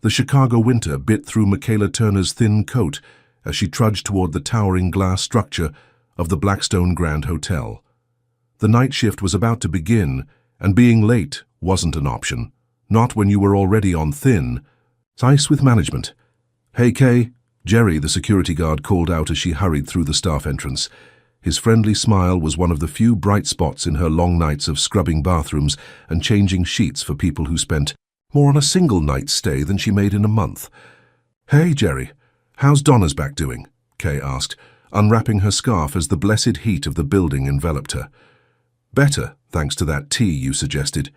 The Chicago winter bit through Michaela Turner's thin coat as she trudged toward the towering glass structure of the Blackstone Grand Hotel. The night shift was about to begin, and being late wasn't an option. Not when you were already on thin ice with management. "Hey, Kay," Jerry, the security guard, called out as she hurried through the staff entrance. His friendly smile was one of the few bright spots in her long nights of scrubbing bathrooms and changing sheets for people who spent more on a single night's stay than she made in a month. "Hey, Jerry, how's Donna's back doing?" Kay asked, unwrapping her scarf as the blessed heat of the building enveloped her. "Better, thanks to that tea you suggested.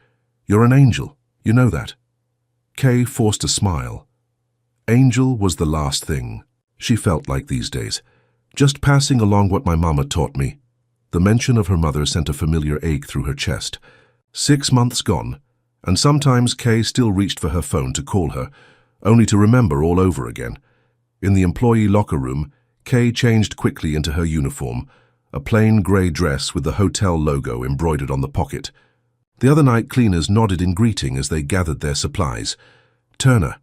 You're an angel, you know that." Kay forced a smile. Angel was the last thing she felt like these days. Just passing along what my mama taught me. The mention of her mother sent a familiar ache through her chest. 6 months gone, and sometimes Kay still reached for her phone to call her, only to remember all over again. In the employee locker room, Kay changed quickly into her uniform, a plain grey dress with the hotel logo embroidered on the pocket. The other night cleaners nodded in greeting as they gathered their supplies. Turner,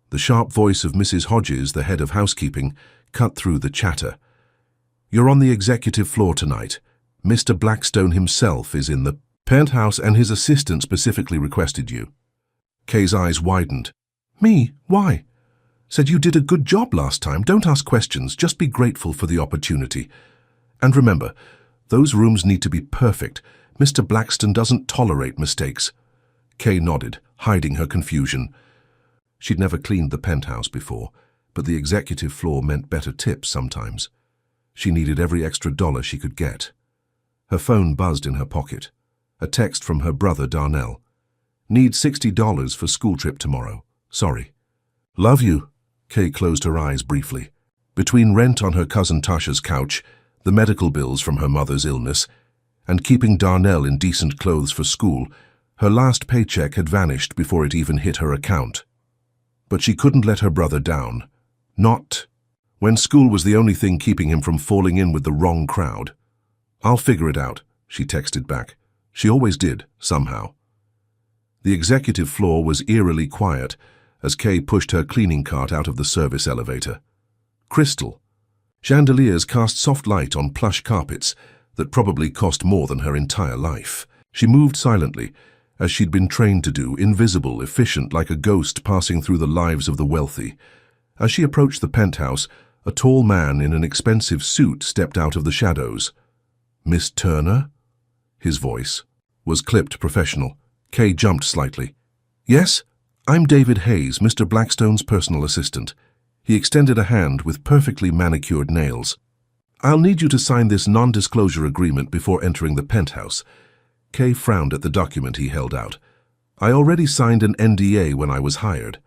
the sharp voice of Mrs. Hodges, the head of housekeeping, cut through the chatter. "You're on the executive floor tonight. Mr. Blackstone himself is in the penthouse and his assistant specifically requested you." Kay's eyes widened. "Me? Why?" "Said you did a good job last time. Don't ask questions, just be grateful for the opportunity. And remember, those rooms need to be perfect. Mr. Blackstone doesn't tolerate mistakes." Kay nodded, hiding her confusion. She'd never cleaned the penthouse before, but the executive floor meant better tips sometimes. She needed every extra dollar she could get. Her phone buzzed in her pocket. A text from her brother Darnell. "Need $60 for school trip tomorrow. Sorry." "Love you." Kay closed her eyes briefly. Between rent on her cousin Tasha's couch, the medical bills from her mother's illness, and keeping Darnell in decent clothes for school, her last paycheck had vanished before it even hit her account. But she couldn't let her brother down. Not when school was the only thing keeping him from falling in with the wrong crowd. "I'll figure it out," she texted back. She always did, somehow. The executive floor was eerily quiet as Kay pushed her cleaning cart out of the service elevator. Crystal. Chandeliers cast soft light on plush carpets that probably cost more than her entire life. She moved silently, as she'd been trained to do, invisible, efficient, like a ghost passing through the lives of the wealthy. As she approached the penthouse, a tall man in an expensive suit stepped out of the shadows. "Miss Turner?" His voice was clipped professional. Kay jumped slightly. "Yes? I'm David Hayes, Mr. Blackstone's personal assistant." He extended a hand with perfectly manicured nails. "I'll need you to sign this non-disclosure agreement before entering the penthouse." Kay frowned at the document he held out. "I already signed an NDA when I was hired.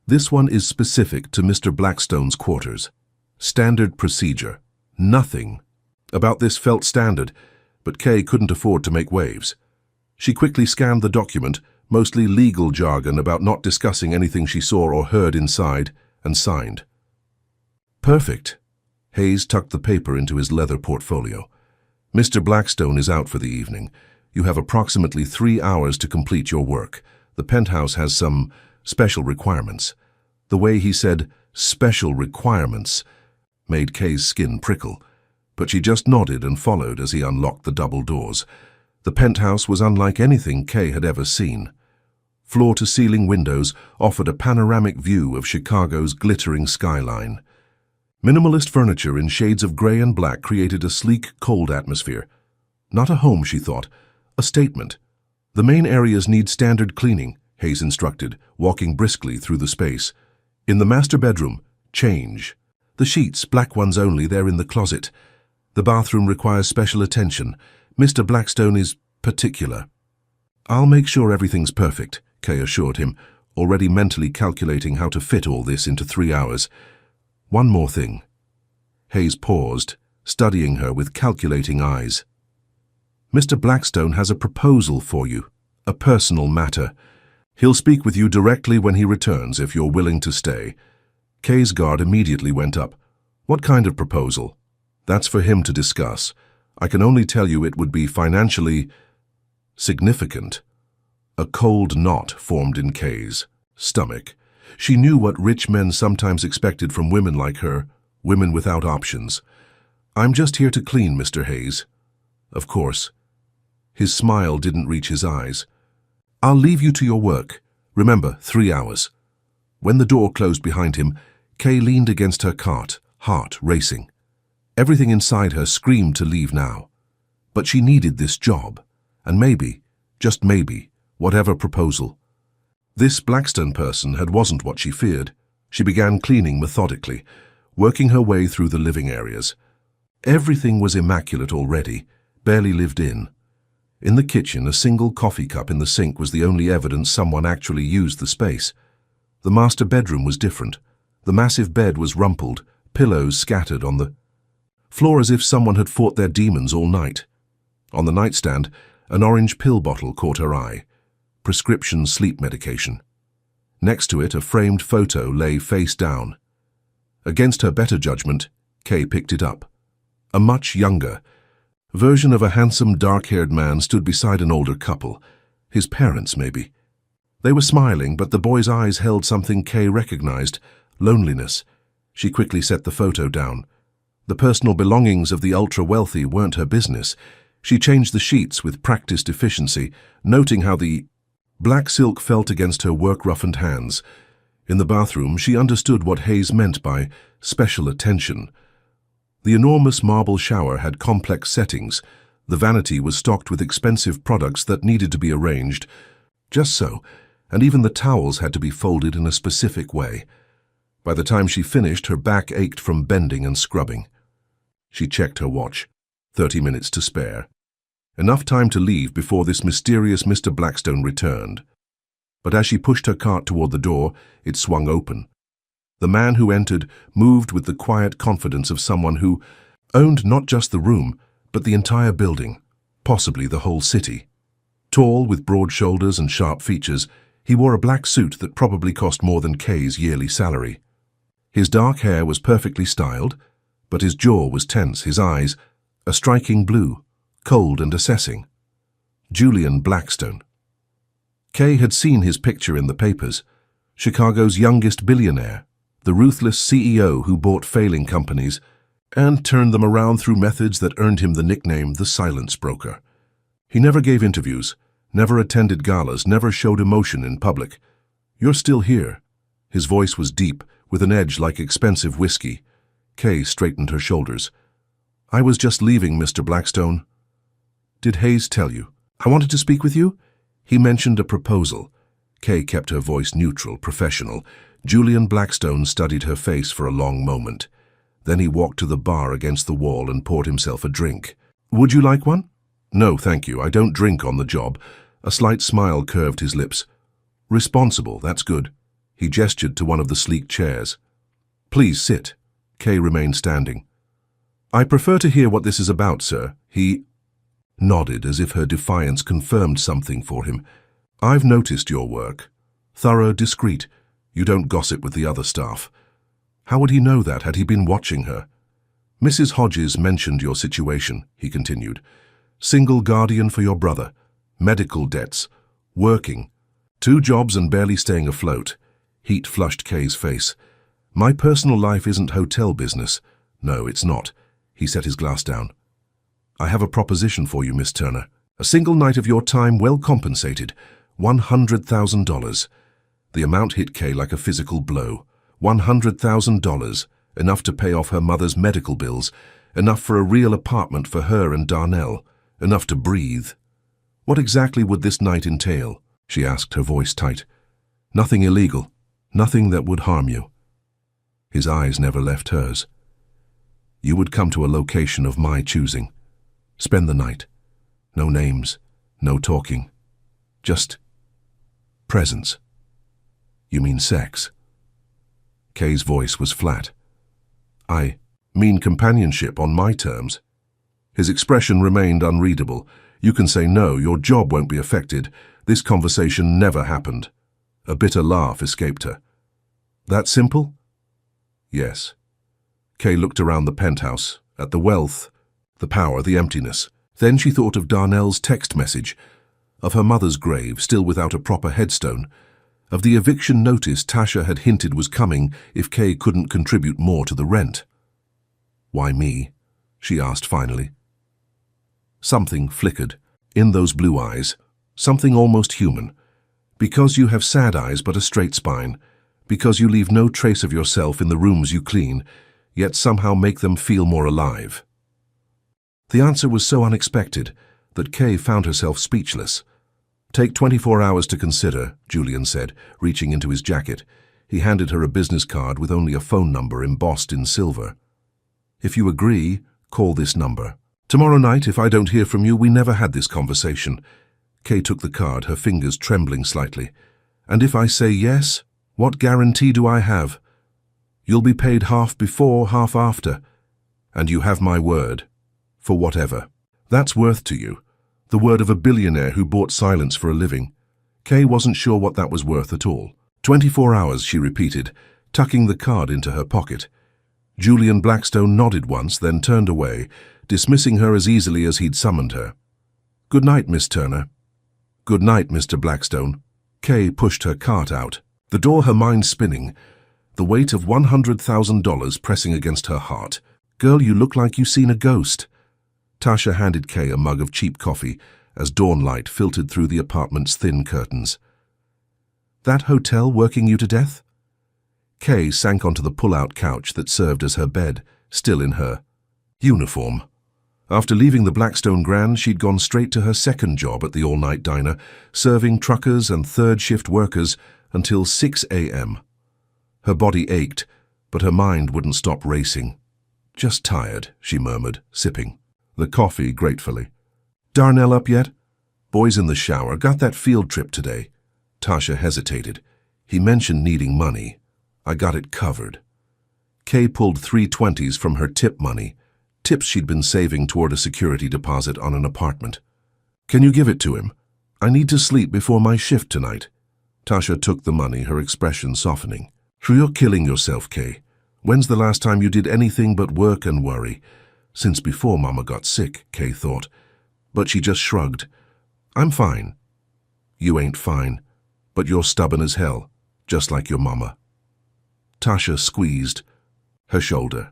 This one is specific to Mr. Blackstone's quarters. Standard procedure. Nothing about this felt standard, but Kay couldn't afford to make waves. She quickly scanned the document, mostly legal jargon about not discussing anything she saw or heard inside, and signed. "Perfect." Hayes tucked the paper into his leather portfolio. "Mr. Blackstone is out for the evening. You have approximately 3 hours to complete your work. The penthouse has some special requirements." The way he said "special requirements" made Kay's skin prickle, but she just nodded and followed as he unlocked the double doors. The penthouse was unlike anything Kay had ever seen. Floor-to-ceiling windows offered a panoramic view of Chicago's glittering skyline. Minimalist furniture in shades of gray and black created a sleek, cold atmosphere. Not a home, she thought, a statement. "The main areas need standard cleaning," Hayes instructed, walking briskly through the space. "In the master bedroom, change. The sheets, black ones only, they're in the closet. The bathroom requires special attention. Mr. Blackstone is particular." "I'll make sure everything's perfect," Kay assured him, already mentally calculating how to fit all this into 3 hours. "One more thing." Hayes paused, studying her with calculating eyes. "Mr. Blackstone has a proposal for you, a personal matter. He'll speak with you directly when he returns if you're willing to stay." Kay's guard immediately went up. "What kind of proposal?" "That's for him to discuss. I can only tell you it would be financially significant." A cold knot formed in Kay's stomach. She knew what rich men sometimes expected from women like her, women without options. "I'm just here to clean, Mr. Hayes." "Of course." His smile didn't reach his eyes. "I'll leave you to your work. Remember, 3 hours." When the door closed behind him, Kay leaned against her cart, heart racing. Everything inside her screamed to leave now. But she needed this job, and maybe, just maybe, whatever proposal. This Blackstone person wasn't what she feared. She began cleaning methodically, working her way through the living areas. Everything was immaculate already, barely lived in. In the kitchen, a single coffee cup in the sink was the only evidence someone actually used the space. The master bedroom was different. The massive bed was rumpled, pillows scattered on the floor as if someone had fought their demons all night. On the nightstand, an orange pill bottle caught her eye. Prescription sleep medication. Next to it, a framed photo lay face down. Against her better judgment, Kay picked it up. A much younger version of a handsome, dark-haired man stood beside an older couple. His parents, maybe. They were smiling, but the boy's eyes held something Kay recognized: loneliness. She quickly set the photo down. The personal belongings of the ultra-wealthy weren't her business. She changed the sheets with practiced efficiency, noting how the black silk felt against her work-roughened hands. In the bathroom, she understood what Hayes meant by special attention. The enormous marble shower had complex settings. The vanity was stocked with expensive products that needed to be arranged just so, and even the towels had to be folded in a specific way. By the time she finished, her back ached from bending and scrubbing. She checked her watch. 30 minutes to spare. Enough time to leave before this mysterious Mr. Blackstone returned. But as she pushed her cart toward the door, it swung open. The man who entered moved with the quiet confidence of someone who owned not just the room, but the entire building, possibly the whole city. Tall, with broad shoulders and sharp features, he wore a black suit that probably cost more than Kay's yearly salary. His dark hair was perfectly styled, but his jaw was tense, his eyes a striking blue, cold and assessing. Julian Blackstone. Kay had seen his picture in the papers. Chicago's youngest billionaire, the ruthless CEO who bought failing companies and turned them around through methods that earned him the nickname the Silence Broker. He never gave interviews, never attended galas, never showed emotion in public. "You're still here." His voice was deep, with an edge like expensive whiskey. Kay straightened her shoulders. "I was just leaving, Mr. Blackstone." "Did Hayes tell you?" "I wanted to speak with you." "He mentioned a proposal." Kay kept her voice neutral, professional. Julian Blackstone studied her face for a long moment. Then he walked to the bar against the wall and poured himself a drink. "Would you like one?" "No, thank you. I don't drink on the job." A slight smile curved his lips. "Responsible, that's good." He gestured to one of the sleek chairs. "Please sit." Kay remained standing. "I prefer to hear what this is about, sir." He nodded as if her defiance confirmed something for him. "I've noticed your work. Thorough, discreet. You don't gossip with the other staff." How would he know that? Had he been watching her? "Mrs. Hodges mentioned your situation," he continued. "Single guardian for your brother. Medical debts. Working. 2 jobs and barely staying afloat." Heat flushed Kay's face. "My personal life isn't hotel business." "No, it's not." He set his glass down. "I have a proposition for you, Miss Turner. A single night of your time, well compensated. $100,000. The amount hit Kay like a physical blow. $100,000, enough to pay off her mother's medical bills, enough for a real apartment for her and Darnell, enough to breathe. "What exactly would this night entail?" she asked, her voice tight. "Nothing illegal. Nothing that would harm you." His eyes never left hers. "You would come to a location of my choosing. Spend the night. No names, no talking. Just presence." "You mean sex?" Kay's voice was flat. "I mean companionship on my terms." His expression remained unreadable. "You can say no, your job won't be affected. This conversation never happened." A bitter laugh escaped her. "That simple?" "Yes." Kay looked around the penthouse, at the wealth, the power, the emptiness. Then she thought of Darnell's text message, of her mother's grave, still without a proper headstone. of the eviction notice Tasha had hinted was coming if Kay couldn't contribute more to the rent. "Why me?" she asked finally. Something flickered in those blue eyes, something almost human. "Because you have sad eyes but a straight spine, because you leave no trace of yourself in the rooms you clean, yet somehow make them feel more alive." The answer was so unexpected that Kay found herself speechless. "Take 24 hours to consider," Julian said, reaching into his jacket. He handed her a business card with only a phone number embossed in silver. "If you agree, call this number. Tomorrow night, if I don't hear from you, we never had this conversation." Kay took the card, her fingers trembling slightly. "And if I say yes, what guarantee do I have? You'll be paid half before, half after. And you have my word. For whatever. That's worth to you. The word of a billionaire who bought silence for a living." Kay wasn't sure what that was worth at all. 24 hours, she repeated, tucking the card into her pocket. Julian Blackstone nodded once, then turned away, dismissing her as easily as he'd summoned her. "Good night, Miss Turner." "Good night, Mr. Blackstone." Kay pushed her cart out, the door her mind spinning, the weight of $100,000 pressing against her heart. "Girl, you look like you seen a ghost." Tasha handed Kay a mug of cheap coffee as dawn light filtered through the apartment's thin curtains. "That hotel working you to death?" Kay sank onto the pull-out couch that served as her bed, still in her uniform. After leaving the Blackstone Grand, she'd gone straight to her second job at the all-night diner, serving truckers and third-shift workers until 6 a.m. Her body ached, but her mind wouldn't stop racing. "Just tired," she murmured, sipping the coffee gratefully. "Darnell up yet?" "Boys in the shower. Got that field trip today." Tasha hesitated. "He mentioned needing money. I got it covered." Kay pulled 320s from her tip money, tips she'd been saving toward a security deposit on an apartment. "Can you give it to him? I need to sleep before my shift tonight." Tasha took the money, her expression softening. "You're killing yourself, Kay. When's the last time you did anything but work and worry?" "Since before Mama got sick," Kay thought. But she just shrugged. "I'm fine." "You ain't fine, but you're stubborn as hell, just like your mama." Tasha squeezed her shoulder.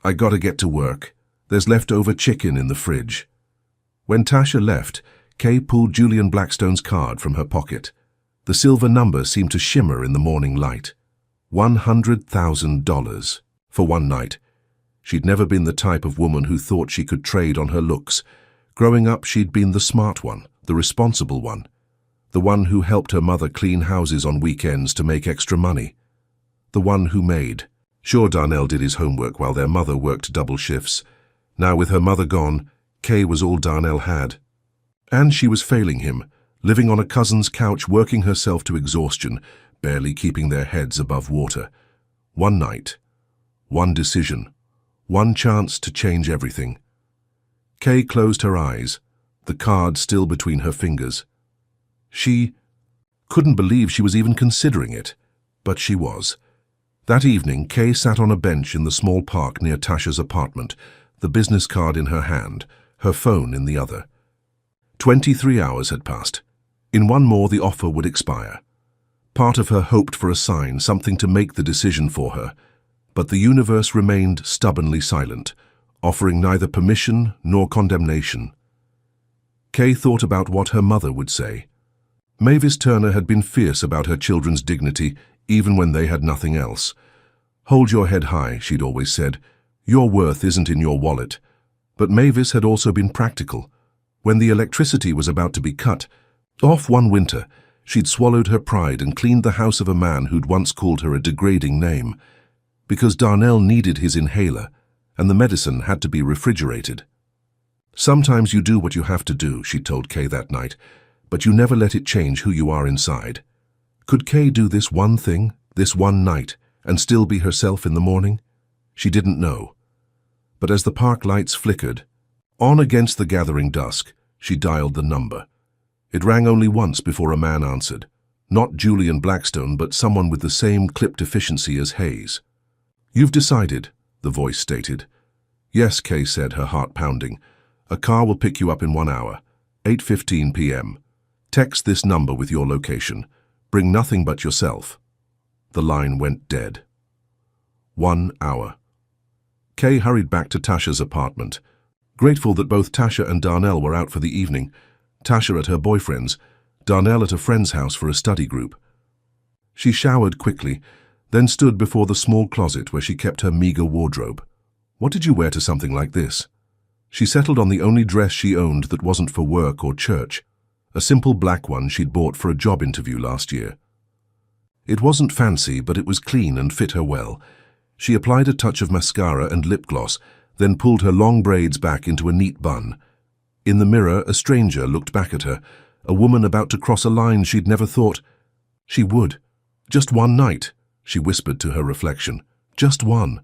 "I gotta get to work. There's leftover chicken in the fridge." When Tasha left, Kay pulled Julian Blackstone's card from her pocket. The silver number seemed to shimmer in the morning light. $100,000 for one night. She'd never been the type of woman who thought she could trade on her looks. Growing up, she'd been the smart one, the responsible one, the one who helped her mother clean houses on weekends to make extra money, the one who made. Sure, Darnell did his homework while their mother worked double shifts. Now, with her mother gone, Kay was all Darnell had. And she was failing him, living on a cousin's couch, working herself to exhaustion, barely keeping their heads above water. One night, one decision, one chance to change everything. Kay closed her eyes, the card still between her fingers. She couldn't believe she was even considering it, but she was. That evening, Kay sat on a bench in the small park near Tasha's apartment, the business card in her hand, her phone in the other. 23 hours had passed. In one more, the offer would expire. Part of her hoped for a sign, something to make the decision for her, but the universe remained stubbornly silent, offering neither permission nor condemnation. Kay thought about what her mother would say. Mavis Turner had been fierce about her children's dignity, even when they had nothing else. "Hold your head high," she'd always said. "Your worth isn't in your wallet." But Mavis had also been practical. When the electricity was about to be cut off one winter, she'd swallowed her pride and cleaned the house of a man who'd once called her a degrading name. Because Darnell needed his inhaler, and the medicine had to be refrigerated. "Sometimes you do what you have to do," she told Kay that night, "but you never let it change who you are inside." Could Kay do this one thing, this one night, and still be herself in the morning? She didn't know. But as the park lights flickered, on against the gathering dusk, she dialed the number. It rang only once before a man answered. Not Julian Blackstone, but someone with the same clipped efficiency as Hayes. "You've decided," the voice stated. "Yes," Kay said, her heart pounding. "A car will pick you up in 1 hour, 8:15 p.m. Text this number with your location. Bring nothing but yourself. The line went dead. 1 hour. Kay hurried back to Tasha's apartment. Grateful that both Tasha and Darnell were out for the evening, Tasha at her boyfriend's, Darnell at a friend's house for a study group. She showered quickly, then stood before the small closet where she kept her meager wardrobe. What did you wear to something like this? She settled on the only dress she owned that wasn't for work or church, a simple black one she'd bought for a job interview last year. It wasn't fancy, but it was clean and fit her well. She applied a touch of mascara and lip gloss, then pulled her long braids back into a neat bun. In the mirror, a stranger looked back at her, a woman about to cross a line she'd never thought she would. Just one night, she whispered to her reflection. Just one.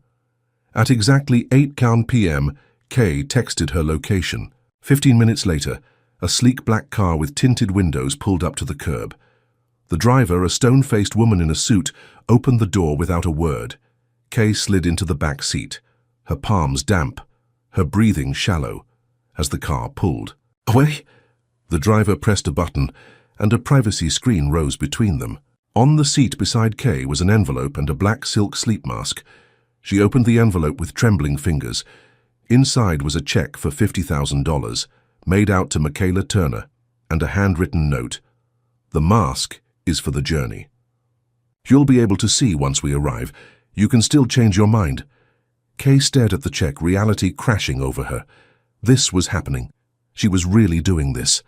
At exactly 8 p.m., Kay texted her location. 15 minutes later, a sleek black car with tinted windows pulled up to the curb. The driver, a stone-faced woman in a suit, opened the door without a word. Kay slid into the back seat, her palms damp, her breathing shallow, as the car pulled. Away! The driver pressed a button, and a privacy screen rose between them. On the seat beside Kay was an envelope and a black silk sleep mask. She opened the envelope with trembling fingers. Inside was a check for $50,000, made out to Michaela Turner, and a handwritten note. The mask is for the journey. You'll be able to see once we arrive. You can still change your mind. Kay stared at the check, reality crashing over her. This was happening. She was really doing this.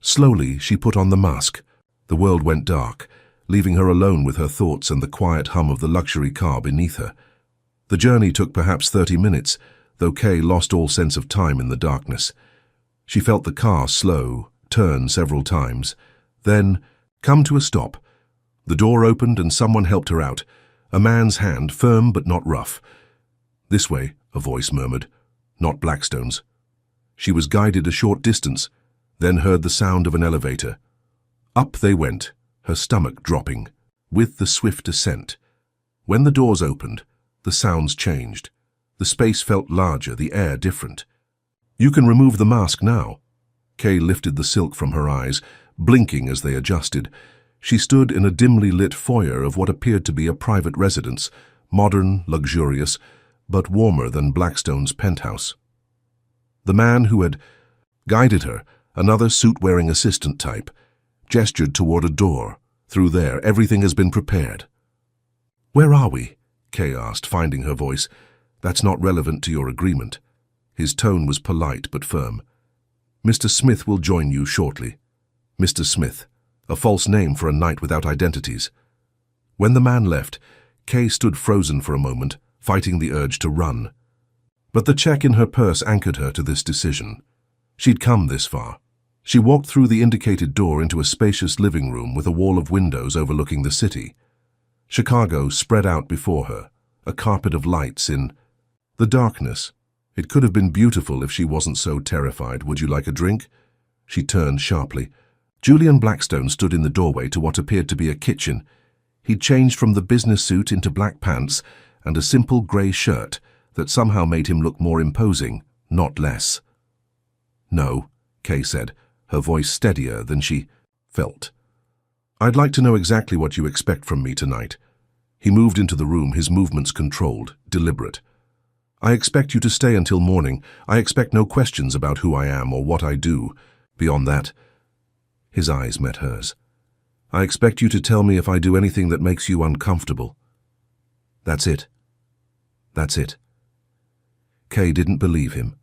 Slowly, she put on the mask. The world went dark, leaving her alone with her thoughts and the quiet hum of the luxury car beneath her. The journey took perhaps 30 minutes, though Kay lost all sense of time in the darkness. She felt the car slow, turn several times, then come to a stop. The door opened and someone helped her out, a man's hand, firm but not rough. This way, a voice murmured, not Blackstone's. She was guided a short distance, then heard the sound of an elevator. Up they went, her stomach dropping, with the swift ascent. When the doors opened, the sounds changed. The space felt larger, the air different. You can remove the mask now. Kay lifted the silk from her eyes, blinking as they adjusted. She stood in a dimly lit foyer of what appeared to be a private residence, modern, luxurious, but warmer than Blackstone's penthouse. The man who had guided her, another suit-wearing assistant type, gestured toward a door. Through there, everything has been prepared. Where are we? Kay asked, finding her voice. That's not relevant to your agreement. His tone was polite but firm. Mr. Smith will join you shortly. Mr. Smith, a false name for a knight without identities. When the man left, Kay stood frozen for a moment, fighting the urge to run. But the check in her purse anchored her to this decision. She'd come this far. She walked through the indicated door into a spacious living room with a wall of windows overlooking the city. Chicago spread out before her, a carpet of lights in the darkness. It could have been beautiful if she wasn't so terrified. Would you like a drink? She turned sharply. Julian Blackstone stood in the doorway to what appeared to be a kitchen. He'd changed from the business suit into black pants and a simple grey shirt that somehow made him look more imposing, not less. No, Kay said, her voice steadier than she felt. I'd like to know exactly what you expect from me tonight. He moved into the room, his movements controlled, deliberate. I expect you to stay until morning. I expect no questions about who I am or what I do. Beyond that, his eyes met hers. I expect you to tell me if I do anything that makes you uncomfortable. That's it. That's it. Kay didn't believe him.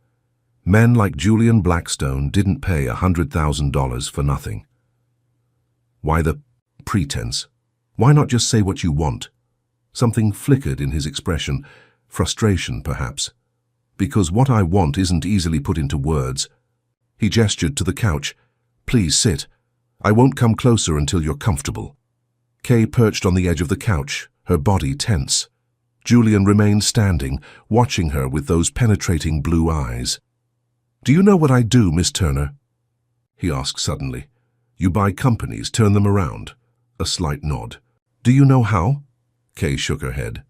Men like Julian Blackstone didn't pay $100,000 for nothing. Why the pretense? Why not just say what you want? Something flickered in his expression, frustration perhaps. Because what I want isn't easily put into words. He gestured to the couch. Please sit. I won't come closer until you're comfortable. Kay perched on the edge of the couch, her body tense. Julian remained standing, watching her with those penetrating blue eyes. Do you know what I do, Miss Turner? He asked suddenly. You buy companies, turn them around. A slight nod. Do you know how? Kay shook her head.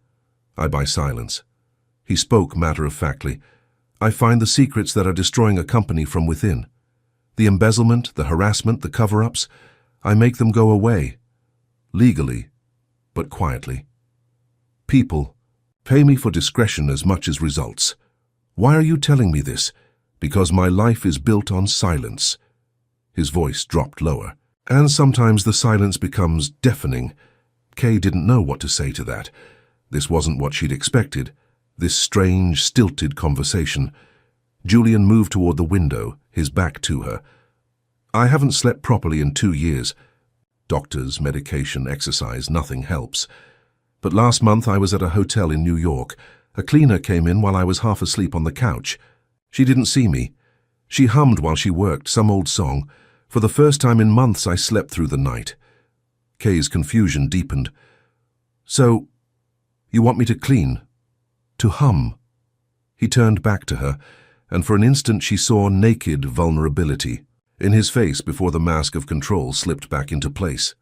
I buy silence. He spoke matter-of-factly. I find the secrets that are destroying a company from within. The embezzlement, the harassment, the cover-ups, I make them go away. legally, but quietly. People, pay me for discretion as much as results. Why are you telling me this? Because my life is built on silence. His voice dropped lower, and sometimes the silence becomes deafening. Kay didn't know what to say to that. This wasn't what she'd expected, this strange, stilted conversation. Julian moved toward the window, his back to her. I haven't slept properly in 2 years. Doctors, medication, exercise, nothing helps. But last month I was at a hotel in New York. A cleaner came in while I was half asleep on the couch. She didn't see me. She hummed while she worked, some old song. For the first time in months I slept through the night. Kay's confusion deepened. So, you want me to clean? To hum? He turned back to her, and for an instant she saw naked vulnerability in his face before the mask of control slipped back into place.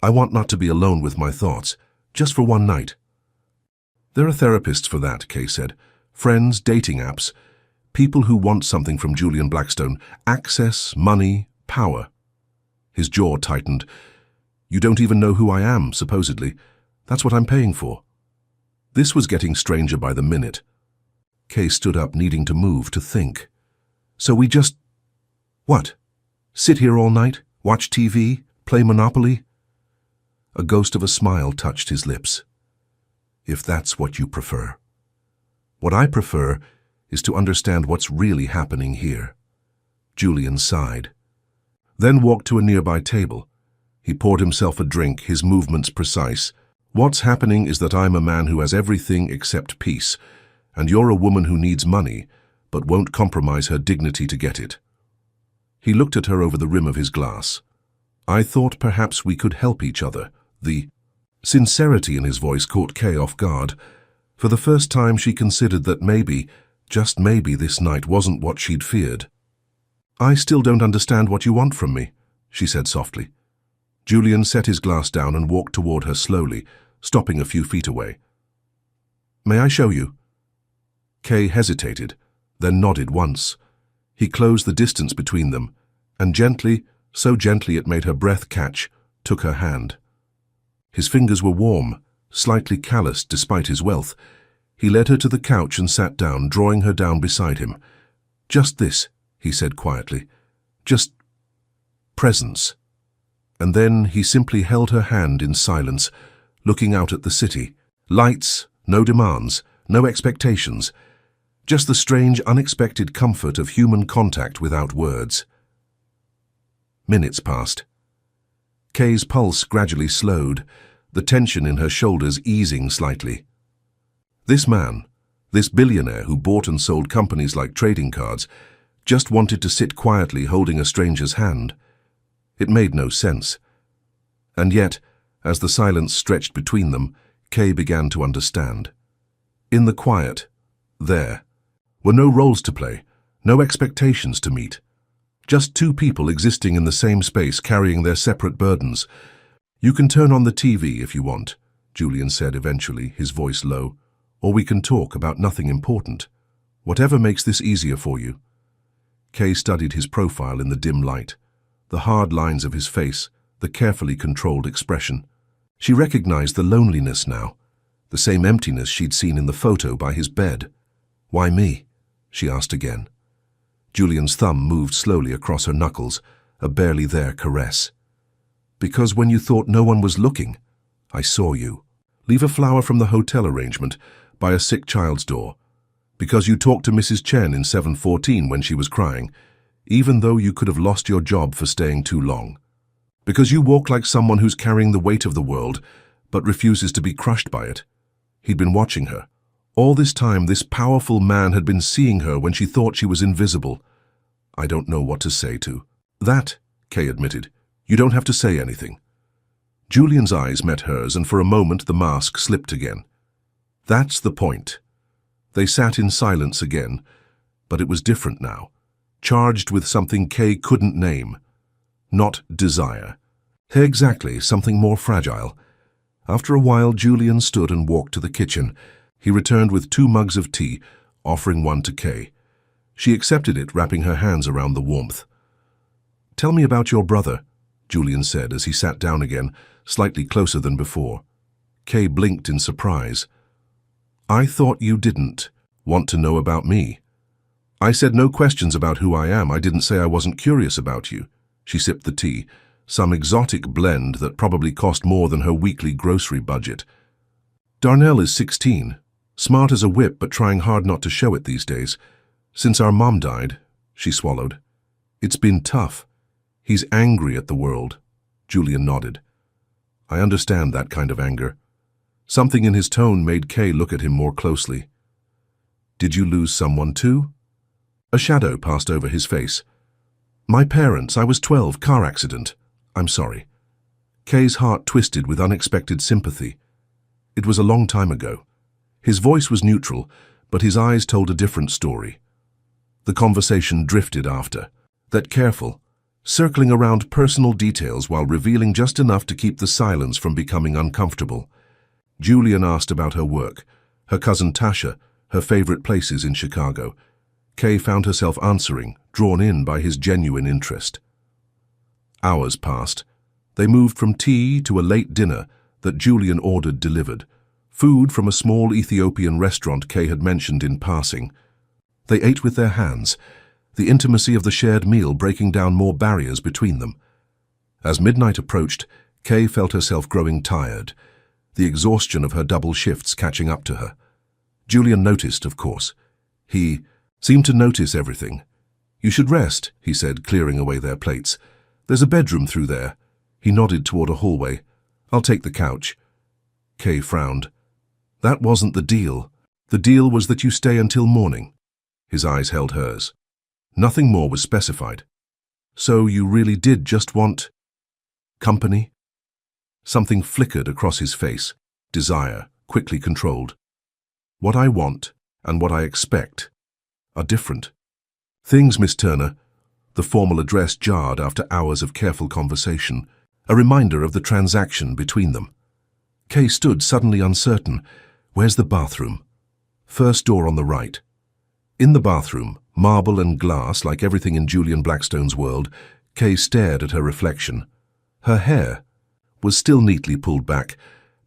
I want not to be alone with my thoughts, just for one night. There are therapists for that, Kay said. Friends, dating apps. People who want something from Julian Blackstone. Access, money, power. His jaw tightened. You don't even know who I am, supposedly. That's what I'm paying for. This was getting stranger by the minute. Kay stood up, needing to move, to think. So we just... What? Sit here all night? Watch TV? Play Monopoly? A ghost of a smile touched his lips. If that's what you prefer. What I prefer is to understand what's really happening here. Julian sighed. Then walked to a nearby table. He poured himself a drink, his movements precise. What's happening is that I'm a man who has everything except peace, and you're a woman who needs money, but won't compromise her dignity to get it. He looked at her over the rim of his glass. I thought perhaps we could help each other. The sincerity in his voice caught Kay off guard. For the first time she considered that maybe, just maybe, this night wasn't what she'd feared. I still don't understand what you want from me, she said softly. Julian set his glass down and walked toward her slowly, stopping a few feet away. May I show you? Kay hesitated, then nodded once. He closed the distance between them, and gently, so gently it made her breath catch, took her hand. His fingers were warm, slightly calloused despite his wealth. He led her to the couch and sat down, drawing her down beside him. Just this, he said quietly. Just presence. And then he simply held her hand in silence, looking out at the city. Lights, no demands, no expectations. Just the strange, unexpected comfort of human contact without words. Minutes passed. Kay's pulse gradually slowed, the tension in her shoulders easing slightly. This man, this billionaire who bought and sold companies like trading cards, just wanted to sit quietly holding a stranger's hand. It made no sense. And yet, as the silence stretched between them, Kay began to understand. In the quiet, there, were no roles to play, no expectations to meet. Just two people existing in the same space, carrying their separate burdens. You can turn on the TV if you want, Julian said eventually, his voice low. Or we can talk about nothing important. Whatever makes this easier for you. Kay studied his profile in the dim light, the hard lines of his face, the carefully controlled expression. She recognized the loneliness now, the same emptiness she'd seen in the photo by his bed. Why me? She asked again. Julian's thumb moved slowly across her knuckles, a barely there caress. Because when you thought no one was looking, I saw you. Leave a flower from the hotel arrangement by a sick child's door. Because you talked to Mrs. Chen in 714 when she was crying, even though you could have lost your job for staying too long. Because you walk like someone who's carrying the weight of the world, but refuses to be crushed by it. He'd been watching her. All this time, this powerful man had been seeing her when she thought she was invisible. I don't know what to say to. That, Kay admitted. You don't have to say anything. Julian's eyes met hers, and for a moment the mask slipped again. That's the point. They sat in silence again, but it was different now, charged with something Kay couldn't name. Not desire. Exactly, something more fragile. After a while, Julian stood and walked to the kitchen. He returned with 2 mugs of tea, offering one to Kay. She accepted it, wrapping her hands around the warmth. Tell me about your brother, Julian said as he sat down again, slightly closer than before. Kay blinked in surprise. "I thought you didn't want to know about me." "I said no questions about who I am. I didn't say I wasn't curious about you." She sipped the tea, some exotic blend that probably cost more than her weekly grocery budget. "Darnell is 16, smart as a whip but trying hard not to show it these days. Since our mom died," she swallowed. "It's been tough. He's angry at the world." Julian nodded. "I understand that kind of anger." Something in his tone made Kay look at him more closely. "Did you lose someone too?" A shadow passed over his face. "My parents, I was 12, car accident. I'm sorry." Kay's heart twisted with unexpected sympathy. It was a long time ago. His voice was neutral, but his eyes told a different story. The conversation drifted after. That careful, circling around personal details while revealing just enough to keep the silence from becoming uncomfortable. Julian asked about her work, her cousin Tasha, her favorite places in Chicago. Kay found herself answering, drawn in by his genuine interest. Hours passed. They moved from tea to a late dinner that Julian ordered delivered, food from a small Ethiopian restaurant Kay had mentioned in passing. They ate with their hands, the intimacy of the shared meal breaking down more barriers between them. As midnight approached, Kay felt herself growing tired, the exhaustion of her double shifts catching up to her. Julian noticed, of course. He seemed to notice everything. "You should rest," he said, clearing away their plates. "There's a bedroom through there." He nodded toward a hallway. "I'll take the couch." Kay frowned. "That wasn't the deal. The deal was that you stay until morning." His eyes held hers. Nothing more was specified. "So you really did just want company?" Something flickered across his face. Desire, quickly controlled. "What I want and what I expect are different." "Things, Miss Turner." The formal address jarred after hours of careful conversation, a reminder of the transaction between them. Kay stood suddenly uncertain. "Where's the bathroom?" "First door on the right." In the bathroom, marble and glass like everything in Julian Blackstone's world, Kay stared at her reflection. Her hair was still neatly pulled back,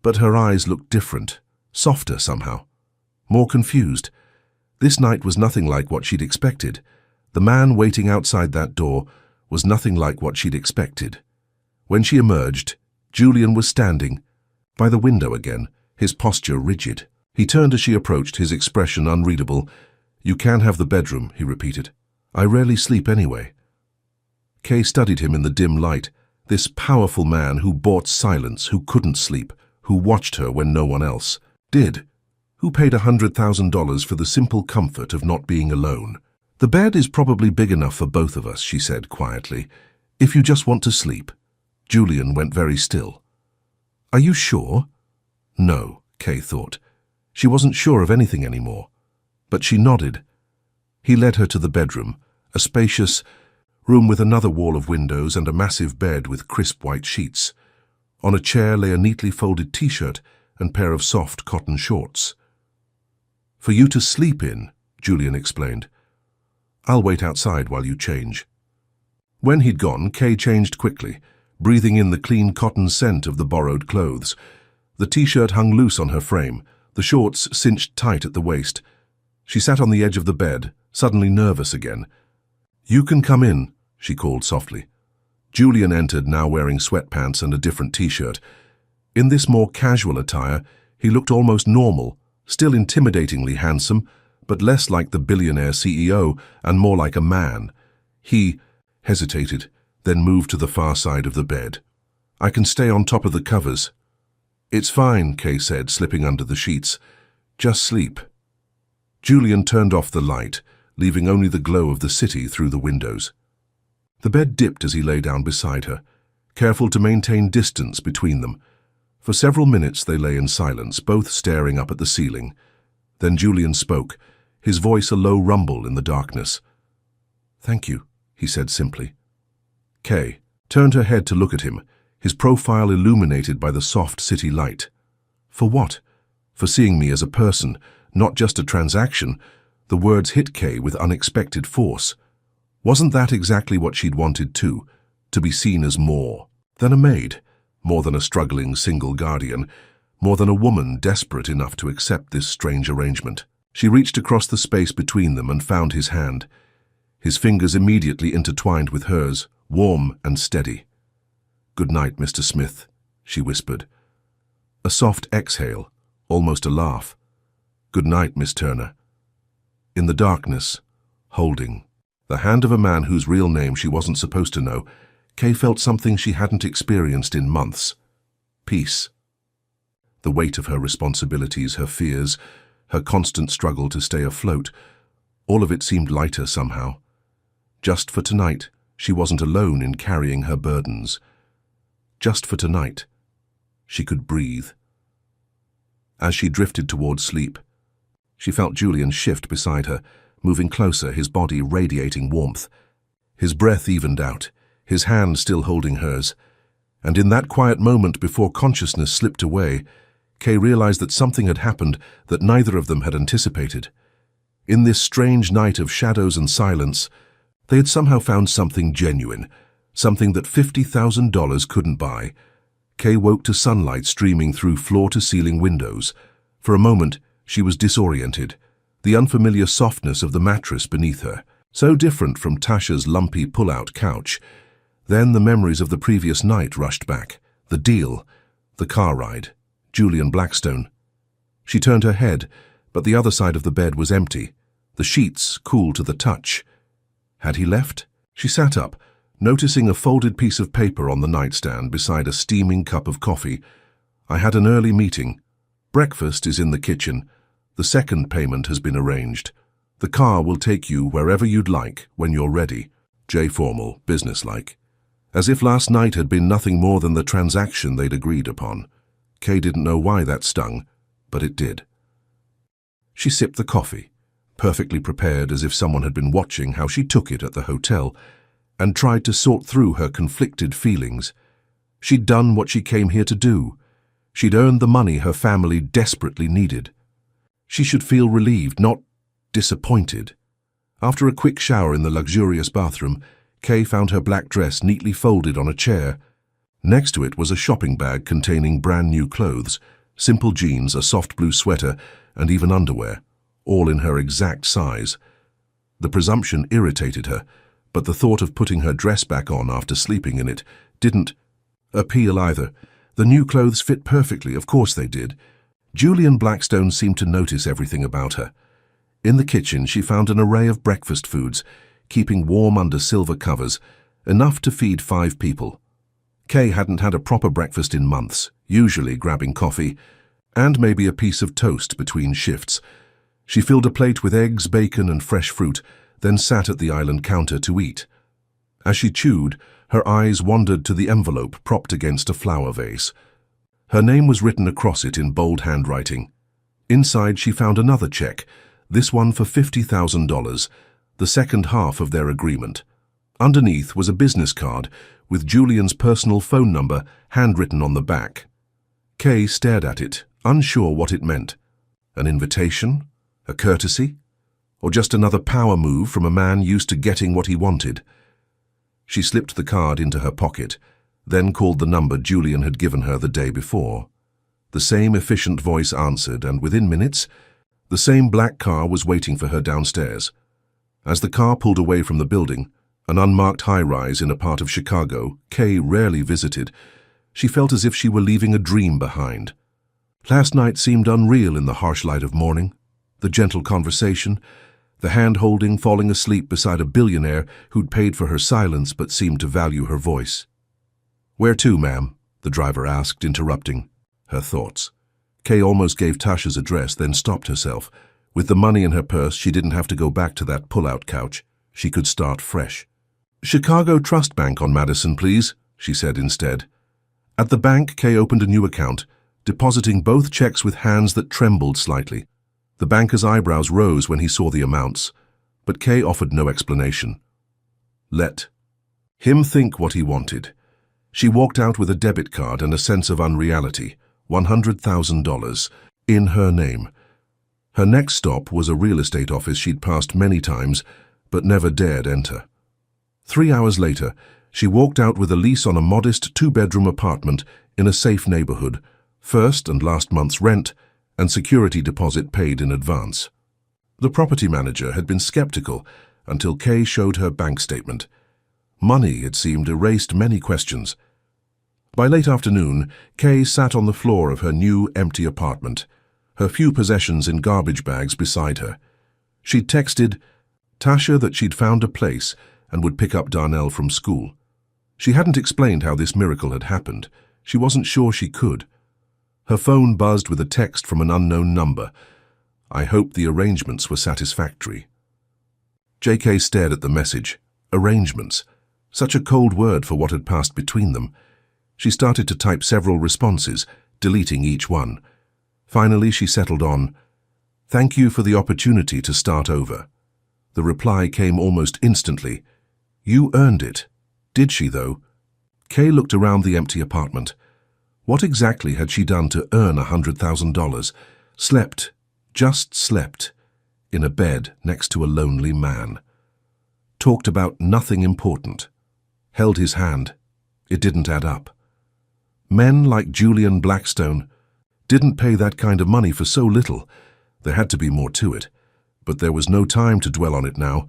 but her eyes looked different, softer somehow, more confused. This night was nothing like what she'd expected. The man waiting outside that door was nothing like what she'd expected. When she emerged, Julian was standing by the window again, his posture rigid. He turned as she approached, his expression unreadable. "You can have the bedroom," he repeated. "I rarely sleep anyway." Kay studied him in the dim light, this powerful man who bought silence, who couldn't sleep, who watched her when no one else did, who paid $100,000 for the simple comfort of not being alone. "The bed is probably big enough for both of us," she said quietly, "if you just want to sleep." Julian went very still. "Are you sure?" No, Kay thought. She wasn't sure of anything anymore. But she nodded. He led her to the bedroom, a spacious room with another wall of windows and a massive bed with crisp white sheets. On a chair lay a neatly folded t-shirt and pair of soft cotton shorts. "For you to sleep in," Julian explained. "I'll wait outside while you change." When he'd gone, Kay changed quickly, breathing in the clean cotton scent of the borrowed clothes. The t-shirt hung loose on her frame, the shorts cinched tight at the waist. She sat on the edge of the bed, suddenly nervous again. "You can come in," she called softly. Julian entered, now wearing sweatpants and a different t-shirt. In this more casual attire, he looked almost normal, still intimidatingly handsome, but less like the billionaire CEO and more like a man. He hesitated, then moved to the far side of the bed. "I can stay on top of the covers." "It's fine," Kay said, slipping under the sheets. "Just sleep." Julian turned off the light, leaving only the glow of the city through the windows. The bed dipped as he lay down beside her, careful to maintain distance between them. For several minutes they lay in silence, both staring up at the ceiling. Then Julian spoke, his voice a low rumble in the darkness. "Thank you," he said simply. Kay turned her head to look at him, his profile illuminated by the soft city light. "For what?" "For seeing me as a person, not just a transaction." The words hit Kay with unexpected force. Wasn't that exactly what she'd wanted too? To be seen as more than a maid, more than a struggling single guardian, more than a woman desperate enough to accept this strange arrangement. She reached across the space between them and found his hand. His fingers immediately intertwined with hers, warm and steady. "Good night, Mr. Smith," she whispered. A soft exhale, almost a laugh. "Good night, Miss Turner." In the darkness, holding the hand of a man whose real name she wasn't supposed to know, Kay felt something she hadn't experienced in months. Peace. The weight of her responsibilities, her fears, her constant struggle to stay afloat, all of it seemed lighter somehow. Just for tonight, she wasn't alone in carrying her burdens. Just for tonight, she could breathe. As she drifted towards sleep, she felt Julian shift beside her, moving closer, his body radiating warmth. His breath evened out, his hand still holding hers. And in that quiet moment before consciousness slipped away, Kay realized that something had happened that neither of them had anticipated. In this strange night of shadows and silence, they had somehow found something genuine, something that $50,000 couldn't buy. Kay woke to sunlight streaming through floor-to-ceiling windows. For a moment, she was disoriented, the unfamiliar softness of the mattress beneath her, so different from Tasha's lumpy pull-out couch. Then the memories of the previous night rushed back. The deal, the car ride, Julian Blackstone. She turned her head, but the other side of the bed was empty, the sheets cool to the touch. Had he left? She sat up, noticing a folded piece of paper on the nightstand beside a steaming cup of coffee. "I had an early meeting. Breakfast is in the kitchen. The second payment has been arranged. The car will take you wherever you'd like when you're ready." Formal, businesslike. As if last night had been nothing more than the transaction they'd agreed upon. Kay didn't know why that stung, but it did. She sipped the coffee, perfectly prepared as if someone had been watching how she took it at the hotel, and tried to sort through her conflicted feelings. She'd done what she came here to do. She'd earned the money her family desperately needed. She should feel relieved, not disappointed. After a quick shower in the luxurious bathroom, Kay found her black dress neatly folded on a chair. Next to it was a shopping bag containing brand new clothes, simple jeans, a soft blue sweater, and even underwear, all in her exact size. The presumption irritated her, but the thought of putting her dress back on after sleeping in it didn't appeal either. The new clothes fit perfectly, of course they did. Julian Blackstone seemed to notice everything about her. In the kitchen, she found an array of breakfast foods, keeping warm under silver covers, enough to feed 5 people. Kay hadn't had a proper breakfast in months, usually grabbing coffee, and maybe a piece of toast between shifts. She filled a plate with eggs, bacon, and fresh fruit, then sat at the island counter to eat. As she chewed, her eyes wandered to the envelope propped against a flower vase. Her name was written across it in bold handwriting. Inside she found another check, this one for $50,000, the second half of their agreement. Underneath was a business card with Julian's personal phone number handwritten on the back. Kay stared at it, unsure what it meant. An invitation? A courtesy? Or just another power move from a man used to getting what he wanted? She slipped the card into her pocket, then called the number Julian had given her the day before. The same efficient voice answered, and within minutes, the same black car was waiting for her downstairs. As the car pulled away from the building, an unmarked high-rise in a part of Chicago Kay rarely visited, she felt as if she were leaving a dream behind. Last night seemed unreal in the harsh light of morning. The gentle conversation, the hand-holding, falling asleep beside a billionaire who'd paid for her silence but seemed to value her voice. "Where to, ma'am?" the driver asked, interrupting her thoughts. Kay almost gave Tasha's address, then stopped herself. With the money in her purse, she didn't have to go back to that pull-out couch. She could start fresh. "Chicago Trust Bank on Madison, please," she said instead. At the bank, Kay opened a new account, depositing both checks with hands that trembled slightly. The banker's eyebrows rose when he saw the amounts, but Kay offered no explanation. Let him think what he wanted. She walked out with a debit card and a sense of unreality, $100,000, in her name. Her next stop was a real estate office she'd passed many times, but never dared enter. 3 hours later, she walked out with a lease on a modest 2-bedroom apartment in a safe neighborhood, first and last month's rent, and security deposit paid in advance. The property manager had been skeptical until Kay showed her bank statement. Money, it seemed, erased many questions. By late afternoon, Kay sat on the floor of her new, empty apartment, her few possessions in garbage bags beside her. She'd texted Tasha that she'd found a place and would pick up Darnell from school. She hadn't explained how this miracle had happened. She wasn't sure she could. Her phone buzzed with a text from an unknown number. I hoped the arrangements were satisfactory. J.K. stared at the message. Arrangements. Such a cold word for what had passed between them. She started to type several responses, deleting each one. Finally, she settled on, "Thank you for the opportunity to start over." The reply came almost instantly. "You earned it." Did she, though? Kay looked around the empty apartment. What exactly had she done to earn $100,000? Slept, just slept, in a bed next to a lonely man. Talked about nothing important. Held his hand. It didn't add up. Men like Julian Blackstone didn't pay that kind of money for so little. There had to be more to it. But there was no time to dwell on it now.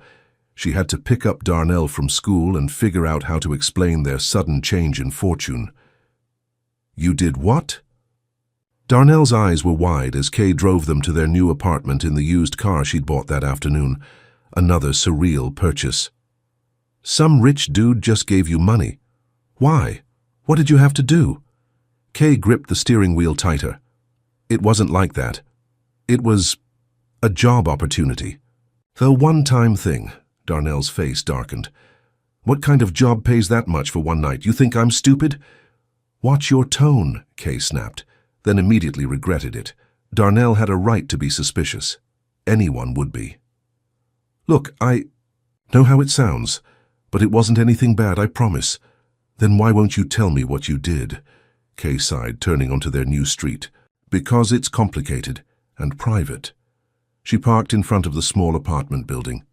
She had to pick up Darnell from school and figure out how to explain their sudden change in fortune. "You did what?" Darnell's eyes were wide as Kay drove them to their new apartment in the used car she'd bought that afternoon. Another surreal purchase. "Some rich dude just gave you money. Why? What did you have to do?" Kay gripped the steering wheel tighter. It wasn't like that. It was a job opportunity. The one-time thing. Darnell's face darkened. "What kind of job pays that much for one night? You think I'm stupid?" "Watch your tone," Kay snapped, then immediately regretted it. Darnell had a right to be suspicious. Anyone would be. "Look, I know how it sounds, but it wasn't anything bad, I promise." "Then why won't you tell me what you did?" Kay sighed, turning onto their new street. "Because it's complicated and private." She parked in front of the small apartment building.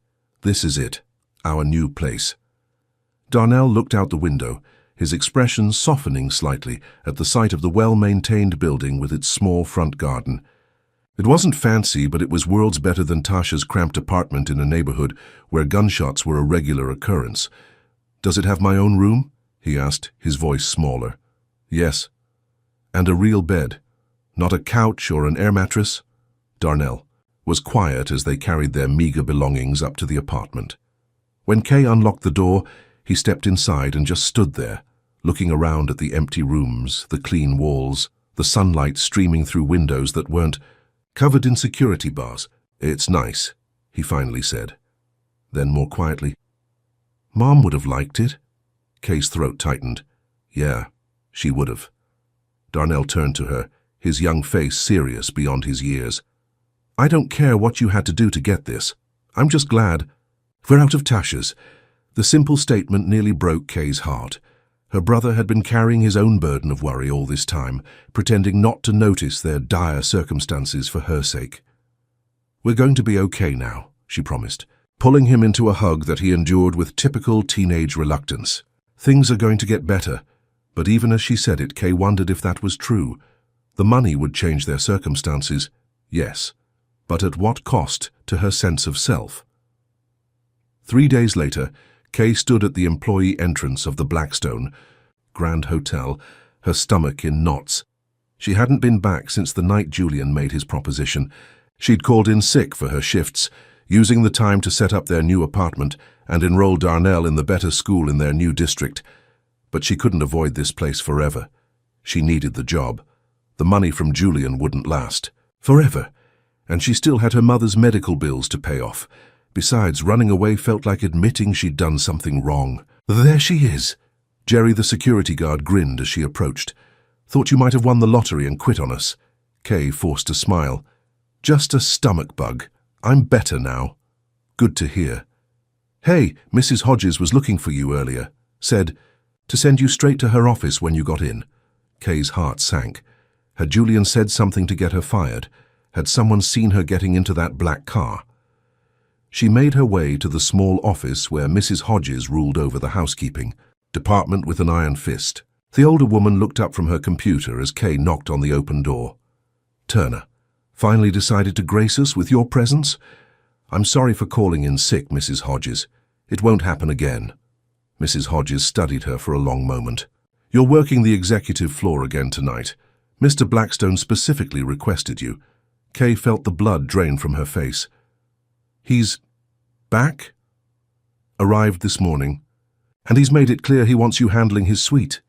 "This is it, our new place." Darnell looked out the window, his expression softening slightly at the sight of the well-maintained building with its small front garden. It wasn't fancy, but it was worlds better than Tasha's cramped apartment in a neighborhood where gunshots were a regular occurrence. "Does it have my own room?" he asked, his voice smaller. "Yes." "And a real bed? Not a couch or an air mattress?" Darnell was quiet as they carried their meager belongings up to the apartment. When Kay unlocked the door, he stepped inside and just stood there, looking around at the empty rooms, the clean walls, the sunlight streaming through windows that weren't covered in security bars. "It's nice," he finally said. Then more quietly, "Mom would have liked it." Kay's throat tightened. "Yeah, she would have." Darnell turned to her, his young face serious beyond his years. "I don't care what you had to do to get this. I'm just glad we're out of Tasha's." The simple statement nearly broke Kay's heart. Her brother had been carrying his own burden of worry all this time, pretending not to notice their dire circumstances for her sake. "We're going to be okay now," she promised, pulling him into a hug that he endured with typical teenage reluctance. "Things are going to get better." But even as she said it, Kay wondered if that was true. The money would change their circumstances, yes, but at what cost to her sense of self? 3 days later, Kay stood at the employee entrance of the Blackstone Grand Hotel, her stomach in knots. She hadn't been back since the night Julian made his proposition. She'd called in sick for her shifts, using the time to set up their new apartment and enroll Darnell in the better school in their new district. But she couldn't avoid this place forever. She needed the job. The money from Julian wouldn't last forever, and she still had her mother's medical bills to pay off. Besides, running away felt like admitting she'd done something wrong. "There she is." Jerry, the security guard, grinned as she approached. "Thought you might have won the lottery and quit on us." Kay forced a smile. "Just a stomach bug. I'm better now." "Good to hear." "Hey, Mrs. Hodges was looking for you earlier. Said to send you straight to her office when you got in." Kay's heart sank. Had Julian said something to get her fired? Had someone seen her getting into that black car? She made her way to the small office where Mrs. Hodges ruled over the housekeeping department with an iron fist. The older woman looked up from her computer as Kay knocked on the open door. "Turner, finally decided to grace us with your presence? I'm sorry for calling in sick, Mrs. Hodges. It won't happen again." Mrs. Hodges studied her for a long moment. "You're working the executive floor again tonight. Mr. Blackstone specifically requested you." Kay felt the blood drain from her face. "He's back? Arrived this morning. And he's made it clear he wants you handling his suite."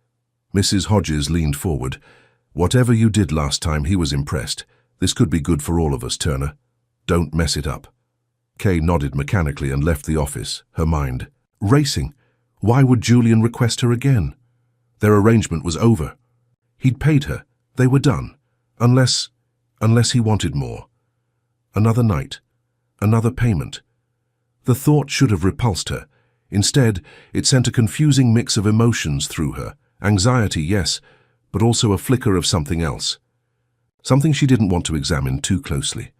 Mrs. Hodges leaned forward. "Whatever you did last time, he was impressed. This could be good for all of us, Turner. Don't mess it up." Kay nodded mechanically and left the office, her mind racing. Why would Julian request her again? Their arrangement was over. He'd paid her. They were done. Unless he wanted more. Another night. Another payment. The thought should have repulsed her. Instead, it sent a confusing mix of emotions through her. Anxiety, yes, but also a flicker of something else. Something she didn't want to examine too closely.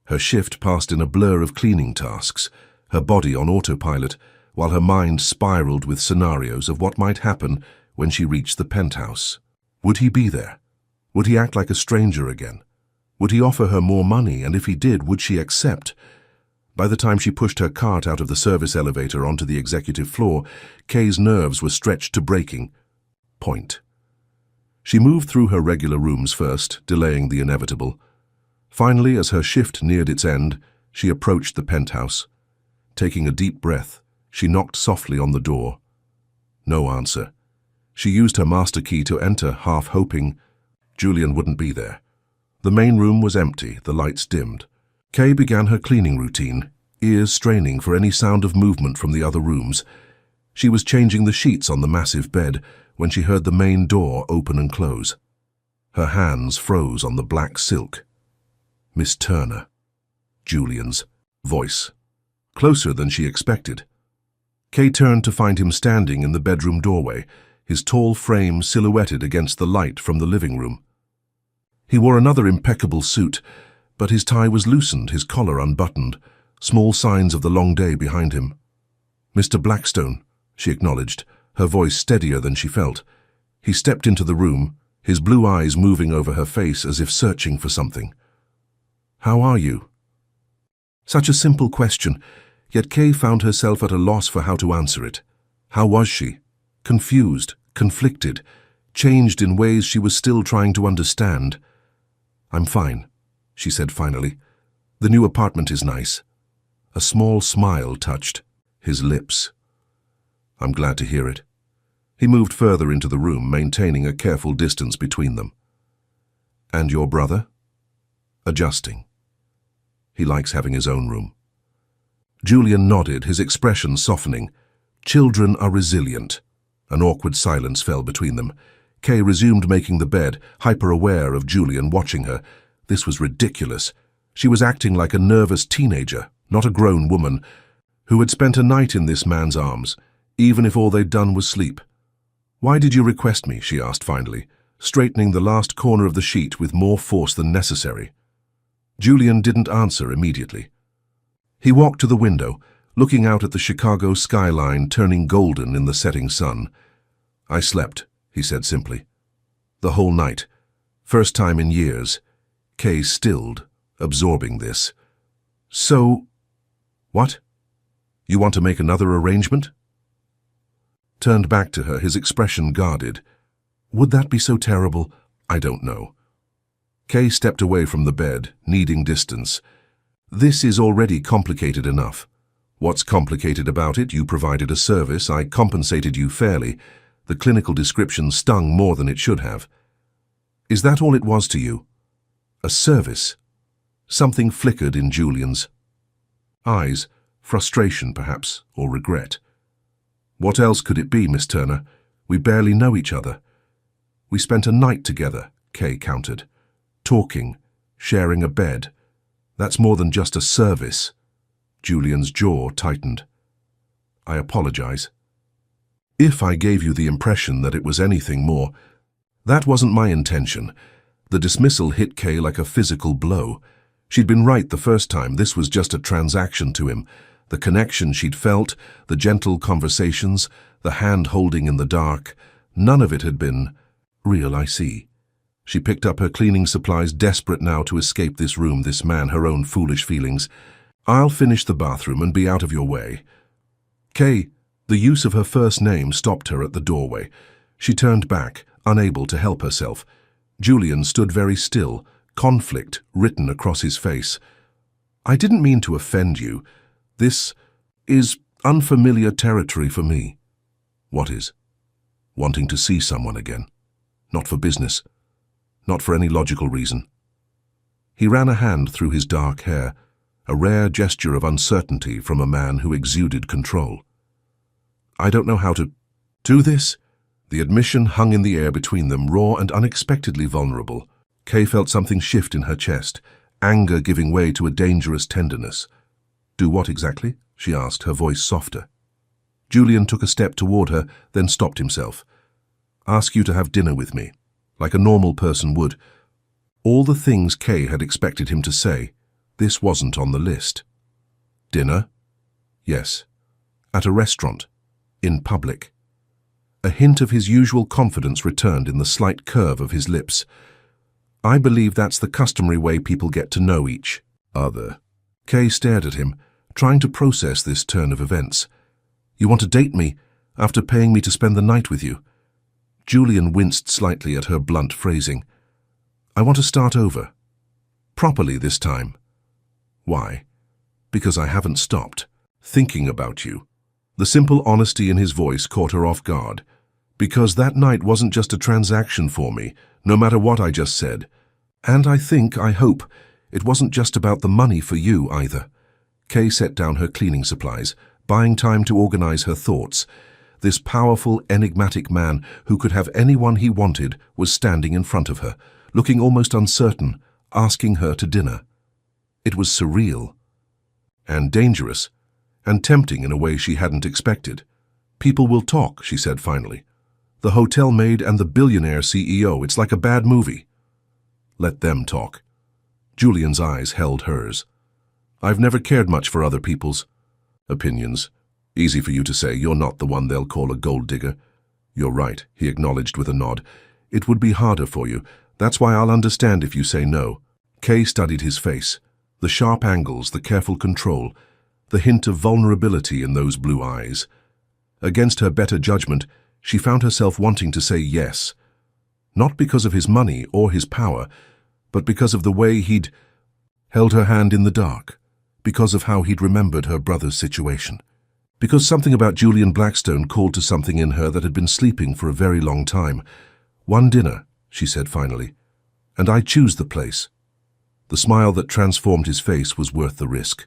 Her shift passed in a blur of cleaning tasks, her body on autopilot, while her mind spiraled with scenarios of what might happen when she reached the penthouse. Would he be there? Would he act like a stranger again? Would he offer her more money, and if he did, would she accept? By the time she pushed her cart out of the service elevator onto the executive floor, Kay's nerves were stretched to breaking point. She moved through her regular rooms first, delaying the inevitable. Finally, as her shift neared its end, she approached the penthouse. Taking a deep breath, she knocked softly on the door. No answer. She used her master key to enter, half hoping Julian wouldn't be there. The main room was empty, the lights dimmed. Kay began her cleaning routine, ears straining for any sound of movement from the other rooms. She was changing the sheets on the massive bed when she heard the main door open and close. Her hands froze on the black silk. "Miss Turner." Julian's voice. Closer than she expected. Kay turned to find him standing in the bedroom doorway, his tall frame silhouetted against the light from the living room. He wore another impeccable suit, but his tie was loosened, his collar unbuttoned, small signs of the long day behind him. "Mr. Blackstone," she acknowledged, her voice steadier than she felt. He stepped into the room, his blue eyes moving over her face as if searching for something. "How are you?" Such a simple question, yet Kay found herself at a loss for how to answer it. How was she? Confused, conflicted, changed in ways she was still trying to understand. "I'm fine," she said finally. "The new apartment is nice." A small smile touched his lips. "I'm glad to hear it." He moved further into the room, maintaining a careful distance between them. "And your brother?" Adjusting. He likes having his own room. Julian nodded, his expression softening. Children are resilient. An awkward silence fell between them. Kay resumed making the bed, hyper-aware of Julian watching her. This was ridiculous. She was acting like a nervous teenager, not a grown woman, who had spent a night in this man's arms, even if all they'd done was sleep. "Why did you request me?" she asked finally, straightening the last corner of the sheet with more force than necessary. Julian didn't answer immediately. He walked to the window, looking out at the Chicago skyline turning golden in the setting sun. "I slept," he said simply. "The whole night. First time in years." Kay stilled, absorbing this. "So, what? You want to make another arrangement?" Turned back to her, his expression guarded. "Would that be so terrible? I don't know." Kay stepped away from the bed, needing distance. "This is already complicated enough. What's complicated about it? You provided a service, I compensated you fairly. The clinical description stung more than it should have. Is that all it was to you? A service?" Something flickered in Julian's eyes, frustration perhaps, or regret. "What else could it be, Miss Turner? We barely know each other." "We spent a night together," Kay countered. "Talking, sharing a bed. That's more than just a service." Julian's jaw tightened. "I apologize. If I gave you the impression that it was anything more, that wasn't my intention." The dismissal hit Kay like a physical blow. She'd been right the first time. This was just a transaction to him. The connection she'd felt, the gentle conversations, the hand-holding in the dark, None of it had been real, I see. She picked up her cleaning supplies, desperate now to escape this room, this man, her own foolish feelings. I'll finish the bathroom and be out of your way. Kay, the use of her first name stopped her at the doorway. She turned back, unable to help herself. Julian stood very still, conflict written across his face. I didn't mean to offend you. This is unfamiliar territory for me. What is? Wanting to see someone again. Not for business. Not for any logical reason. He ran a hand through his dark hair, a rare gesture of uncertainty from a man who exuded control. I don't know how to do this. The admission hung in the air between them, raw and unexpectedly vulnerable. Kay felt something shift in her chest, anger giving way to a dangerous tenderness. Do what exactly? She asked, her voice softer. Julian took a step toward her, then stopped himself. Ask you to have dinner with me, like a normal person would. All the things Kay had expected him to say, this wasn't on the list. Dinner? Yes. At a restaurant. In public. A hint of his usual confidence returned in the slight curve of his lips. I believe that's the customary way people get to know each other. Kay stared at him, trying to process this turn of events. You want to date me, after paying me to spend the night with you? Julian winced slightly at her blunt phrasing. I want to start over. Properly this time. Why? Because I haven't stopped thinking about you. The simple honesty in his voice caught her off guard. Because that night wasn't just a transaction for me, no matter what I just said. And I hope, it wasn't just about the money for you either. Kay set down her cleaning supplies, buying time to organize her thoughts. This powerful, enigmatic man who could have anyone he wanted was standing in front of her, looking almost uncertain, asking her to dinner. It was surreal. And dangerous. And tempting in a way she hadn't expected. People will talk, she said finally. The hotel maid and the billionaire CEO, it's like a bad movie. Let them talk. Julian's eyes held hers. I've never cared much for other people's opinions. Easy for you to say, you're not the one they'll call a gold digger. You're right, he acknowledged with a nod. It would be harder for you. That's why I'll understand if you say no. Kay studied his face. The sharp angles, the careful control, the hint of vulnerability in those blue eyes. Against her better judgment, she found herself wanting to say yes. Not because of his money or his power, but because of the way he'd held her hand in the dark, because of how he'd remembered her brother's situation. Because something about Julian Blackstone called to something in her that had been sleeping for a very long time. One dinner, she said finally, and I choose the place. The smile that transformed his face was worth the risk.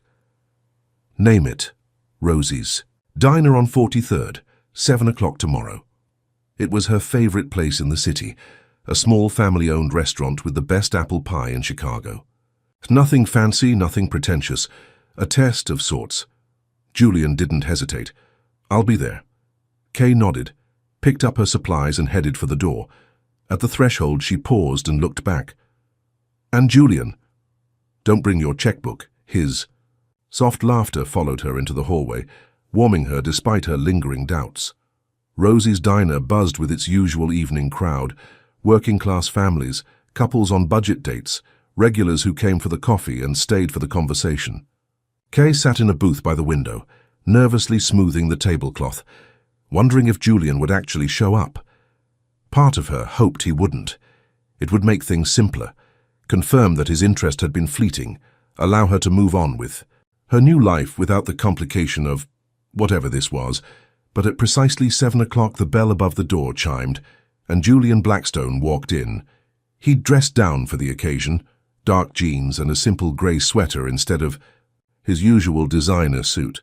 Name it. Rosie's. Diner on 43rd, 7 o'clock tomorrow. It was her favorite place in the city, a small family-owned restaurant with the best apple pie in Chicago. Nothing fancy, nothing pretentious, a test of sorts. Julian didn't hesitate. I'll be there. Kay nodded, picked up her supplies and headed for the door. At the threshold, she paused and looked back. And Julian. Don't bring your checkbook, his. Soft laughter followed her into the hallway, warming her despite her lingering doubts. Rosie's diner buzzed with its usual evening crowd, working-class families, couples on budget dates, regulars who came for the coffee and stayed for the conversation. Kay sat in a booth by the window, nervously smoothing the tablecloth, wondering if Julian would actually show up. Part of her hoped he wouldn't. It would make things simpler, confirm that his interest had been fleeting, allow her to move on with her new life without the complication of whatever this was. But at precisely 7 o'clock the bell above the door chimed, and Julian Blackstone walked in. He'd dressed down for the occasion, dark jeans and a simple grey sweater instead of his usual designer suit.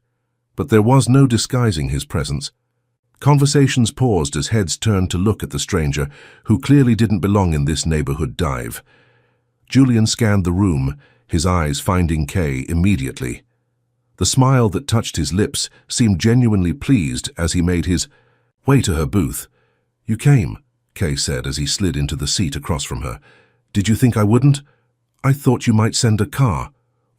But there was no disguising his presence. Conversations paused as heads turned to look at the stranger, who clearly didn't belong in this neighborhood dive. Julian scanned the room, his eyes finding Kay immediately. The smile that touched his lips seemed genuinely pleased as he made his way to her booth. You came, Kay said as he slid into the seat across from her. Did you think I wouldn't? I thought you might send a car,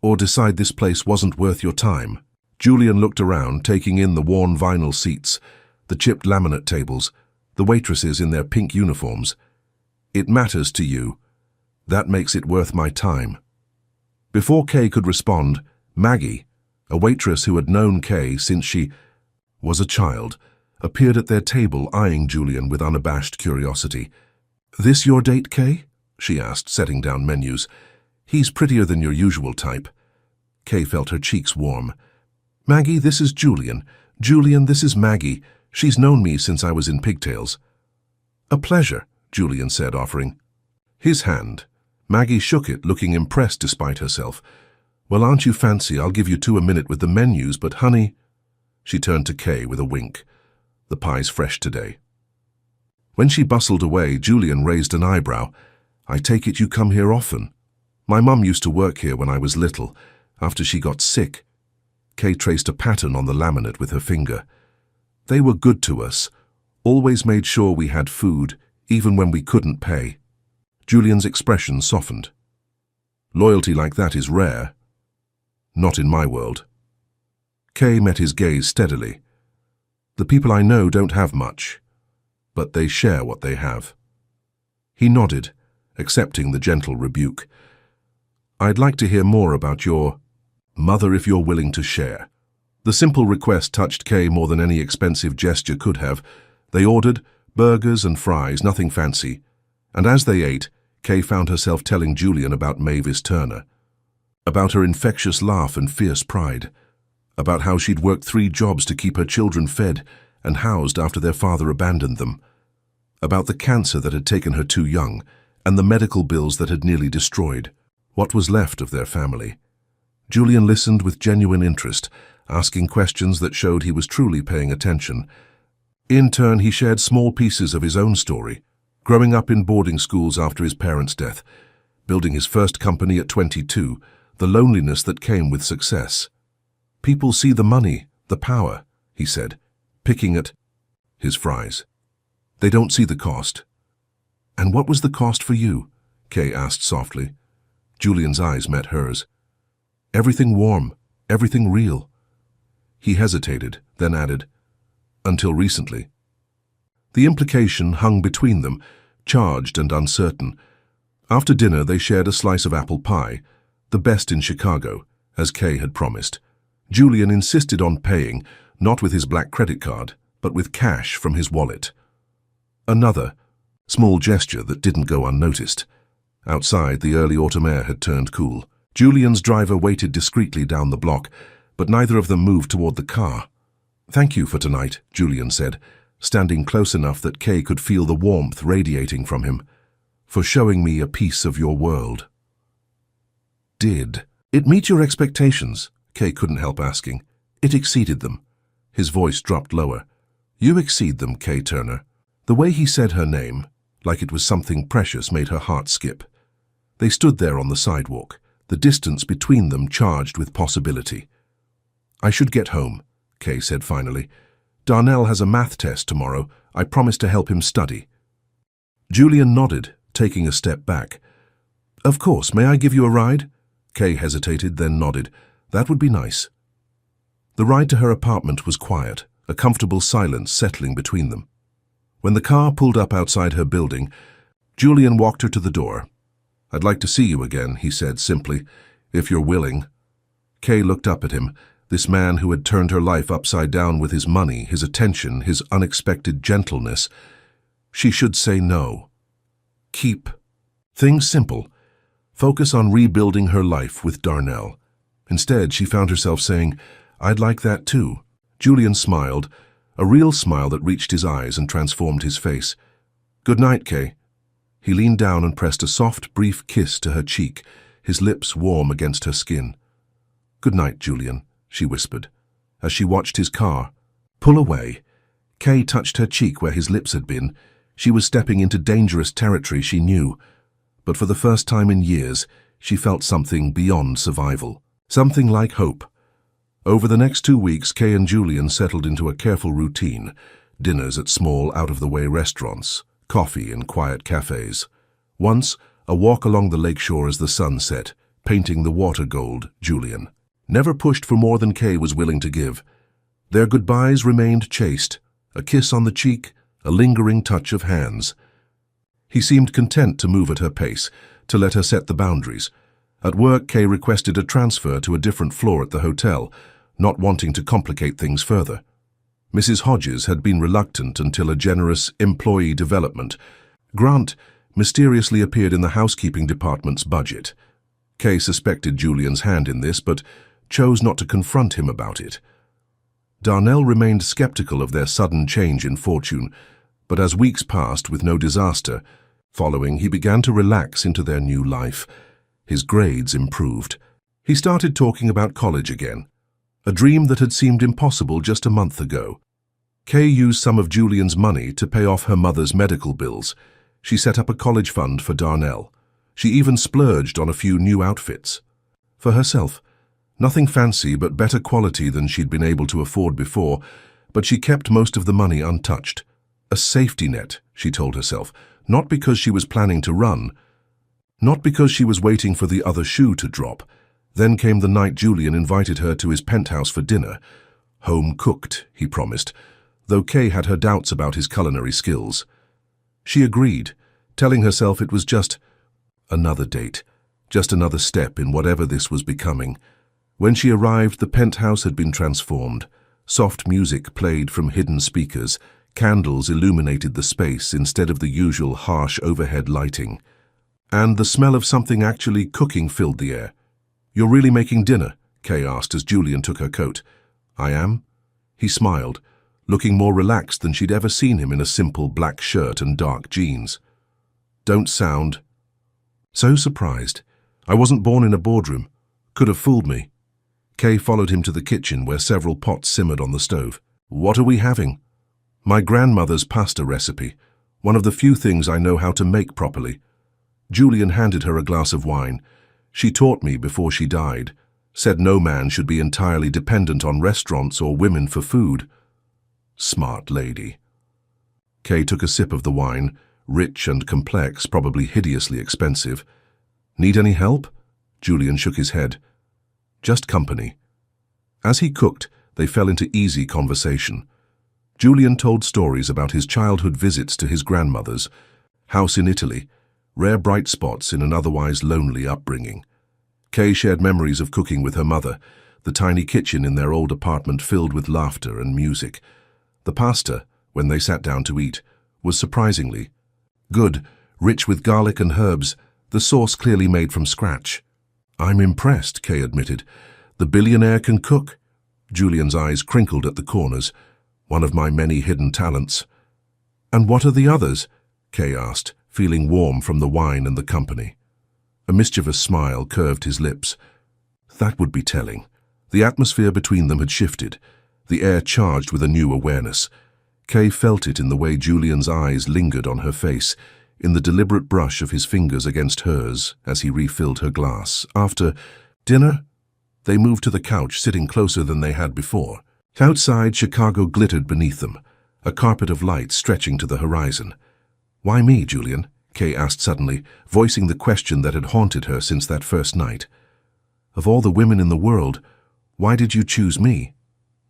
or decide this place wasn't worth your time. Julian looked around, taking in the worn vinyl seats, the chipped laminate tables, the waitresses in their pink uniforms. It matters to you. That makes it worth my time. Before Kay could respond, Maggie, a waitress who had known Kay since she was a child, appeared at their table eyeing Julian with unabashed curiosity. "This your date, Kay?" she asked, setting down menus. "He's prettier than your usual type." Kay felt her cheeks warm. "Maggie, this is Julian. Julian, this is Maggie. She's known me since I was in pigtails." "A pleasure," Julian said, offering his hand. Maggie shook it, looking impressed despite herself. "Well, aren't you fancy? I'll give you 2 a minute with the menus, but honey—" She turned to Kay with a wink. "The pie's fresh today." When she bustled away, Julian raised an eyebrow. "I take it you come here often?" "My mum used to work here when I was little, after she got sick." Kay traced a pattern on the laminate with her finger. "They were good to us, always made sure we had food, even when we couldn't pay." Julian's expression softened. "Loyalty like that is rare." "Not in my world." Kay met his gaze steadily. "The people I know don't have much, but they share what they have." He nodded, accepting the gentle rebuke. "I'd like to hear more about your mother if you're willing to share." The simple request touched Kay more than any expensive gesture could have. They ordered burgers and fries, nothing fancy, and as they ate, Kay found herself telling Julian about Mavis Turner, about her infectious laugh and fierce pride, about how she'd worked 3 jobs to keep her children fed and housed after their father abandoned them, about the cancer that had taken her too young and the medical bills that had nearly destroyed what was left of their family. Julian listened with genuine interest, asking questions that showed he was truly paying attention. In turn, he shared small pieces of his own story, growing up in boarding schools after his parents' death, building his first company at 22, the loneliness that came with success. "People see the money, the power," he said, picking at his fries. "They don't see the cost." "And what was the cost for you?" Kay asked softly. Julian's eyes met hers. "Everything warm, everything real." He hesitated, then added, "Until recently." The implication hung between them, charged and uncertain. After dinner, they shared a slice of apple pie, the best in Chicago, as Kay had promised. Julian insisted on paying, not with his black credit card, but with cash from his wallet. Another small gesture that didn't go unnoticed. Outside, the early autumn air had turned cool. Julian's driver waited discreetly down the block, but neither of them moved toward the car. "Thank you for tonight," Julian said, standing close enough that Kay could feel the warmth radiating from him, "for showing me a piece of your world." "Did it meet your expectations?" Kay couldn't help asking. "It exceeded them." His voice dropped lower. "You exceed them, Kay Turner." The way he said her name, like it was something precious, made her heart skip. They stood there on the sidewalk, the distance between them charged with possibility. "I should get home," Kay said finally. "Darnell has a math test tomorrow. I promised to help him study." Julian nodded, taking a step back. "Of course, may I give you a ride?" Kay hesitated, then nodded. "That would be nice." The ride to her apartment was quiet, a comfortable silence settling between them. When the car pulled up outside her building, Julian walked her to the door. "I'd like to see you again," he said simply, "if you're willing." Kay looked up at him, this man who had turned her life upside down with his money, his attention, his unexpected gentleness. She should say no. Keep things simple. Focus on rebuilding her life with Darnell. Instead, she found herself saying, "I'd like that too." Julian smiled, a real smile that reached his eyes and transformed his face. "Good night, Kay." He leaned down and pressed a soft, brief kiss to her cheek, his lips warm against her skin. "Good night, Julian," she whispered, as she watched his car pull away. Kay touched her cheek where his lips had been. She was stepping into dangerous territory, she knew. But for the first time in years, she felt something beyond survival. Something like hope. Over the next 2 weeks, Kay and Julian settled into a careful routine. Dinners at small, out-of-the-way restaurants, coffee in quiet cafes. Once, a walk along the lakeshore as the sun set, painting the water gold. Julian never pushed for more than Kay was willing to give. Their goodbyes remained chaste, a kiss on the cheek, a lingering touch of hands. He seemed content to move at her pace, to let her set the boundaries. At work, Kay requested a transfer to a different floor at the hotel, not wanting to complicate things further. Mrs. Hodges had been reluctant until a generous employee development grant mysteriously appeared in the housekeeping department's budget. Kay suspected Julian's hand in this, but chose not to confront him about it. Darnell remained skeptical of their sudden change in fortune, but as weeks passed with no disaster following, he began to relax into their new life. His grades improved. He started talking about college again, a dream that had seemed impossible just a month ago. Kay used some of Julian's money to pay off her mother's medical bills. She set up a college fund for Darnell. She even splurged on a few new outfits. For herself, nothing fancy but better quality than she'd been able to afford before, but she kept most of the money untouched. A safety net, she told herself, not because she was planning to run, not because she was waiting for the other shoe to drop. Then came the night Julian invited her to his penthouse for dinner. Home cooked, he promised, though Kay had her doubts about his culinary skills. She agreed, telling herself it was just another date, just another step in whatever this was becoming. When she arrived, the penthouse had been transformed. Soft music played from hidden speakers. Candles illuminated the space instead of the usual harsh overhead lighting. And the smell of something actually cooking filled the air. "You're really making dinner?" Kay asked as Julian took her coat. "I am." He smiled, looking more relaxed than she'd ever seen him in a simple black shirt and dark jeans. "Don't sound so surprised. I wasn't born in a boardroom. Could have fooled me." Kay followed him to the kitchen where several pots simmered on the stove. "What are we having?" "My grandmother's pasta recipe, one of the few things I know how to make properly." Julian handed her a glass of wine. "She taught me before she died. Said no man should be entirely dependent on restaurants or women for food." Smart lady. Kay took a sip of the wine, rich and complex, probably hideously expensive. "Need any help?" Julian shook his head. "Just company." As he cooked, they fell into easy conversation. Julian told stories about his childhood visits to his grandmother's house in Italy, rare bright spots in an otherwise lonely upbringing. Kay shared memories of cooking with her mother, the tiny kitchen in their old apartment filled with laughter and music. The pasta, when they sat down to eat, was surprisingly good, rich with garlic and herbs, the sauce clearly made from scratch. "I'm impressed," Kay admitted. "The billionaire can cook." Julian's eyes crinkled at the corners. "One of my many hidden talents." "And what are the others?" Kay asked, feeling warm from the wine and the company. A mischievous smile curved his lips. That would be telling. The atmosphere between them had shifted, the air charged with a new awareness. Kay felt it in the way Julian's eyes lingered on her face, in the deliberate brush of his fingers against hers as he refilled her glass. After dinner, they moved to the couch, sitting closer than they had before. Outside, Chicago glittered beneath them, a carpet of light stretching to the horizon. "Why me, Julian?" Kay asked suddenly, voicing the question that had haunted her since that first night. "Of all the women in the world, why did you choose me?"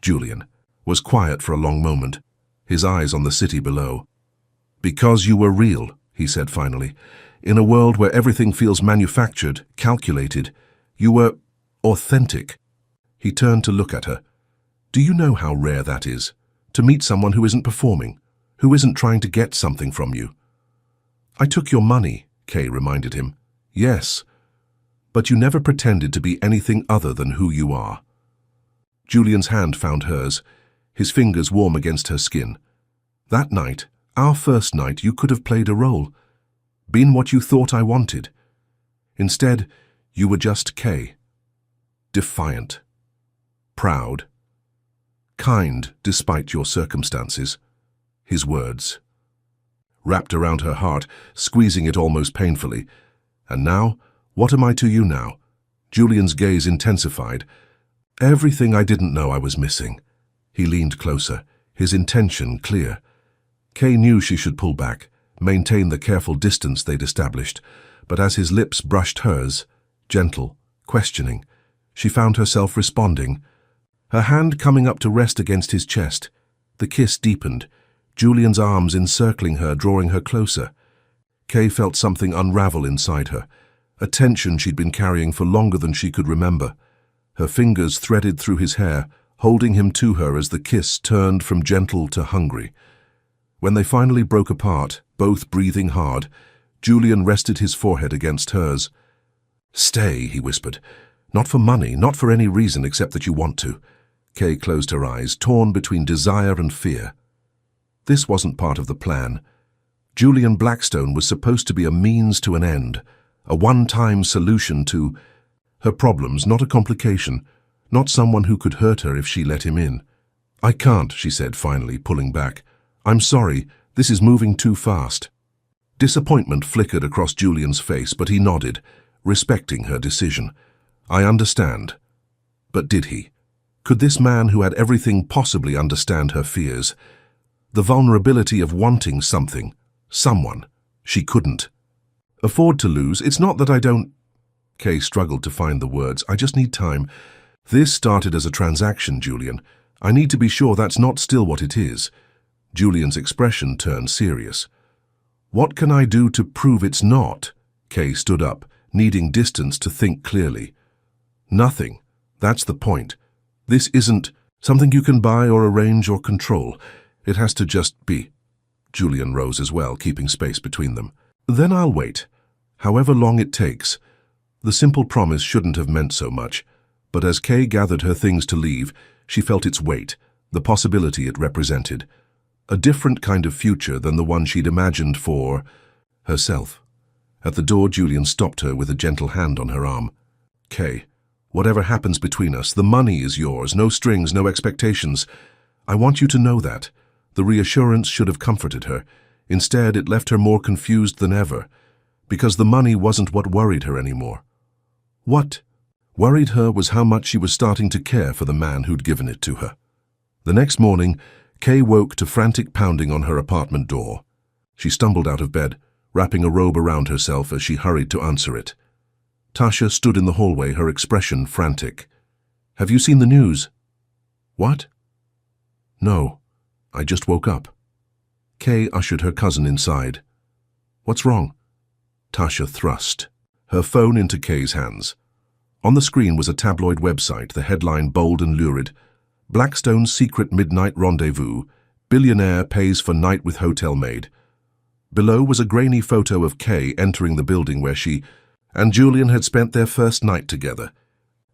Julian was quiet for a long moment, his eyes on the city below. "Because you were real," he said finally. "In a world where everything feels manufactured, calculated, you were authentic." He turned to look at her. "Do you know how rare that is? To meet someone who isn't performing, who isn't trying to get something from you." "I took your money," Kay reminded him. "Yes, but you never pretended to be anything other than who you are." Julian's hand found hers, his fingers warm against her skin. "That night, our first night, you could have played a role, been what you thought I wanted. Instead, you were just Kay. Defiant, proud, kind despite your circumstances." His words wrapped around her heart, squeezing it almost painfully. "And now, what am I to you now?" Julian's gaze intensified. "Everything I didn't know I was missing." He leaned closer, his intention clear. Kay knew she should pull back, maintain the careful distance they'd established, but as his lips brushed hers, gentle, questioning, she found herself responding, her hand coming up to rest against his chest. The kiss deepened, Julian's arms encircling her, drawing her closer. Kay felt something unravel inside her, a tension she'd been carrying for longer than she could remember. Her fingers threaded through his hair, holding him to her as the kiss turned from gentle to hungry. When they finally broke apart, both breathing hard, Julian rested his forehead against hers. "Stay," he whispered. "Not for money, not for any reason except that you want to." Kay closed her eyes, torn between desire and fear. This wasn't part of the plan. Julian Blackstone was supposed to be a means to an end, a one-time solution to her problems, not a complication, not someone who could hurt her if she let him in. "I can't," she said finally, pulling back. "I'm sorry, this is moving too fast." Disappointment flickered across Julian's face, but he nodded, respecting her decision. "I understand." But did he? Could this man who had everything possibly understand her fears? The vulnerability of wanting something, someone, she couldn't afford to lose. "It's not that I don't—" Kay struggled to find the words. "I just need time. This started as a transaction, Julian. I need to be sure that's not still what it is." Julian's expression turned serious. "What can I do to prove it's not?" Kay stood up, needing distance to think clearly. "Nothing. That's the point. This isn't something you can buy or arrange or control. It has to just be." Julian rose as well, keeping space between them. "Then I'll wait. However long it takes." The simple promise shouldn't have meant so much, but as Kay gathered her things to leave, she felt its weight, the possibility it represented. A different kind of future than the one she'd imagined for herself. At the door, Julian stopped her with a gentle hand on her arm. "Kay, whatever happens between us, the money is yours, no strings, no expectations. I want you to know that." The reassurance should have comforted her. Instead, it left her more confused than ever, because the money wasn't what worried her anymore. What worried her was how much she was starting to care for the man who'd given it to her. The next morning, Kay woke to frantic pounding on her apartment door. She stumbled out of bed, wrapping a robe around herself as she hurried to answer it. Tasha stood in the hallway, her expression frantic. "Have you seen the news?" "What?" "No, I just woke up." Kay ushered her cousin inside. "What's wrong?" Tasha thrust her phone into Kay's hands. On the screen was a tabloid website, the headline bold and lurid. "Blackstone's secret midnight rendezvous. Billionaire pays for night with hotel maid." Below was a grainy photo of Kay entering the building where she and Julian had spent their first night together.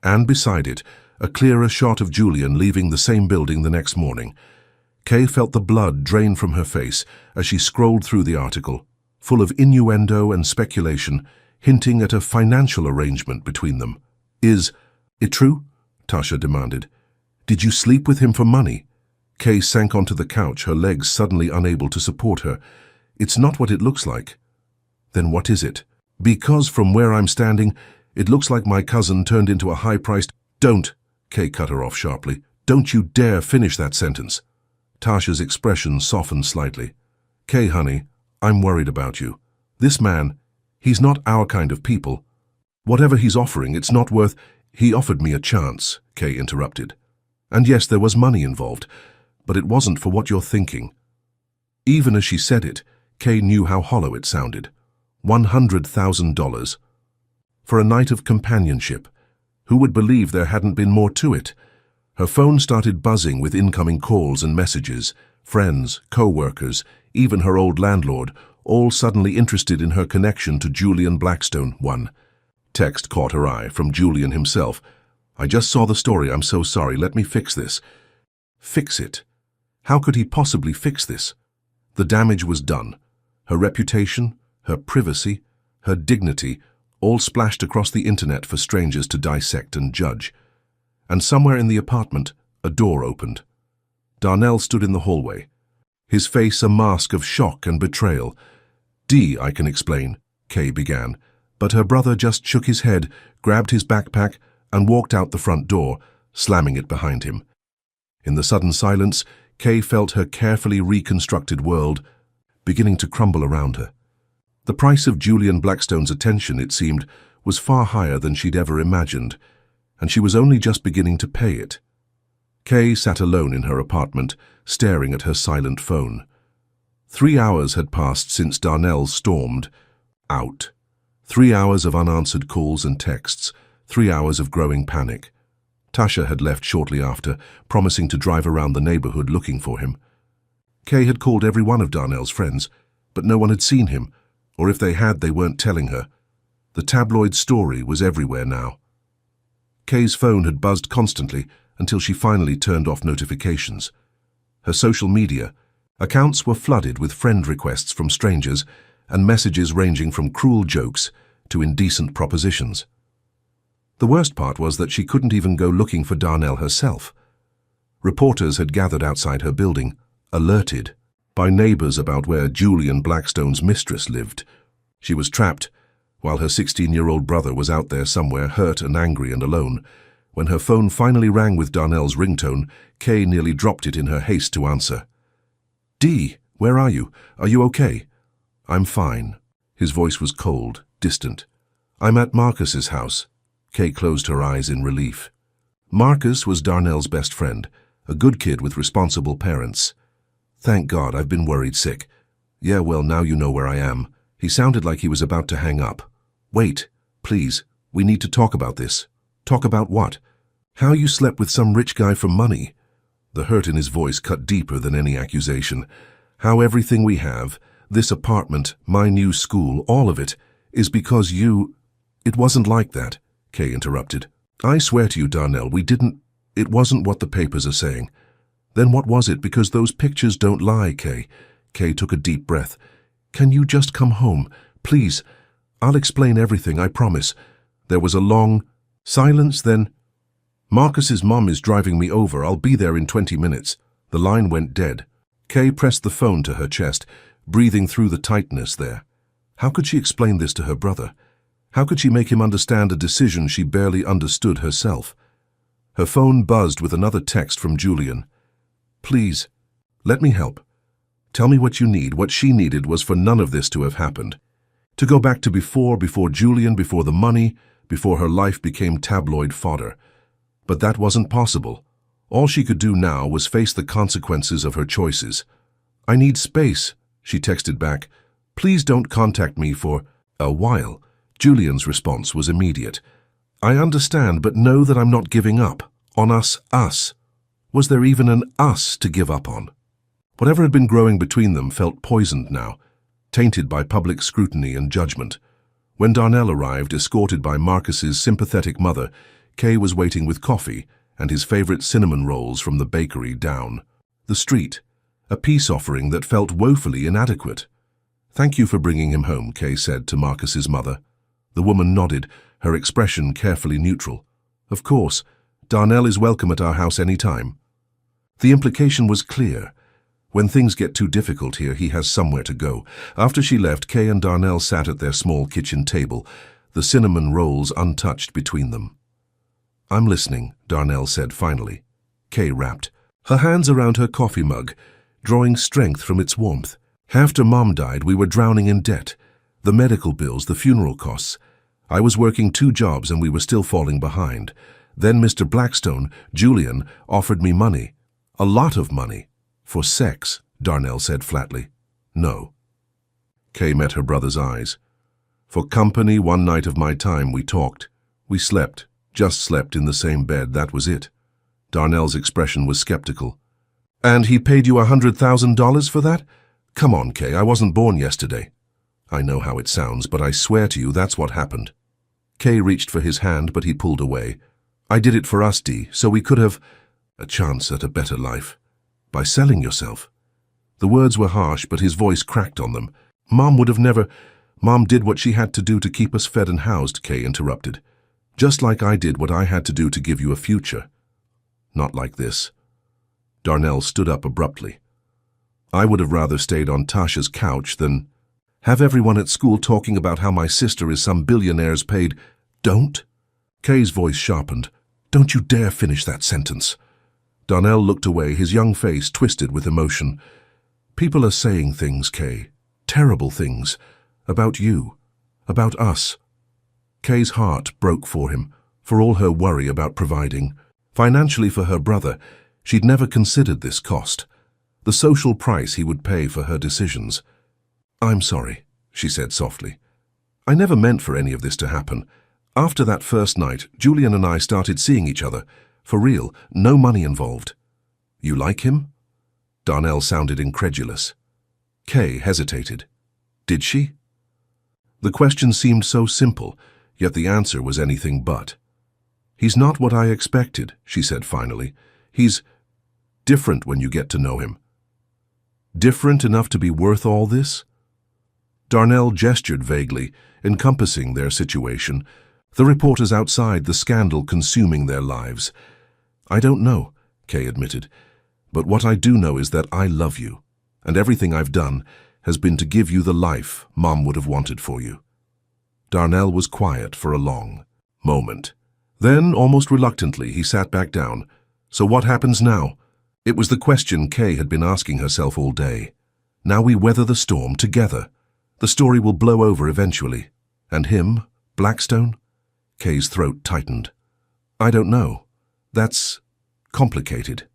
And beside it, a clearer shot of Julian leaving the same building the next morning. Kay felt the blood drain from her face as she scrolled through the article, full of innuendo and speculation, hinting at a financial arrangement between them. "Is it true?" Tasha demanded. "Did you sleep with him for money?" Kay sank onto the couch, her legs suddenly unable to support her. "It's not what it looks like." "Then what is it?" "Because from where I'm standing, it looks like my cousin turned into a high-priced—" "Don't!" Kay cut her off sharply. "Don't you dare finish that sentence." Tasha's expression softened slightly. "Kay, honey, I'm worried about you. This man, he's not our kind of people. Whatever he's offering, it's not worth—" "He offered me a chance," Kay interrupted. "And yes, there was money involved, but it wasn't for what you're thinking." Even as she said it, Kay knew how hollow it sounded. $100,000. For a night of companionship. Who would believe there hadn't been more to it? Her phone started buzzing with incoming calls and messages. Friends, co-workers, even her old landlord, all suddenly interested in her connection to Julian Blackstone. One text caught her eye from Julian himself. "I just saw the story. I'm so sorry. Let me fix this." Fix it? How could he possibly fix this? The damage was done. Her reputation, her privacy, her dignity, all splashed across the internet for strangers to dissect and judge. And somewhere in the apartment, a door opened. Darnell stood in the hallway, his face a mask of shock and betrayal. I can explain," Kay began, but her brother just shook his head, grabbed his backpack, and walked out the front door, slamming it behind him. In the sudden silence, Kay felt her carefully reconstructed world beginning to crumble around her. The price of Julian Blackstone's attention, it seemed, was far higher than she'd ever imagined, and she was only just beginning to pay it. Kay sat alone in her apartment, staring at her silent phone. 3 hours had passed since Darnell stormed out. 3 hours of unanswered calls and texts, 3 hours of growing panic. Tasha had left shortly after, promising to drive around the neighborhood looking for him. Kay had called every one of Darnell's friends, but no one had seen him, or if they had, they weren't telling her. The tabloid story was everywhere now. Kay's phone had buzzed constantly until she finally turned off notifications. Her social media accounts were flooded with friend requests from strangers and messages ranging from cruel jokes to indecent propositions. The worst part was that she couldn't even go looking for Darnell herself. Reporters had gathered outside her building, alerted by neighbors about where Julian Blackstone's mistress lived. She was trapped, while her 16-year-old brother was out there somewhere, hurt and angry and alone. When her phone finally rang with Darnell's ringtone, Kay nearly dropped it in her haste to answer. "Dee, where are you? Are you okay?" "I'm fine." His voice was cold, distant. "I'm at Marcus's house." Kay closed her eyes in relief. Marcus was Darnell's best friend, a good kid with responsible parents. "Thank God, I've been worried sick." "Yeah, well, now you know where I am." He sounded like he was about to hang up. "Wait, please, we need to talk about this." "Talk about what?" "How you slept with some rich guy for money." The hurt in his voice cut deeper than any accusation. "How everything we have, this apartment, my new school, all of it, is because you—" "It wasn't like that," Kay interrupted. "I swear to you, Darnell, we didn't— It wasn't what the papers are saying." "Then what was it? Because those pictures don't lie, Kay." Kay took a deep breath. "Can you just come home, please? I'll explain everything, I promise." There was a long silence, then, "Marcus's mom is driving me over. I'll be there in 20 minutes. The line went dead. Kay pressed the phone to her chest, breathing through the tightness there. How could she explain this to her brother? How could she make him understand a decision she barely understood herself? Her phone buzzed with another text from Julian. "Please, let me help. Tell me what you need." What she needed was for none of this to have happened. To go back to before Julian, before the money, before her life became tabloid fodder. But that wasn't possible. All she could do now was face the consequences of her choices. "I need space," she texted back. "Please don't contact me for a while." Julian's response was immediate. "I understand, but know that I'm not giving up. On us. Was there even an us to give up on?" Whatever had been growing between them felt poisoned now, tainted by public scrutiny and judgment. When Darnell arrived, escorted by Marcus's sympathetic mother, Kay was waiting with coffee and his favorite cinnamon rolls from the bakery down the street, a peace offering that felt woefully inadequate. "Thank you for bringing him home," Kay said to Marcus's mother. The woman nodded, her expression carefully neutral. "Of course, Darnell is welcome at our house any time." The implication was clear. When things get too difficult here, he has somewhere to go. After she left, Kay and Darnell sat at their small kitchen table, the cinnamon rolls untouched between them. "I'm listening," Darnell said finally. Kay rapped, her hands around her coffee mug, drawing strength from its warmth. "After Mom died, we were drowning in debt. The medical bills, the funeral costs. I was working 2 jobs and we were still falling behind. Then Mr. Blackstone, Julian, offered me money. A lot of money. For sex," Darnell said flatly. "No." Kay met her brother's eyes. "For company, one night of my time, we talked. We slept, just slept in the same bed, that was it." Darnell's expression was skeptical. "And he paid you $100,000 for that? Come on, Kay, I wasn't born yesterday." "I know how it sounds, but I swear to you that's what happened." Kay reached for his hand, but he pulled away. "I did it for us, Dee, so we could have a chance at a better life. By selling yourself." The words were harsh, but his voice cracked on them. "Mom would have never—" "Mom did what she had to do to keep us fed and housed," Kay interrupted. "Just like I did what I had to do to give you a future." "Not like this." Darnell stood up abruptly. "I would have rather stayed on Tasha's couch than have everyone at school talking about how my sister is some billionaire's paid—" "Don't?" Kay's voice sharpened. "Don't you dare finish that sentence." Darnell looked away, his young face twisted with emotion. "People are saying things, Kay. Terrible things. About you. About us." Kay's heart broke for him, for all her worry about providing. Financially for her brother, she'd never considered this cost. the social price he would pay for her decisions. "I'm sorry," she said softly. "I never meant for any of this to happen. After that first night, Julian and I started seeing each other. For real, no money involved." "You like him?" Darnell sounded incredulous. Kay hesitated. Did she? The question seemed so simple, yet the answer was anything but. "He's not what I expected," she said finally. "He's different when you get to know him." "Different enough to be worth all this?" Darnell gestured vaguely, encompassing their situation, the reporters outside, the scandal consuming their lives. "I don't know," Kay admitted, "but what I do know is that I love you, and everything I've done has been to give you the life Mom would have wanted for you." Darnell was quiet for a long moment. Then, almost reluctantly, he sat back down. "So what happens now?" It was the question Kay had been asking herself all day. "Now we weather the storm together. The story will blow over eventually. And him, Blackstone?" Kay's throat tightened. "I don't know. That's complicated."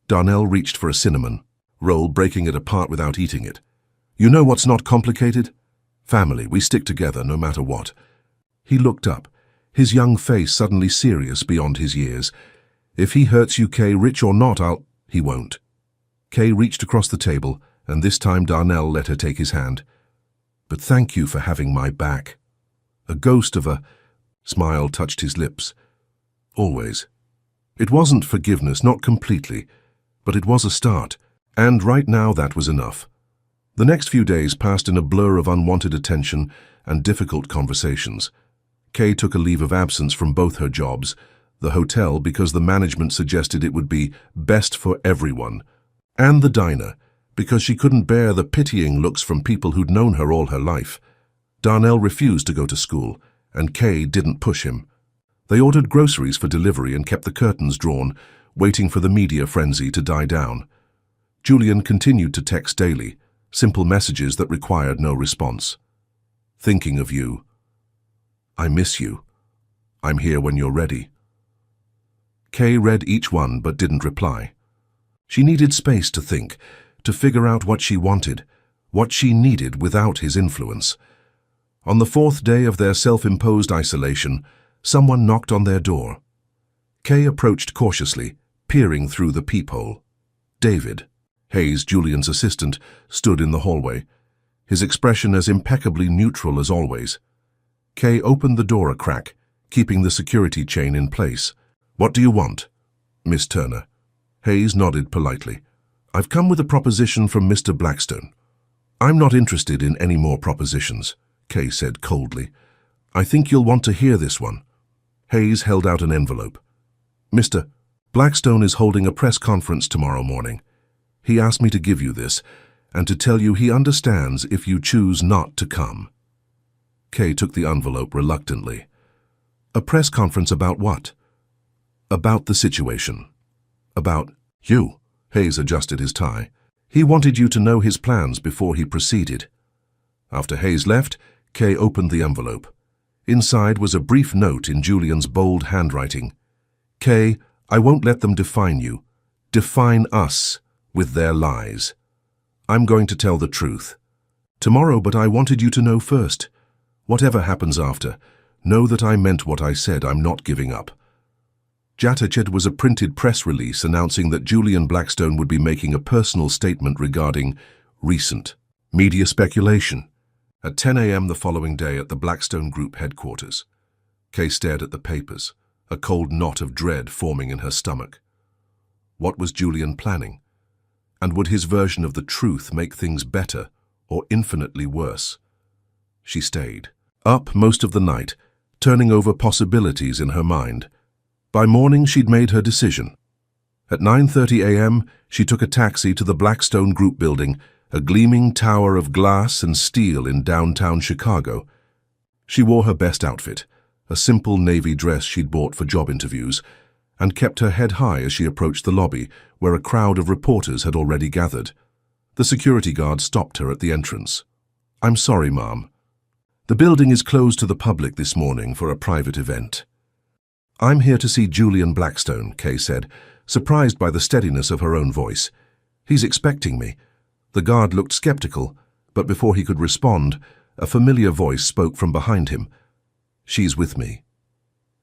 Darnell reached for a cinnamon roll, breaking it apart without eating it. "You know what's not complicated? Family. We stick together no matter what." He looked up, his young face suddenly serious beyond his years. "If he hurts you, Kay, rich or not, He won't." Kay reached across the table, and this time Darnell let her take his hand. "But thank you for having my back." A ghost of a smile touched his lips. "Always." It wasn't forgiveness, not completely, but it was a start, and right now that was enough. The next few days passed in a blur of unwanted attention and difficult conversations. Kay took a leave of absence from both her jobs, the hotel because the management suggested it would be best for everyone, and the diner because she couldn't bear the pitying looks from people who'd known her all her life. Darnell refused to go to school, and Kay didn't push him. They ordered groceries for delivery and kept the curtains drawn, waiting for the media frenzy to die down. Julian continued to text daily, simple messages that required no response. "Thinking of you. I miss you. I'm here when you're ready." Kay read each one but didn't reply. She needed space to think, to figure out what she wanted, what she needed without his influence. On the fourth day of their self-imposed isolation, someone knocked on their door. Kay approached cautiously, peering through the peephole. David, Hayes, Julian's assistant, stood in the hallway, his expression as impeccably neutral as always. Kay opened the door a crack, keeping the security chain in place. "What do you want?" "Miss Turner." Hayes nodded politely. "I've come with a proposition from Mr. Blackstone." "I'm not interested in any more propositions," Kay said coldly. "I think you'll want to hear this one." Hayes held out an envelope. "Mr. Blackstone is holding a press conference tomorrow morning. He asked me to give you this, and to tell you he understands if you choose not to come." Kay took the envelope reluctantly. "A press conference about what?" "About the situation." "About you?" Hayes adjusted his tie. "He wanted you to know his plans before he proceeded." After Hayes left, Kay opened the envelope. Inside was a brief note in Julian's bold handwriting. "Kay, I won't let them define you. Define us with their lies. I'm going to tell the truth. Tomorrow, but I wanted you to know first. Whatever happens after, know that I meant what I said. I'm not giving up." Attached was a printed press release announcing that Julian Blackstone would be making a personal statement regarding recent media speculation. At 10 a.m. the following day at the Blackstone Group headquarters, Kay stared at the papers, a cold knot of dread forming in her stomach. What was Julian planning? And would his version of the truth make things better or infinitely worse? She stayed, up most of the night, turning over possibilities in her mind. By morning, she'd made her decision. At 9:30 a.m., she took a taxi to the Blackstone Group building, a gleaming tower of glass and steel in downtown Chicago. She wore her best outfit, a simple navy dress she'd bought for job interviews, and kept her head high as she approached the lobby, where a crowd of reporters had already gathered. The security guard stopped her at the entrance. "I'm sorry, ma'am. The building is closed to the public this morning for a private event." "I'm here to see Julian Blackstone," Kay said, surprised by the steadiness of her own voice. He's expecting me." The guard looked skeptical, but before he could respond, a familiar voice spoke from behind him. "She's with me."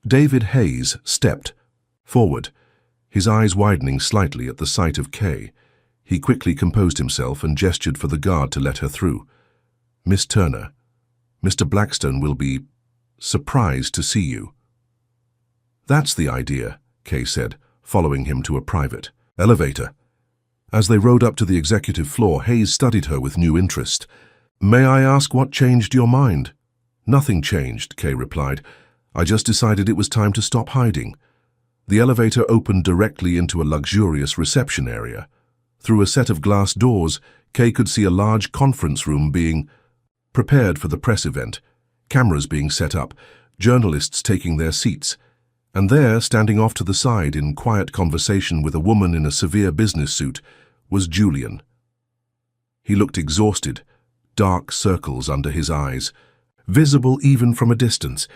David Hayes stepped forward, his eyes widening slightly at the sight of Kay. He quickly composed himself and gestured for the guard to let her through. "Miss Turner, Mr. Blackstone will be surprised to see you." "That's the idea," Kay said, following him to a private elevator. As they rode up to the executive floor, Hayes studied her with new interest. "May I ask what changed your mind?" "Nothing changed," Kay replied. "I just decided it was time to stop hiding." The elevator opened directly into a luxurious reception area. Through a set of glass doors, Kay could see a large conference room being prepared for the press event, cameras being set up, journalists taking their seats. And there, standing off to the side in quiet conversation with a woman in a severe business suit, was Julian. He looked exhausted, dark circles under his eyes, visible even from a distance.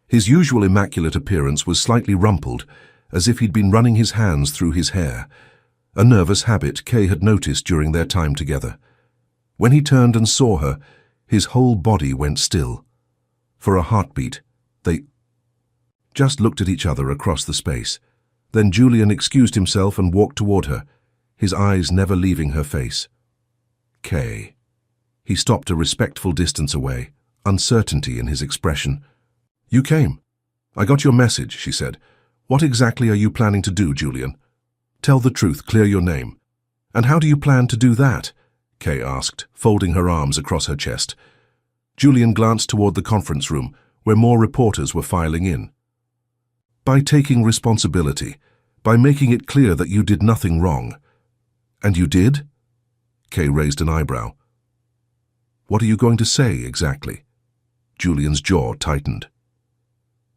His usual immaculate appearance was slightly rumpled, as if he'd been running his hands through his hair, a nervous habit Kay had noticed during their time together. When he turned and saw her, his whole body went still. For a heartbeat, they just looked at each other across the space. Then Julian excused himself and walked toward her, his eyes never leaving her face. "Kay." He stopped a respectful distance away, uncertainty in his expression. "You came. I got your message," she said. "What exactly are you planning to do, Julian? Tell the truth, clear your name." "And how do you plan to do that?" Kay asked, folding her arms across her chest. Julian glanced toward the conference room, where more reporters were filing in. "By taking responsibility, by making it clear that you did nothing wrong." "And you did?" Kay raised an eyebrow. "What are you going to say, exactly?" Julian's jaw tightened.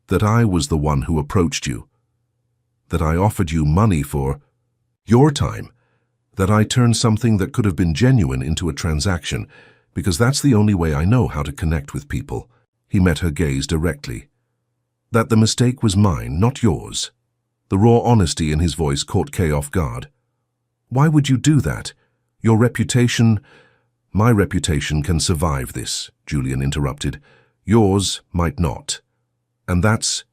"That I was the one who approached you. That I offered you money for your time. That I turned something that could have been genuine into a transaction, because that's the only way I know how to connect with people." He met her gaze directly. "That the mistake was mine, not yours." The raw honesty in his voice caught Kay off guard. "Why would you do that? Your reputation—" "My reputation can survive this," Julian interrupted. "Yours might not. And that's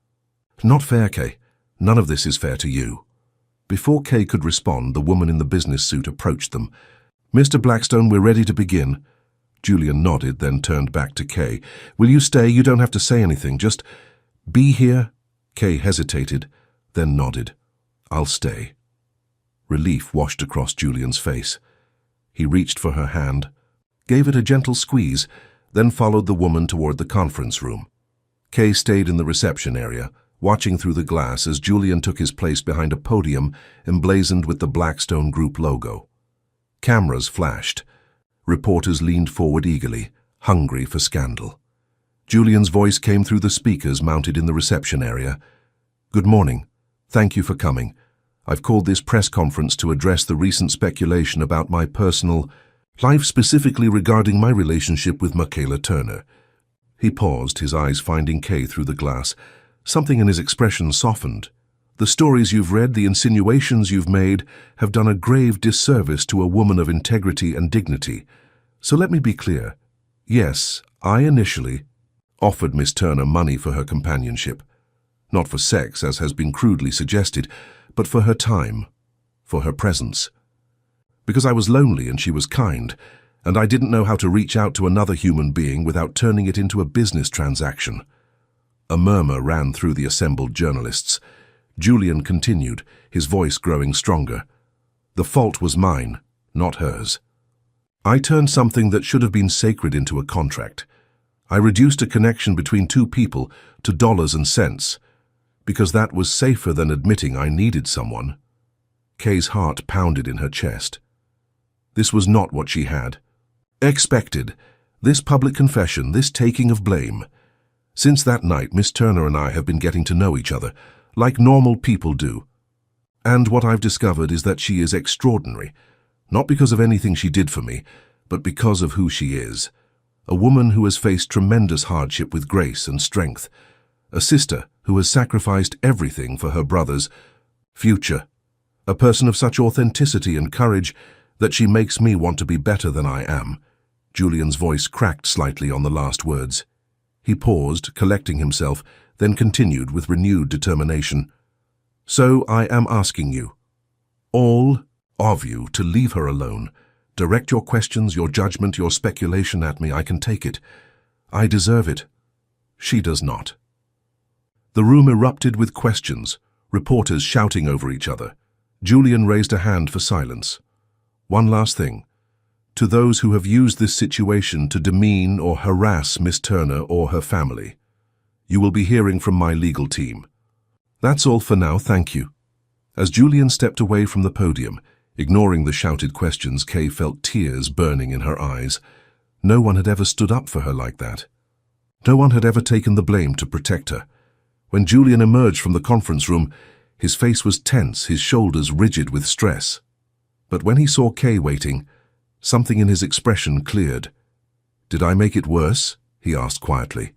not fair, Kay. None of this is fair to you." Before Kay could respond, the woman in the business suit approached them. "Mr. Blackstone, we're ready to begin." Julian nodded, then turned back to Kay. "Will you stay? You don't have to say anything. Just be here." Kay hesitated, then nodded. "I'll stay." Relief washed across Julian's face. He reached for her hand, gave it a gentle squeeze, then followed the woman toward the conference room. Kay stayed in the reception area, watching through the glass as Julian took his place behind a podium emblazoned with the Blackstone Group logo. Cameras flashed. Reporters leaned forward eagerly, hungry for scandal. Julian's voice came through the speakers mounted in the reception area. "Good morning. Thank you for coming. I've called this press conference to address the recent speculation about my personal life, specifically regarding my relationship with Michaela Turner." He paused, his eyes finding Kay through the glass. Something in his expression softened. "The stories you've read, the insinuations you've made, have done a grave disservice to a woman of integrity and dignity. So let me be clear. Yes, I initially offered Miss Turner money for her companionship. Not for sex, as has been crudely suggested, but for her time, for her presence. Because I was lonely and she was kind, and I didn't know how to reach out to another human being without turning it into a business transaction." A murmur ran through the assembled journalists. Julian continued, his voice growing stronger. "The fault was mine, not hers. I turned something that should have been sacred into a contract. I reduced a connection between two people to dollars and cents, because that was safer than admitting I needed someone." Kay's heart pounded in her chest. This was not what she had expected. This public confession, this taking of blame. Since that night, Miss Turner and I have been getting to know each other, like normal people do. And what I've discovered is that she is extraordinary, not because of anything she did for me, but because of who she is. A woman who has faced tremendous hardship with grace and strength. A sister who has sacrificed everything for her brother's future. A person of such authenticity and courage That she makes me want to be better than I am. Julian's voice cracked slightly on the last words. He paused, collecting himself, then continued with renewed determination. So I am asking you, all of you, to leave her alone. Direct your questions, your judgment, your speculation at me. I can take it. I deserve it. She does not. The room erupted with questions, reporters shouting over each other. Julian raised a hand for silence. One last thing. To those who have used this situation to demean or harass Miss Turner or her family, you will be hearing from my legal team. That's all for now, thank you. As Julian stepped away from the podium, ignoring the shouted questions, Kay felt tears burning in her eyes. No one had ever stood up for her like that. No one had ever taken the blame to protect her. When Julian emerged from the conference room, his face was tense, his shoulders rigid with stress. But when he saw Kay waiting, something in his expression cleared. Did I make it worse? He asked quietly.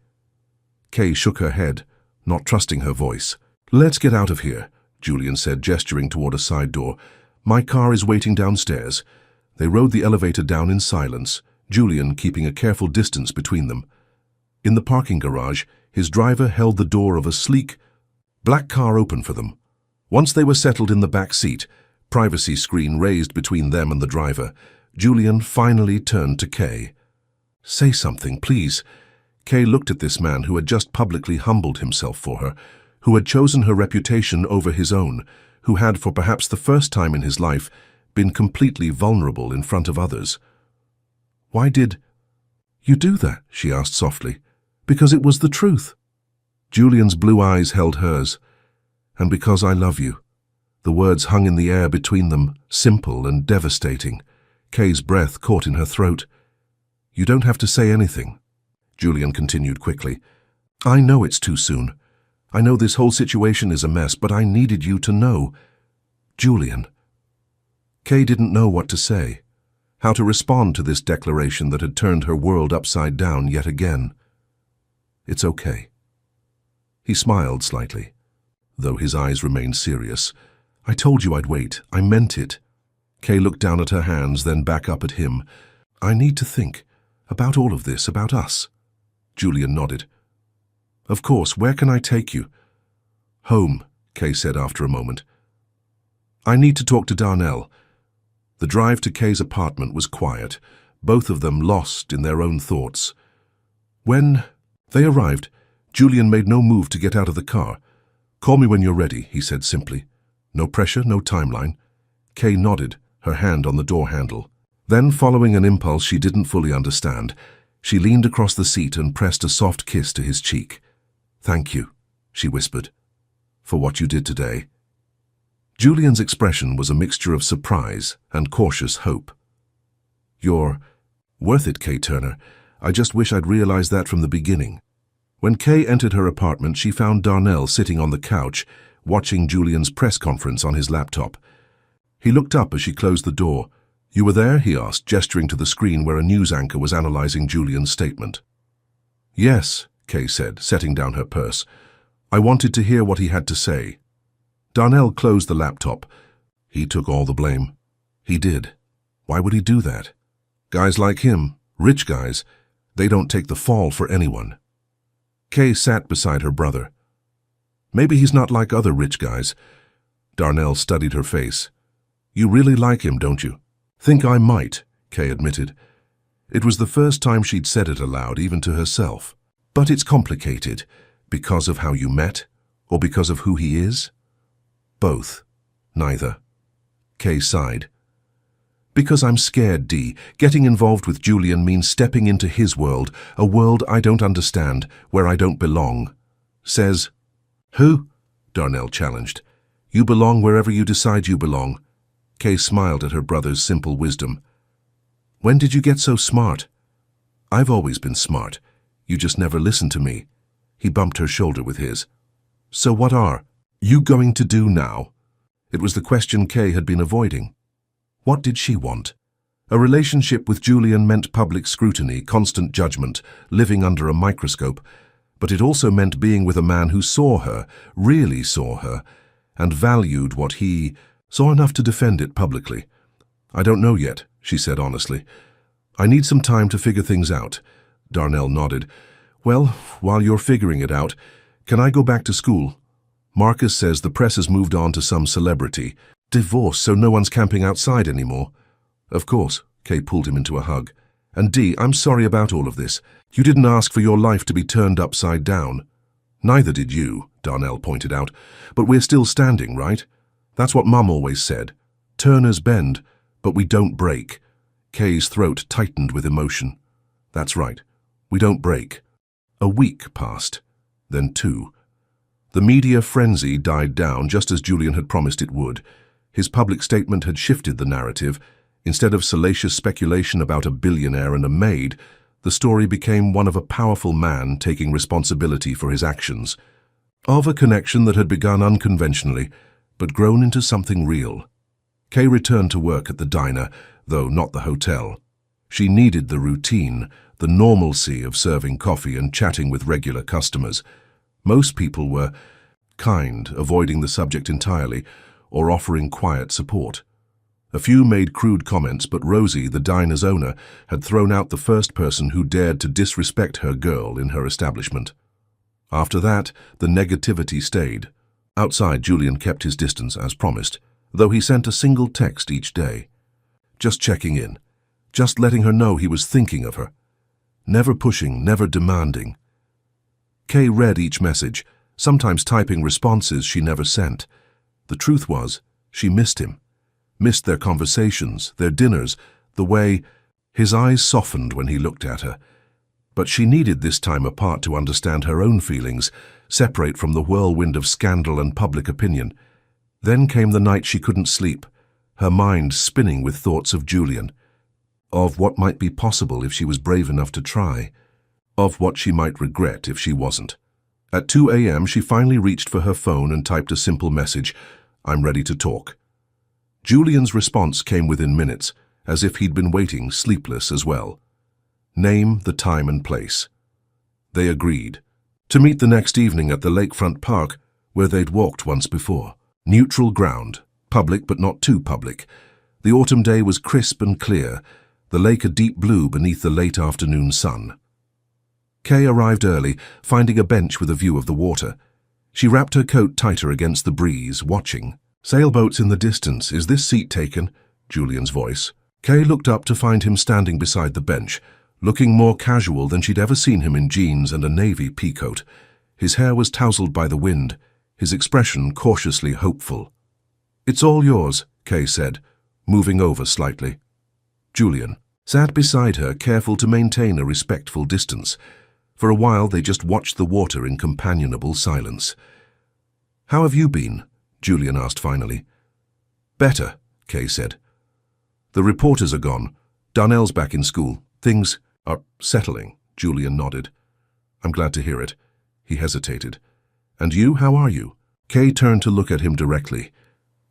Kay shook her head, not trusting her voice. Let's get out of here, Julian said, gesturing toward a side door. My car is waiting downstairs. They rode the elevator down in silence, Julian keeping a careful distance between them. In the parking garage, his driver held the door of a sleek, black car open for them. Once they were settled in the back seat, privacy screen raised between them and the driver, Julian finally turned to Kay. Say something, please. Kay looked at this man who had just publicly humbled himself for her, who had chosen her reputation over his own, who had, for perhaps the first time in his life, been completely vulnerable in front of others. Why did you do that? She asked softly. Because it was the truth. Julian's blue eyes held hers. And because I love you. The words hung in the air between them, simple and devastating. Kay's breath caught in her throat. You don't have to say anything, Julian continued quickly. I know it's too soon. I know this whole situation is a mess, but I needed you to know. Julian. Kay didn't know what to say, how to respond to this declaration that had turned her world upside down yet again. It's okay. He smiled slightly, though his eyes remained serious. I told you I'd wait. I meant it. Kay looked down at her hands, then back up at him. I need to think about all of this, about us. Julian nodded. Of course, where can I take you? Home, Kay said after a moment. I need to talk to Darnell. The drive to Kay's apartment was quiet, both of them lost in their own thoughts. When they arrived, Julian made no move to get out of the car. Call me when you're ready, he said simply. No pressure, no timeline. Kay nodded, her hand on the door handle. Then, following an impulse she didn't fully understand, she leaned across the seat and pressed a soft kiss to his cheek. Thank you, she whispered, for what you did today. Julian's expression was a mixture of surprise and cautious hope. You're worth it, Kay Turner. I just wish I'd realized that from the beginning. When Kay entered her apartment, she found Darnell sitting on the couch, watching Julian's press conference on his laptop. He looked up as she closed the door. You were there? He asked, gesturing to the screen where a news anchor was analyzing Julian's statement. Yes, Kay said, setting down her purse. I wanted to hear what he had to say. Darnell closed the laptop. He took all the blame. He did. Why would he do that? Guys like him, rich guys, they don't take the fall for anyone. Kay sat beside her brother. Maybe he's not like other rich guys. Darnell studied her face. You really like him, don't you? Think I might, Kay admitted. It was the first time she'd said it aloud, even to herself. But it's complicated. Because of how you met? Or because of who he is? Both. Neither. Kay sighed. Because I'm scared, Dee. Getting involved with Julian means stepping into his world, a world I don't understand, where I don't belong. Says, who? Darnell challenged. You belong wherever you decide you belong. Kay smiled at her brother's simple wisdom. When did you get so smart? I've always been smart. You just never listened to me. He bumped her shoulder with his. So what are you going to do now? It was the question Kay had been avoiding. What did she want? A relationship with Julian meant public scrutiny, constant judgment, living under a microscope, but it also meant being with a man who saw her, really saw her, and valued what he saw enough to defend it publicly. I don't know yet, she said honestly. I need some time to figure things out. Darnell nodded. Well, while you're figuring it out, can I go back to school? Marcus says the press has moved on to some celebrity. Divorce, so no one's camping outside anymore. Of course, Kay pulled him into a hug. And Dee, I'm sorry about all of this. You didn't ask for your life to be turned upside down. Neither did you, Darnell pointed out. But we're still standing, right? That's what Mum always said. Turners bend, but we don't break. Kay's throat tightened with emotion. That's right. We don't break. A week passed, then 2. The media frenzy died down just as Julian had promised it would. His public statement had shifted the narrative. Instead of salacious speculation about a billionaire and a maid, the story became one of a powerful man taking responsibility for his actions. Of a connection that had begun unconventionally, but grown into something real. Kay returned to work at the diner, though not the hotel. She needed the routine, the normalcy of serving coffee and chatting with regular customers. Most people were kind, avoiding the subject entirely, or offering quiet support. A few made crude comments, but Rosie, the diner's owner, had thrown out the first person who dared to disrespect her girl in her establishment. After that, the negativity stayed. Outside, Julian kept his distance as promised, though he sent a single text each day. Just checking in, just letting her know he was thinking of her. Never pushing, never demanding. Kay read each message, sometimes typing responses she never sent. The truth was, she missed him. Missed their conversations, their dinners, the way his eyes softened when he looked at her. But she needed this time apart to understand her own feelings, separate from the whirlwind of scandal and public opinion. Then came the night she couldn't sleep, her mind spinning with thoughts of Julian, of what might be possible if she was brave enough to try, of what she might regret if she wasn't. At 2 a.m. she finally reached for her phone and typed a simple message, "I'm ready to talk." Julian's response came within minutes, as if he'd been waiting, sleepless as well. Name, the time and place. They agreed. To meet the next evening at the lakefront park, where they'd walked once before. Neutral ground, public but not too public. The autumn day was crisp and clear, the lake a deep blue beneath the late afternoon sun. Kay arrived early, finding a bench with a view of the water. She wrapped her coat tighter against the breeze, watching. "Sailboats in the distance. Is this seat taken?" Julian's voice. Kay looked up to find him standing beside the bench, looking more casual than she'd ever seen him in jeans and a navy peacoat. His hair was tousled by the wind, his expression cautiously hopeful. "It's all yours," Kay said, moving over slightly. Julian sat beside her, careful to maintain a respectful distance. For a while they just watched the water in companionable silence. "How have you been?" Julian asked finally. "Better," Kay said. "The reporters are gone. Darnell's back in school. Things are settling," Julian nodded. "I'm glad to hear it." He hesitated. "And you, how are you?" Kay turned to look at him directly.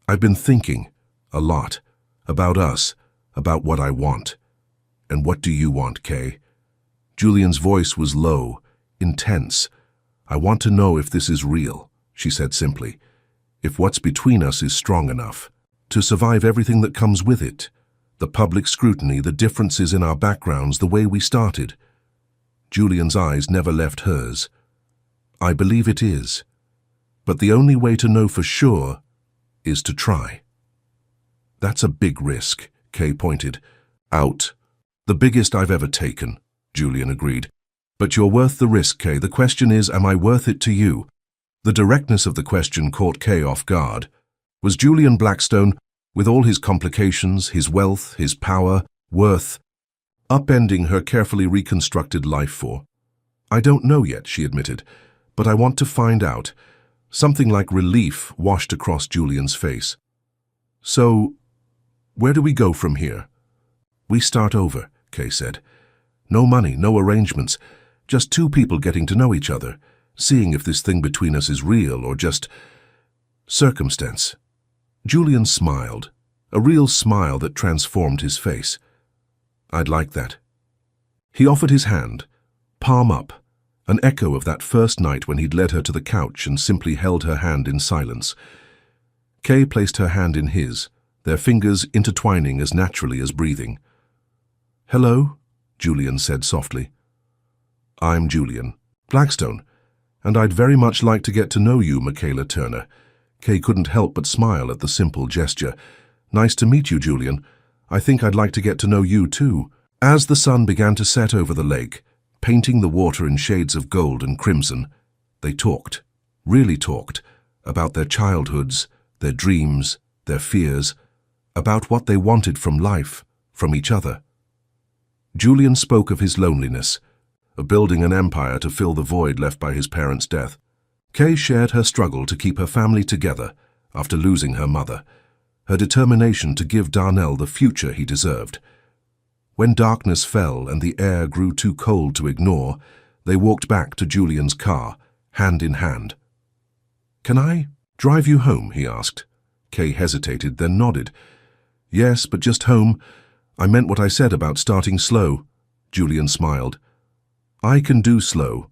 "I've been thinking, a lot, about us, about what I want." "And what do you want, Kay?" Julian's voice was low, intense. "I want to know if this is real," she said simply. "If what's between us is strong enough to survive everything that comes with it. The public scrutiny, the differences in our backgrounds, the way we started." Julian's eyes never left hers. "I believe it is. But the only way to know for sure is to try." "That's a big risk," Kay pointed out. "The biggest I've ever taken," Julian agreed. "But you're worth the risk, Kay. The question is, am I worth it to you?" The directness of the question caught Kay off guard. Was Julian Blackstone, with all his complications, his wealth, his power, worth, upending her carefully reconstructed life for? "I don't know yet," she admitted, "but I want to find out." Something like relief washed across Julian's face. "So, where do we go from here?" "We start over," Kay said. "No money, no arrangements, just two people getting to know each other, seeing if this thing between us is real or just circumstance." Julian smiled, a real smile that transformed his face. "I'd like that." He offered his hand, palm up, an echo of that first night when he'd led her to the couch and simply held her hand in silence. Kay placed her hand in his, their fingers intertwining as naturally as breathing. "Hello," Julian said softly. "I'm Julian Blackstone, and I'd very much like to get to know you, Michaela Turner." Kay couldn't help but smile at the simple gesture. "Nice to meet you, Julian. I think I'd like to get to know you too." As the sun began to set over the lake, painting the water in shades of gold and crimson, they talked, really talked, about their childhoods, their dreams, their fears, about what they wanted from life, from each other. Julian spoke of his loneliness, of building an empire to fill the void left by his parents' death. Kay shared her struggle to keep her family together after losing her mother, her determination to give Darnell the future he deserved. When darkness fell and the air grew too cold to ignore, they walked back to Julian's car, hand in hand. "Can I drive you home?" he asked. Kay hesitated, then nodded. "Yes, but just home. I meant what I said about starting slow." Julian smiled. "I can do slow."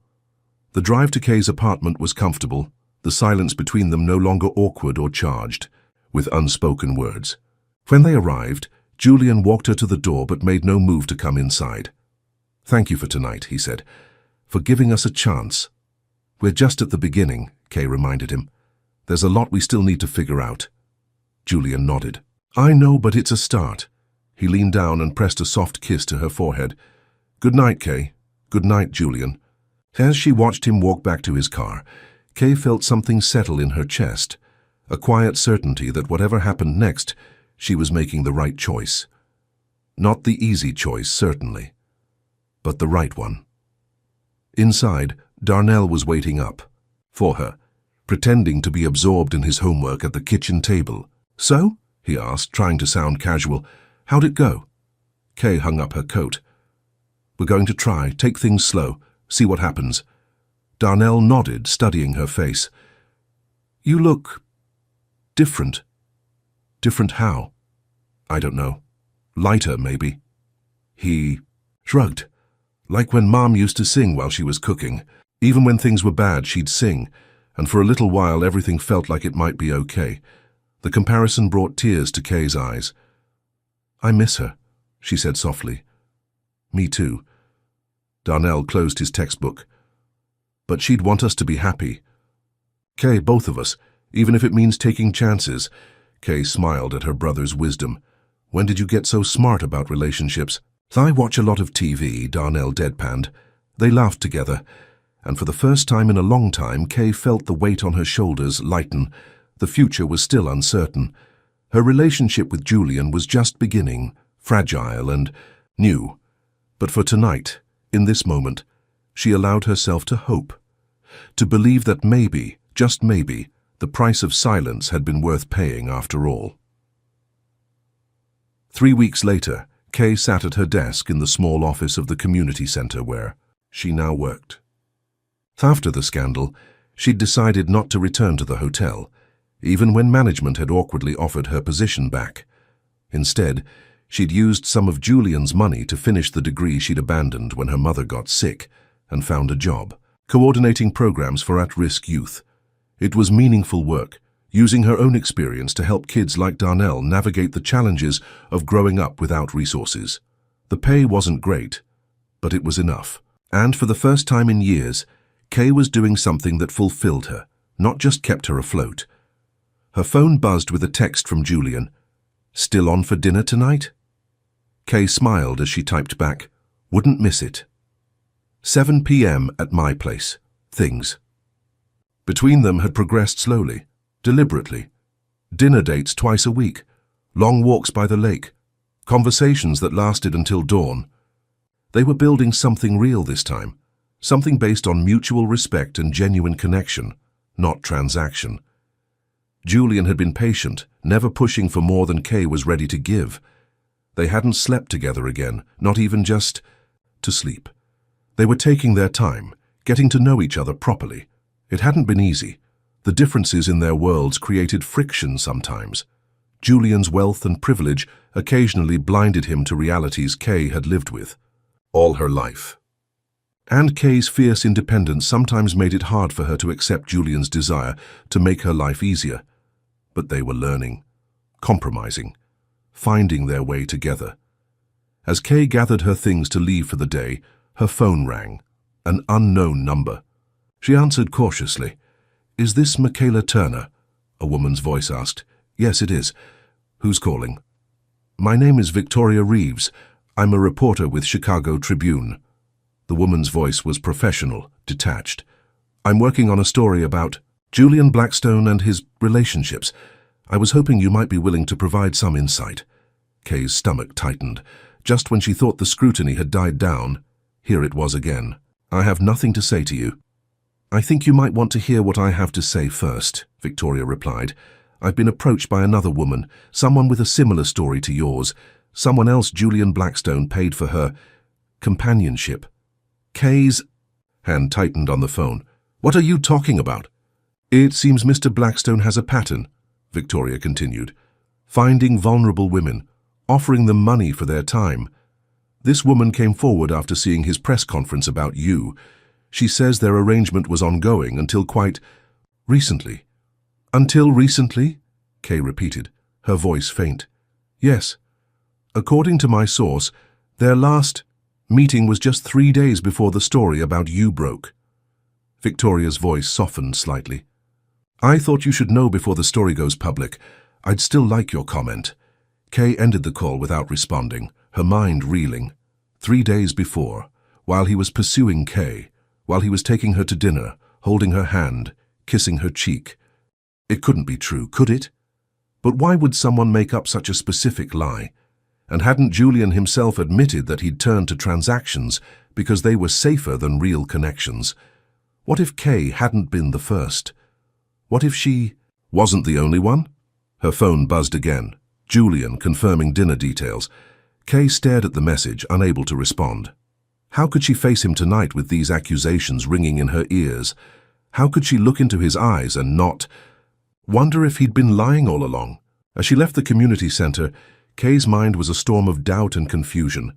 The drive to Kay's apartment was comfortable, the silence between them no longer awkward or charged with unspoken words. When they arrived, Julian walked her to the door but made no move to come inside. "Thank you for tonight," he said, "for giving us a chance." "We're just at the beginning," Kay reminded him. "There's a lot we still need to figure out." Julian nodded. "I know, but it's a start." He leaned down and pressed a soft kiss to her forehead. "Good night, Kay." "Good night, Julian." As she watched him walk back to his car, Kay felt something settle in her chest, a quiet certainty that whatever happened next, she was making the right choice. Not the easy choice, certainly, but the right one. Inside, Darnell was waiting up for her, pretending to be absorbed in his homework at the kitchen table. "So?" he asked, trying to sound casual. "How'd it go?" Kay hung up her coat. "We're going to try, take things slow, see what happens." Darnell nodded, studying her face. "You look different." "Different how?" "I don't know. Lighter, maybe." He shrugged. "Like when Mom used to sing while she was cooking. Even when things were bad, she'd sing, and for a little while everything felt like it might be okay." The comparison brought tears to Kay's eyes. "I miss her," she said softly. "Me too." Darnell closed his textbook. "But she'd want us to be happy." "Kay, both of us, even if it means taking chances." Kay smiled at her brother's wisdom. "When did you get so smart about relationships?" "I watch a lot of TV," Darnell deadpanned. They laughed together, and for the first time in a long time, Kay felt the weight on her shoulders lighten. The future was still uncertain. Her relationship with Julian was just beginning, fragile and new. But for tonight, in this moment, she allowed herself to hope, to believe that maybe, just maybe, the price of silence had been worth paying after all. 3 weeks later, Kay sat at her desk in the small office of the community center where she now worked. After the scandal, she'd decided not to return to the hotel, even when management had awkwardly offered her position back. Instead, she'd used some of Julian's money to finish the degree she'd abandoned when her mother got sick and found a job, coordinating programs for at-risk youth. It was meaningful work, using her own experience to help kids like Darnell navigate the challenges of growing up without resources. The pay wasn't great, but it was enough. And for the first time in years, Kay was doing something that fulfilled her, not just kept her afloat. Her phone buzzed with a text from Julian. "Still on for dinner tonight?" Kay smiled as she typed back, "Wouldn't miss it. 7 p.m. at my place. Things." Between them had progressed slowly, deliberately. Dinner dates twice a week, long walks by the lake, conversations that lasted until dawn. They were building something real this time, something based on mutual respect and genuine connection, not transaction. Julian had been patient, never pushing for more than Kay was ready to give. They hadn't slept together again, not even just to sleep. They were taking their time, getting to know each other properly. It hadn't been easy. The differences in their worlds created friction sometimes. Julian's wealth and privilege occasionally blinded him to realities Kay had lived with all her life. And Kay's fierce independence sometimes made it hard for her to accept Julian's desire to make her life easier. But they were learning, compromising, finding their way together. As Kay gathered her things to leave for the day, her phone rang, an unknown number. She answered cautiously. "Is this Michaela Turner?" a woman's voice asked. "Yes, it is. Who's calling?" "My name is Victoria Reeves. I'm a reporter with Chicago Tribune." The woman's voice was professional, detached. "I'm working on a story about Julian Blackstone and his relationships. I was hoping you might be willing to provide some insight." Kay's stomach tightened. Just when she thought the scrutiny had died down, here it was again. "I have nothing to say to you." "I think you might want to hear what I have to say first," Victoria replied. "I've been approached by another woman, someone with a similar story to yours. Someone else Julian Blackstone paid for her companionship." Kay's hand tightened on the phone. "What are you talking about?" "It seems Mr. Blackstone has a pattern," Victoria continued. "Finding vulnerable women, offering them money for their time. This woman came forward after seeing his press conference about you. She says their arrangement was ongoing until quite recently." "Until recently?" Kay repeated, her voice faint. "Yes. According to my source, their last meeting was just 3 days before the story about you broke." Victoria's voice softened slightly. "I thought you should know before the story goes public. I'd still like your comment." Kay ended the call without responding, her mind reeling. 3 days before, while he was pursuing Kay, while he was taking her to dinner, holding her hand, kissing her cheek. It couldn't be true, could it? But why would someone make up such a specific lie? And hadn't Julian himself admitted that he'd turned to transactions because they were safer than real connections? What if Kay hadn't been the first? What if she wasn't the only one? Her phone buzzed again. Julian confirming dinner details. Kay stared at the message, unable to respond. How could she face him tonight with these accusations ringing in her ears? How could she look into his eyes and not wonder if he'd been lying all along? As she left the community center, Kay's mind was a storm of doubt and confusion.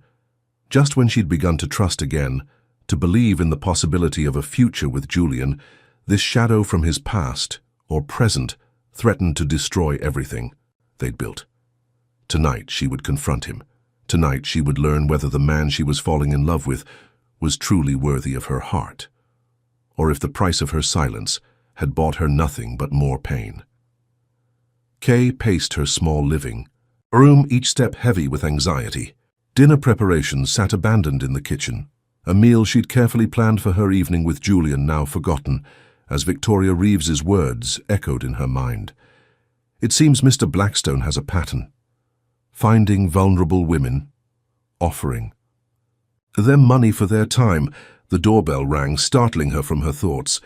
Just when she'd begun to trust again, to believe in the possibility of a future with Julian, this shadow from his past, or present, threatened to destroy everything they'd built. Tonight she would confront him. Tonight she would learn whether the man she was falling in love with was truly worthy of her heart, or if the price of her silence had bought her nothing but more pain. Kay paced her small living room, each step heavy with anxiety. Dinner preparations sat abandoned in the kitchen, a meal she'd carefully planned for her evening with Julian now forgotten, as Victoria Reeves's words echoed in her mind. "It seems Mr. Blackstone has a pattern. Finding vulnerable women, offering them money for their time." The doorbell rang, startling her from her thoughts.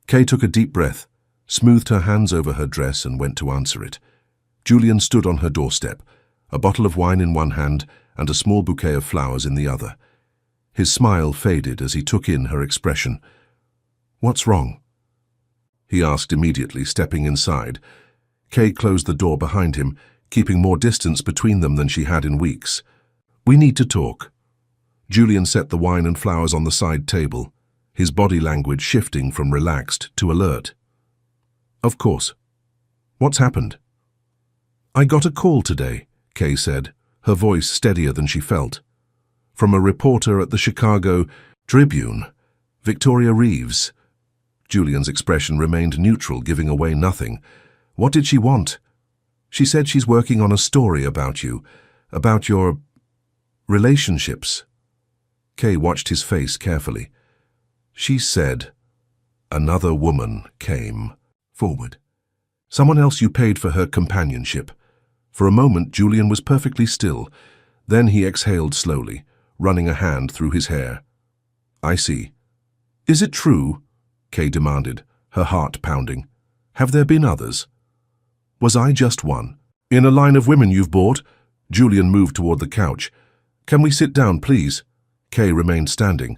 Kay took a deep breath, smoothed her hands over her dress and went to answer it. Julian stood on her doorstep, a bottle of wine in one hand and a small bouquet of flowers in the other. His smile faded as he took in her expression. "What's wrong?" he asked immediately, stepping inside. Kay closed the door behind him, keeping more distance between them than she had in weeks. "We need to talk." Julian set the wine and flowers on the side table, his body language shifting from relaxed to alert. "Of course. What's happened?" "I got a call today," Kay said, her voice steadier than she felt. "From a reporter at the Chicago Tribune, Victoria Reeves." Julian's expression remained neutral, giving away nothing. "What did she want?" "She said she's working on a story about you, about your relationships." Kay watched his face carefully. "She said another woman came forward. Someone else you paid for her companionship." For a moment, Julian was perfectly still. Then he exhaled slowly, running a hand through his hair. "I see." "Is it true?" Kay demanded, her heart pounding. "Have there been others? Was I just one? In a line of women you've bought?" Julian moved toward the couch. "Can we sit down, please?" Kay remained standing.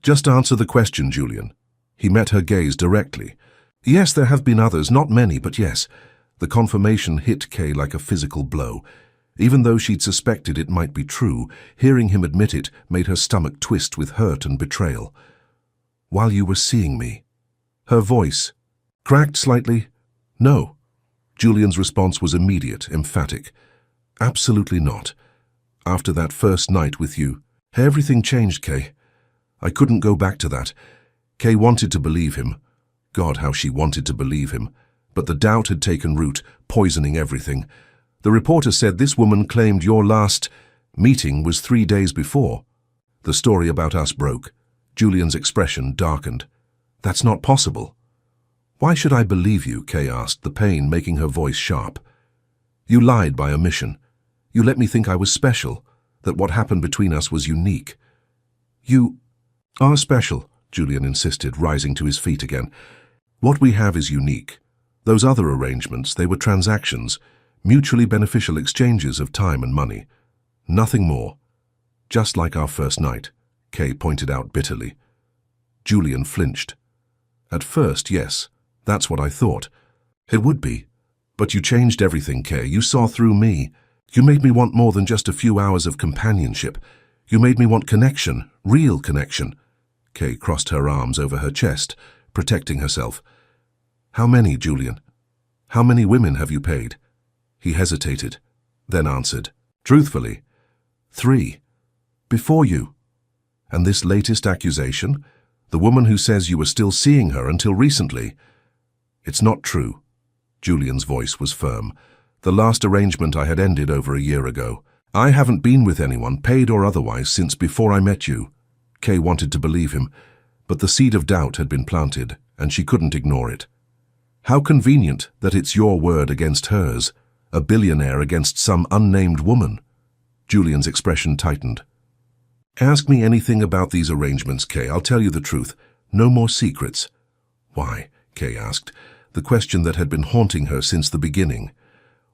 "Just answer the question, Julian." He met her gaze directly. "Yes, there have been others, not many, but yes." The confirmation hit Kay like a physical blow. Even though she'd suspected it might be true, hearing him admit it made her stomach twist with hurt and betrayal. "While you were seeing me?" Her voice cracked slightly. "No." Julian's response was immediate, emphatic. Absolutely not. After that first night with you, everything changed, Kay. I couldn't go back to that. Kay wanted to believe him. God, how she wanted to believe him. But the doubt had taken root, poisoning everything. The reporter said this woman claimed your last meeting was 3 days before. The story about us broke. Julian's expression darkened. That's not possible. Why should I believe you? Kay asked, the pain making her voice sharp. You lied by omission. You let me think I was special, that what happened between us was unique. You are special, Julian insisted, rising to his feet again. What we have is unique. Those other arrangements, they were transactions, mutually beneficial exchanges of time and money. Nothing more. Just like our first night, Kay pointed out bitterly. Julian flinched. At first, yes, that's what I thought. It would be. But you changed everything, Kay. You saw through me. You made me want more than just a few hours of companionship. You made me want connection, real connection. Kay crossed her arms over her chest, protecting herself. How many, Julian? How many women have you paid? He hesitated, then answered, truthfully, 3. Before you. And this latest accusation? The woman who says you were still seeing her until recently. It's not true. Julian's voice was firm. The last arrangement I had ended over a year ago. I haven't been with anyone, paid or otherwise, since before I met you. Kay wanted to believe him, but the seed of doubt had been planted, and she couldn't ignore it. How convenient that it's your word against hers, a billionaire against some unnamed woman. Julian's expression tightened. Ask me anything about these arrangements, Kay. I'll tell you the truth. No more secrets. Why? Kay asked, the question that had been haunting her since the beginning.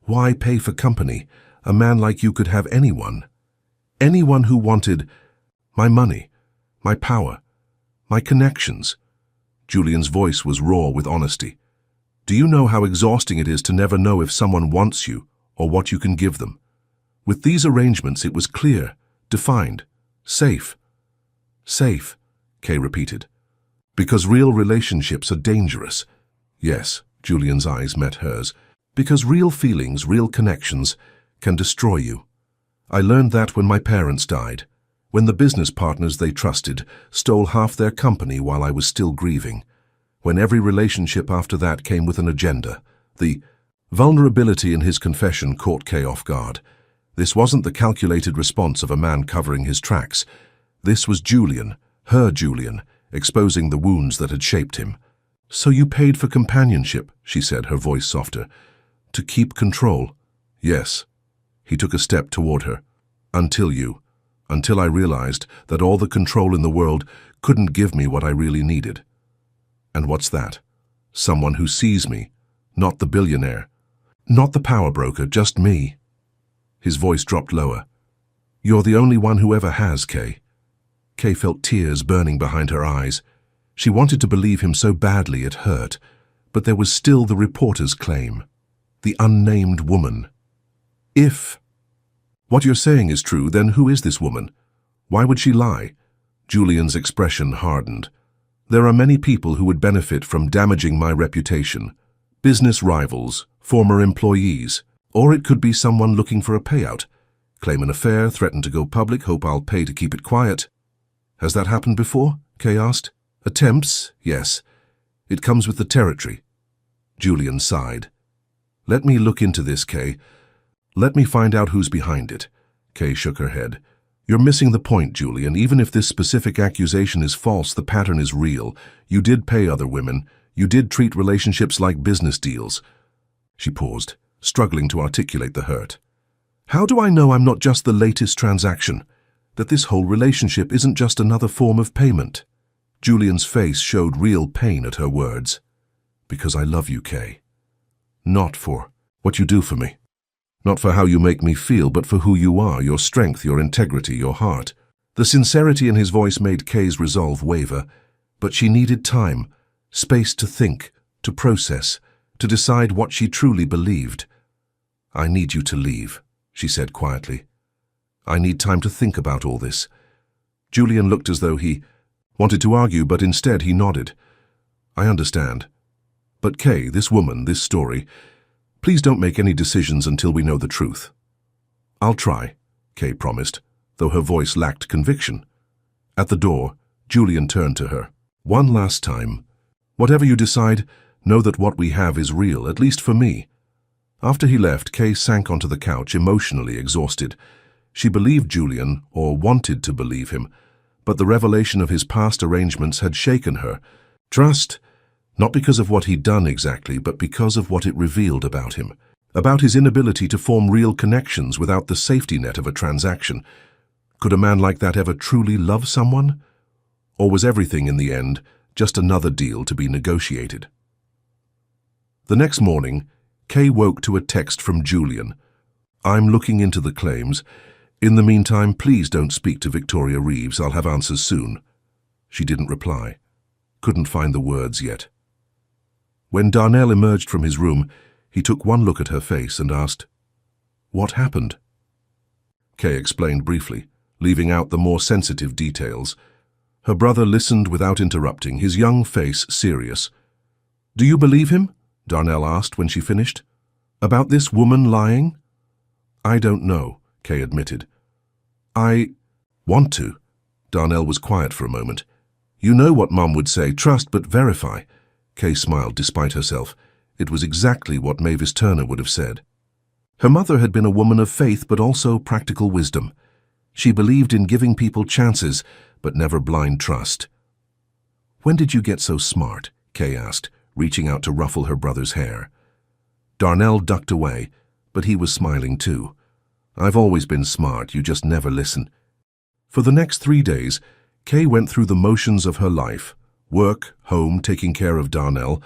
Why pay for company? A man like you could have anyone. Anyone who wanted my money, my power, my connections. Julian's voice was raw with honesty. Do you know how exhausting it is to never know if someone wants you or what you can give them? With these arrangements, it was clear, defined, safe. Safe, Kay repeated. Because real relationships are dangerous. Yes, Julian's eyes met hers. Because real feelings, real connections, can destroy you. I learned that when my parents died, when the business partners they trusted stole half their company while I was still grieving, when every relationship after that came with an agenda. The vulnerability in his confession caught Kay off guard. This wasn't the calculated response of a man covering his tracks. This was Julian, her Julian, exposing the wounds that had shaped him. So you paid for companionship, she said, her voice softer. To keep control. Yes. He took a step toward her. Until I realized that all the control in the world couldn't give me what I really needed. And what's that? Someone who sees me, not the billionaire, not the power broker, just me. His voice dropped lower. You're the only one who ever has, Kay. Kay felt tears burning behind her eyes. She wanted to believe him so badly it hurt, but there was still the reporter's claim. The unnamed woman. If what you're saying is true, then who is this woman? Why would she lie? Julian's expression hardened. There are many people who would benefit from damaging my reputation. Business rivals, former employees, or it could be someone looking for a payout. Claim an affair, threaten to go public, hope I'll pay to keep it quiet. Has that happened before? Kay asked. Attempts, yes. It comes with the territory. Julian sighed. Let me look into this, Kay. Let me find out who's behind it. Kay shook her head. You're missing the point, Julian. Even if this specific accusation is false, the pattern is real. You did pay other women. You did treat relationships like business deals. She paused, struggling to articulate the hurt. How do I know I'm not just the latest transaction? That this whole relationship isn't just another form of payment? Julian's face showed real pain at her words. Because I love you, Kay. Not for what you do for me. Not for how you make me feel, but for who you are, your strength, your integrity, your heart. The sincerity in his voice made Kay's resolve waver, but she needed time, space to think, to process, to decide what she truly believed. I need you to leave, she said quietly. I need time to think about all this. Julian looked as though he wanted to argue, but instead he nodded. I understand. But Kay, this woman, this story, please don't make any decisions until we know the truth. I'll try, Kay promised, though her voice lacked conviction. At the door, Julian turned to her. One last time. Whatever you decide, know that what we have is real, at least for me. After he left, Kay sank onto the couch, emotionally exhausted. She believed Julian, or wanted to believe him, but the revelation of his past arrangements had shaken her. Trust, not because of what he'd done exactly, but because of what it revealed about him. About his inability to form real connections without the safety net of a transaction. Could a man like that ever truly love someone? Or was everything, in the end, just another deal to be negotiated? The next morning, Kay woke to a text from Julian. I'm looking into the claims. In the meantime, please don't speak to Victoria Reeves. I'll have answers soon. She didn't reply. Couldn't find the words yet. When Darnell emerged from his room, he took one look at her face and asked, What happened? Kay explained briefly, leaving out the more sensitive details. Her brother listened without interrupting, his young face serious. Do you believe him? Darnell asked when she finished. About this woman lying? I don't know, Kay admitted. I want to. Darnell was quiet for a moment. You know what Mum would say, trust but verify. Kay smiled despite herself. It was exactly what Mavis Turner would have said. Her mother had been a woman of faith but also practical wisdom. She believed in giving people chances, but never blind trust. When did you get so smart? Kay asked, reaching out to ruffle her brother's hair. Darnell ducked away, but he was smiling too. I've always been smart, you just never listen. For the next 3 days, Kay went through the motions of her life, work, home, taking care of Darnell,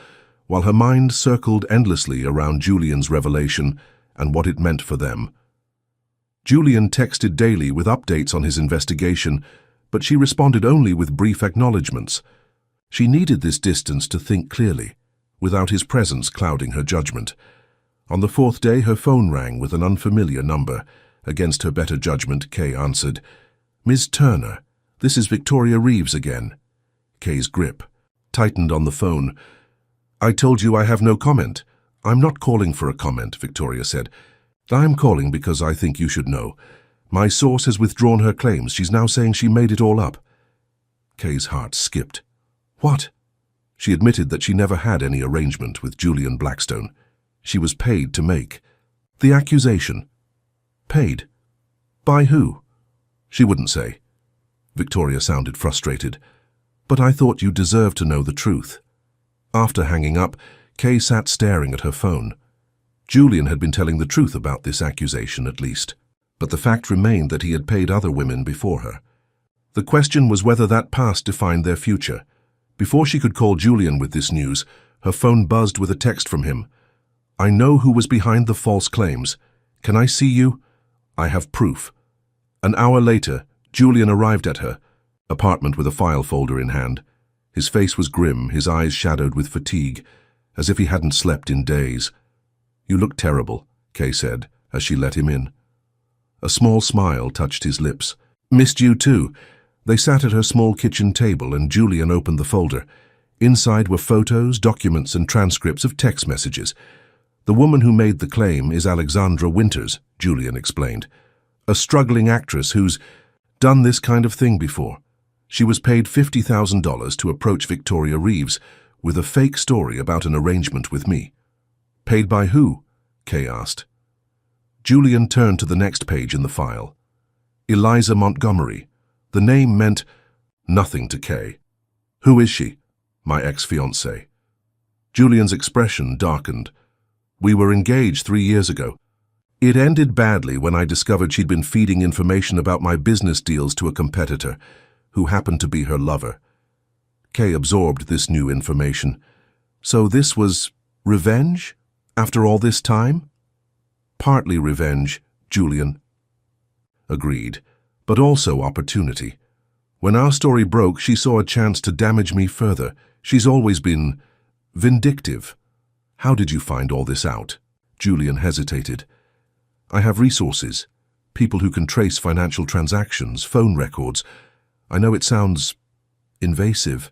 while her mind circled endlessly around Julian's revelation and what it meant for them. Julian texted daily with updates on his investigation, but she responded only with brief acknowledgements. She needed this distance to think clearly, without his presence clouding her judgment. On the 4th day, her phone rang with an unfamiliar number. Against her better judgment, Kay answered, Ms. Turner, this is Victoria Reeves again. Kay's grip tightened on the phone. I told you I have no comment. I'm not calling for a comment, Victoria said. I'm calling because I think you should know. My source has withdrawn her claims. She's now saying she made it all up. Kay's heart skipped. What? She admitted that she never had any arrangement with Julian Blackstone. She was paid to make. The accusation. Paid? By who? She wouldn't say. Victoria sounded frustrated. But I thought you deserved to know the truth. After hanging up, Kay sat staring at her phone. Julian had been telling the truth about this accusation at least, but the fact remained that he had paid other women before her. The question was whether that past defined their future. Before she could call Julian with this news, her phone buzzed with a text from him. I know who was behind the false claims. Can I see you? I have proof. An hour later, Julian arrived at her apartment with a file folder in hand. His face was grim, his eyes shadowed with fatigue, as if he hadn't slept in days. You look terrible, Kay said, as she let him in. A small smile touched his lips. Missed you too. They sat at her small kitchen table and Julian opened the folder. Inside were photos, documents and transcripts of text messages. The woman who made the claim is Alexandra Winters, Julian explained. A struggling actress who's done this kind of thing before. She was paid $50,000 to approach Victoria Reeves with a fake story about an arrangement with me. Paid by who? Kay asked. Julian turned to the next page in the file. Eliza Montgomery. The name meant nothing to Kay. Who is she? My ex-fiancée. Julian's expression darkened. We were engaged 3 years ago. It ended badly when I discovered she'd been feeding information about my business deals to a competitor, who happened to be her lover. Kay absorbed this new information. So this was revenge? After all this time? Partly revenge, Julian agreed, but also opportunity. When our story broke, she saw a chance to damage me further. She's always been vindictive. How did you find all this out? Julian hesitated. I have resources, people who can trace financial transactions, phone records. I know it sounds invasive,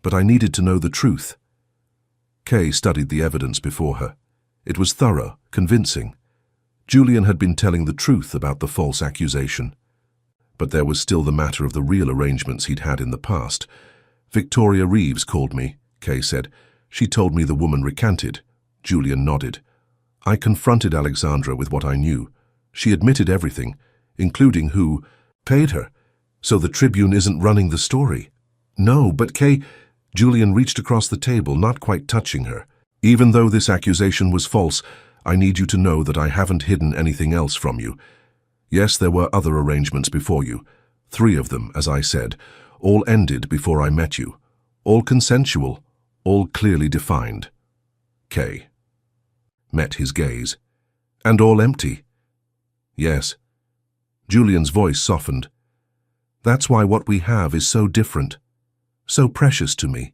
but I needed to know the truth. Kay studied the evidence before her. It was thorough, convincing. Julian had been telling the truth about the false accusation. But there was still the matter of the real arrangements he'd had in the past. "Victoria Reeves called me," Kay said. "She told me the woman recanted." Julian nodded. "I confronted Alexandra with what I knew. She admitted everything, including who paid her. So the Tribune isn't running the story." "No, but Kay—" Julian reached across the table, not quite touching her. "Even though this accusation was false, I need you to know that I haven't hidden anything else from you. Yes, there were other arrangements before you. 3 of them, as I said. All ended before I met you. All consensual, all clearly defined." Kay met his gaze. "And all empty?" "Yes." Julian's voice softened. "That's why what we have is so different, so precious to me.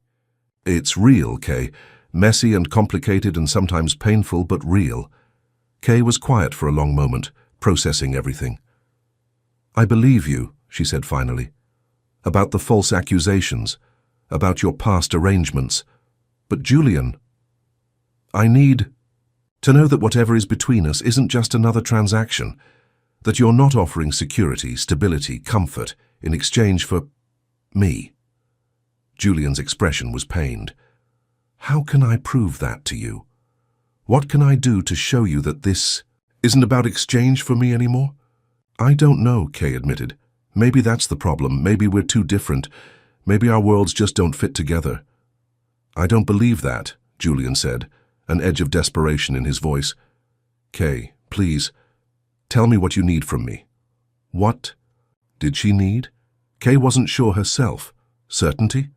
It's real, Kay. Messy and complicated and sometimes painful, but real." Kay was quiet for a long moment, processing everything. "I believe you," she said finally. "About the false accusations, about your past arrangements. But Julian, I need to know that whatever is between us isn't just another transaction, that you're not offering security, stability, comfort in exchange for me." Julian's expression was pained. "How can I prove that to you? What can I do to show you that this isn't about exchange for me anymore?" "I don't know," Kay admitted. "Maybe that's the problem. Maybe we're too different. Maybe our worlds just don't fit together." "I don't believe that," Julian said, an edge of desperation in his voice. "Kay, please, tell me what you need from me." What did she need? Kay wasn't sure herself. Certainty?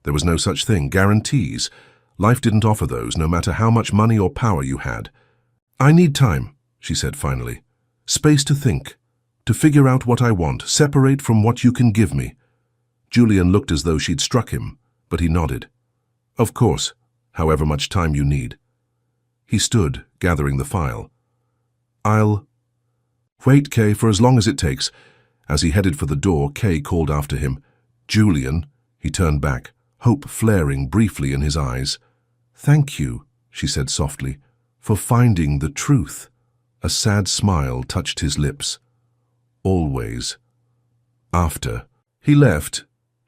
There was no such thing. Guarantees. Life didn't offer those, no matter how much money or power you had. "I need time," she said finally. "Space to think, to figure out what I want, separate from what you can give me." Julian looked as though she'd struck him, but he nodded. "Of course, however much time you need." He stood, gathering the file. "I'll wait, Kay, for as long as it takes." As he headed for the door, Kay called after him. "Julian." He turned back, hope flaring briefly in his eyes. "Thank you," she said softly, "for finding the truth." A sad smile touched his lips. "Always." After he left,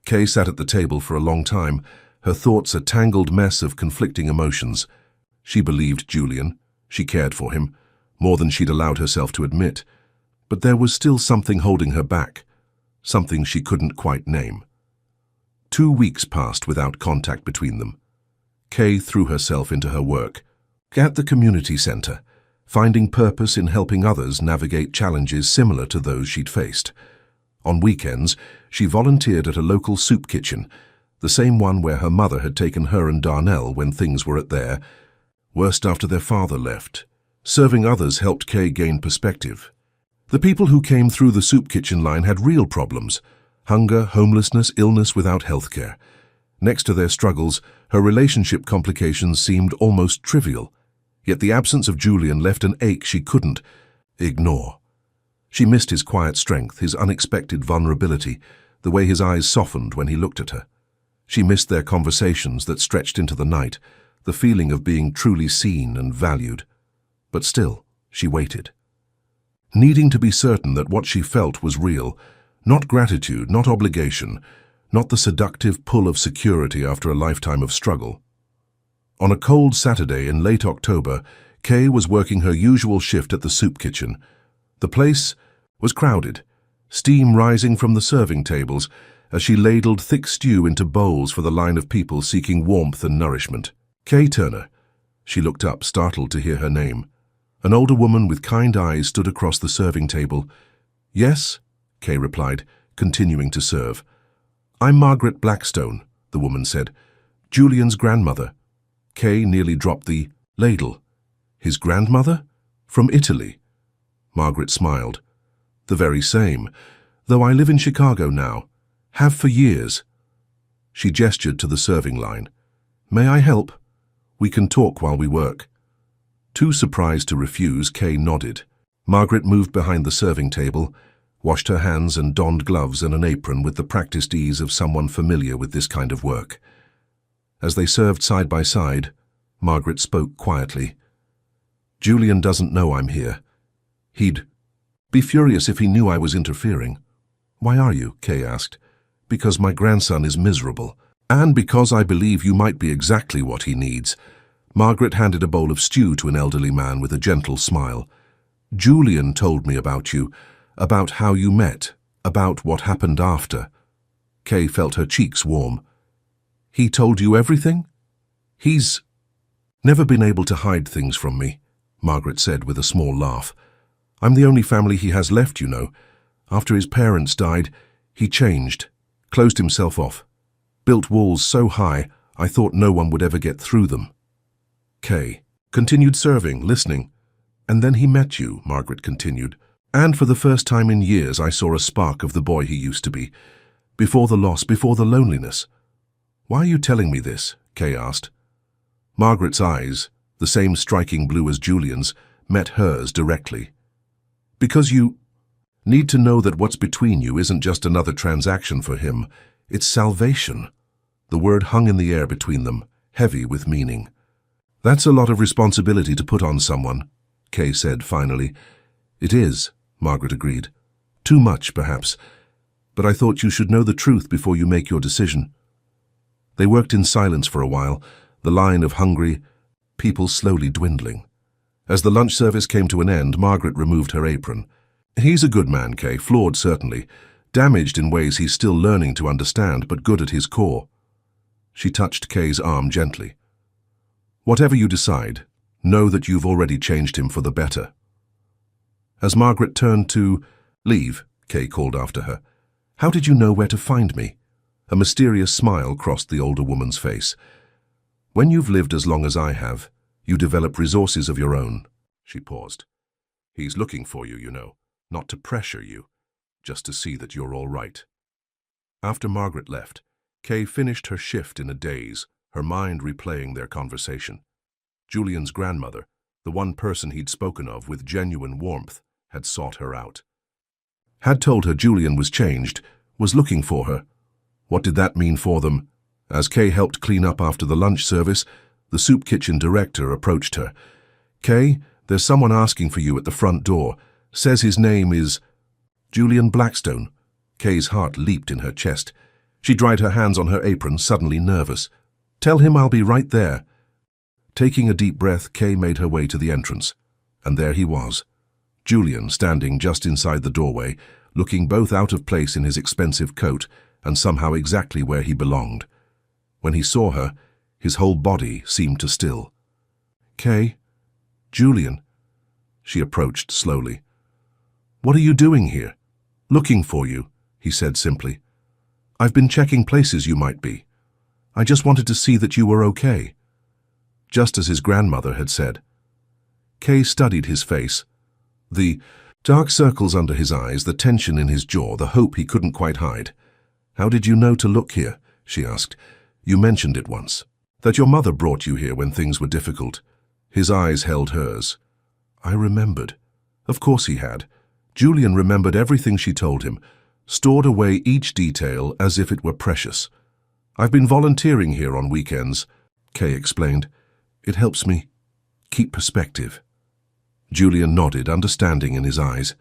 Kay sat at the table for a long time, her thoughts a tangled mess of conflicting emotions. She believed Julian. She cared for him, more than she'd allowed herself to admit. But there was still something holding her back, something she couldn't quite name. 2 weeks passed without contact between them. Kay threw herself into her work at the community center, finding purpose in helping others navigate challenges similar to those she'd faced. On weekends, she volunteered at a local soup kitchen, the same one where her mother had taken her and Darnell when things were at their worst after their father left. Serving others helped Kay gain perspective. The people who came through the soup kitchen line had real problems: hunger, homelessness, illness without health care. Next to their struggles, her relationship complications seemed almost trivial. Yet the absence of Julian left an ache she couldn't ignore. She missed his quiet strength, his unexpected vulnerability, the way his eyes softened when he looked at her. She missed their conversations that stretched into the night, the feeling of being truly seen and valued. But still, she waited, needing to be certain that what she felt was real, not gratitude, not obligation, not the seductive pull of security after a lifetime of struggle. On a cold Saturday in late October, Kay was working her usual shift at the soup kitchen. The place was crowded, steam rising from the serving tables as she ladled thick stew into bowls for the line of people seeking warmth and nourishment. "Kay Turner." She looked up, startled to hear her name. An older woman with kind eyes stood across the serving table. "Yes," Kay replied, continuing to serve. "I'm Margaret Blackstone," the woman said. "Julian's grandmother." Kay nearly dropped the ladle. "His grandmother? From Italy?" Margaret smiled. "The very same, though I live in Chicago now. Have for years." She gestured to the serving line. "May I help? We can talk while we work." Too surprised to refuse, Kay nodded. Margaret moved behind the serving table, washed her hands and donned gloves and an apron with the practiced ease of someone familiar with this kind of work. As they served side by side, Margaret spoke quietly. "Julian doesn't know I'm here. He'd be furious if he knew I was interfering. Why are you? Kay asked. Because my grandson is miserable, and because I believe you might be exactly what he needs. Margaret handed a bowl of stew to an elderly man with a gentle smile. Julian told me about you, about how you met, about what happened after. Kay felt her cheeks warm. He told you everything? He's never been able to hide things from me, Margaret said with a small laugh. I'm the only family he has left, you know. After his parents died, he changed, closed himself off, built walls so high I thought no one would ever get through them. Kay continued serving, listening. And then he met you, Margaret continued. And for the first time in years I saw a spark of the boy he used to be. Before the loss, before the loneliness. Why are you telling me this? Kay asked. Margaret's eyes, the same striking blue as Julian's, met hers directly. Because you need to know that what's between you isn't just another transaction for him. It's salvation. The word hung in the air between them, heavy with meaning. That's a lot of responsibility to put on someone, Kay said finally. It is, Margaret agreed. Too much, perhaps. But I thought you should know the truth before you make your decision. They worked in silence for a while, the line of hungry people slowly dwindling. As the lunch service came to an end, Margaret removed her apron. He's a good man, Kay, flawed certainly, damaged in ways he's still learning to understand, but good at his core. She touched Kay's arm gently. Whatever you decide, know that you've already changed him for the better. As Margaret turned to leave, Kay called after her. How did you know where to find me? A mysterious smile crossed the older woman's face. When you've lived as long as I have, you develop resources of your own. She paused. He's looking for you, you know, not to pressure you, just to see that you're all right. After Margaret left, Kay finished her shift in a daze, her mind replaying their conversation. Julian's grandmother, the one person he'd spoken of with genuine warmth, had sought her out. Had told her Julian was changed, was looking for her. What did that mean for them? As Kay helped clean up after the lunch service, the soup kitchen director approached her. Kay, there's someone asking for you at the front door. Says his name is Julian Blackstone. Kay's heart leaped in her chest. She dried her hands on her apron, suddenly nervous. Tell him I'll be right there. Taking a deep breath, Kay made her way to the entrance. And there he was. Julian standing just inside the doorway, looking both out of place in his expensive coat and somehow exactly where he belonged. When he saw her, his whole body seemed to still. Kay? Julian? She approached slowly. What are you doing here? Looking for you, he said simply. I've been checking places you might be. I just wanted to see that you were okay. Just as his grandmother had said. Kay studied his face. The dark circles under his eyes, the tension in his jaw, the hope he couldn't quite hide. How did you know to look here? She asked. You mentioned it once. That your mother brought you here when things were difficult. His eyes held hers. I remembered. Of course he had. Julian remembered everything she told him, stored away each detail as if it were precious. I've been volunteering here on weekends, Kay explained. It helps me keep perspective. Julian nodded, understanding in his eyes.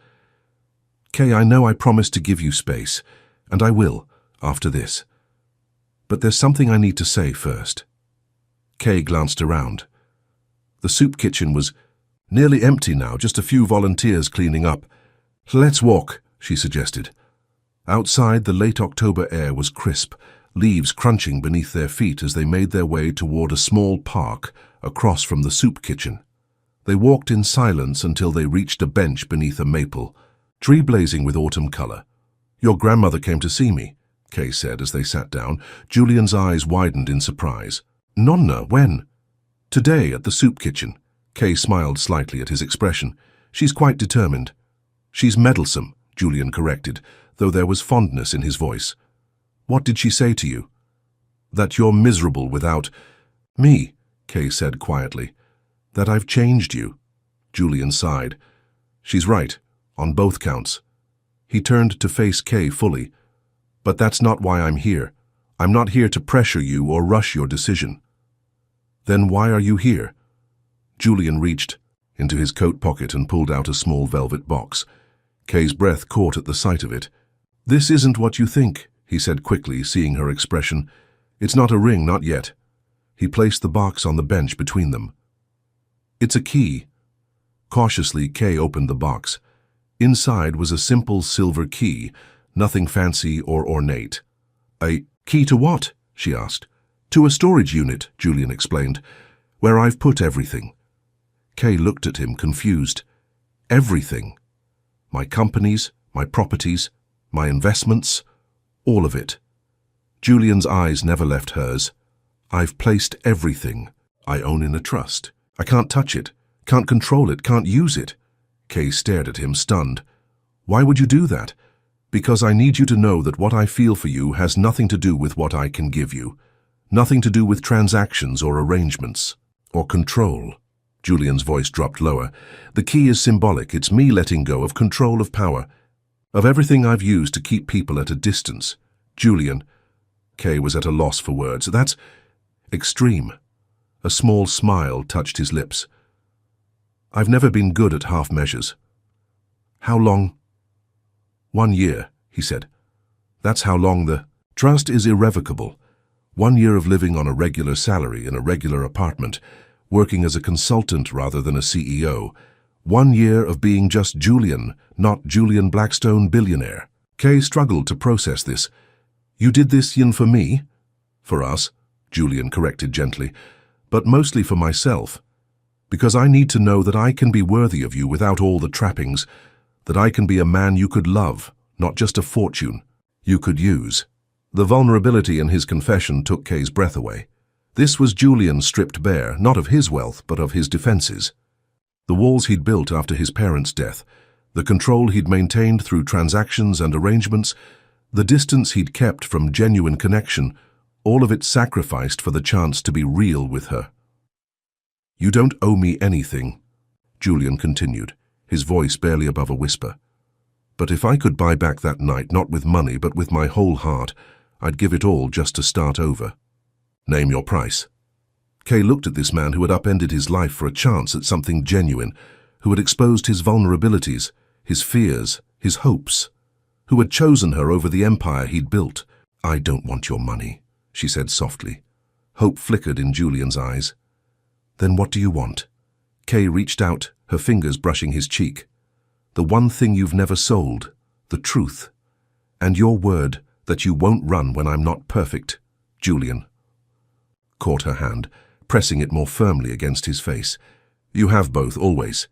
Kay, I know I promised to give you space, and I will, after this. But there's something I need to say first. Kay glanced around. The soup kitchen was nearly empty now, just a few volunteers cleaning up. Let's walk, she suggested. Outside, the late October air was crisp, leaves crunching beneath their feet as they made their way toward a small park across from the soup kitchen. They walked in silence until they reached a bench beneath a maple, tree blazing with autumn color. Your grandmother came to see me, Kay said as they sat down. Julian's eyes widened in surprise. Nonna, when? Today at the soup kitchen. Kay smiled slightly at his expression. She's quite determined. She's meddlesome, Julian corrected, though there was fondness in his voice. What did she say to you? That you're miserable without me, Kay said quietly. That I've changed you. Julian sighed. She's right, on both counts. He turned to face Kay fully. But that's not why I'm here. I'm not here to pressure you or rush your decision. Then why are you here? Julian reached into his coat pocket and pulled out a small velvet box. Kay's breath caught at the sight of it. "This isn't what you think," he said quickly, seeing her expression. "It's not a ring, not yet." He placed the box on the bench between them. "It's a key." Cautiously, Kay opened the box. Inside was a simple silver key, nothing fancy or ornate. "A key to what?" she asked. "To a storage unit," Julian explained, "where I've put everything." Kay looked at him, confused. "Everything? My companies, my properties, my investments, all of it." Julian's eyes never left hers. "I've placed everything I own in a trust. I can't touch it, can't control it, can't use it." Kay stared at him, stunned. "Why would you do that?" "Because I need you to know that what I feel for you has nothing to do with what I can give you. Nothing to do with transactions or arrangements or control." Julian's voice dropped lower. "The key is symbolic. It's me letting go of control of power, of everything I've used to keep people at a distance." "Julian," Kay was at a loss for words, "that's extreme." A small smile touched his lips. "I've never been good at half measures." "How long?" "1 year," he said. "That's how long the trust is irrevocable. 1 year of living on a regular salary in a regular apartment, working as a consultant rather than a CEO. 1 year of being just Julian, not Julian Blackstone, billionaire." Kay struggled to process this. "You did this, Yin, for me?" "For us," Julian corrected gently, "but mostly for myself. Because I need to know that I can be worthy of you without all the trappings, that I can be a man you could love, not just a fortune you could use." The vulnerability in his confession took Kay's breath away. This was Julian stripped bare, not of his wealth, but of his defenses. The walls he'd built after his parents' death, the control he'd maintained through transactions and arrangements, the distance he'd kept from genuine connection, all of it sacrificed for the chance to be real with her. "You don't owe me anything," Julian continued, his voice barely above a whisper. "But if I could buy back that night, not with money, but with my whole heart, I'd give it all just to start over." "Name your price." Kay looked at this man who had upended his life for a chance at something genuine, who had exposed his vulnerabilities, his fears, his hopes, who had chosen her over the empire he'd built. "I don't want your money," she said softly. Hope flickered in Julian's eyes. "Then what do you want?" Kay reached out, her fingers brushing his cheek. "The one thing you've never sold, the truth. And your word that you won't run when I'm not perfect." Julian caught her hand, pressing it more firmly against his face. "You have both, always."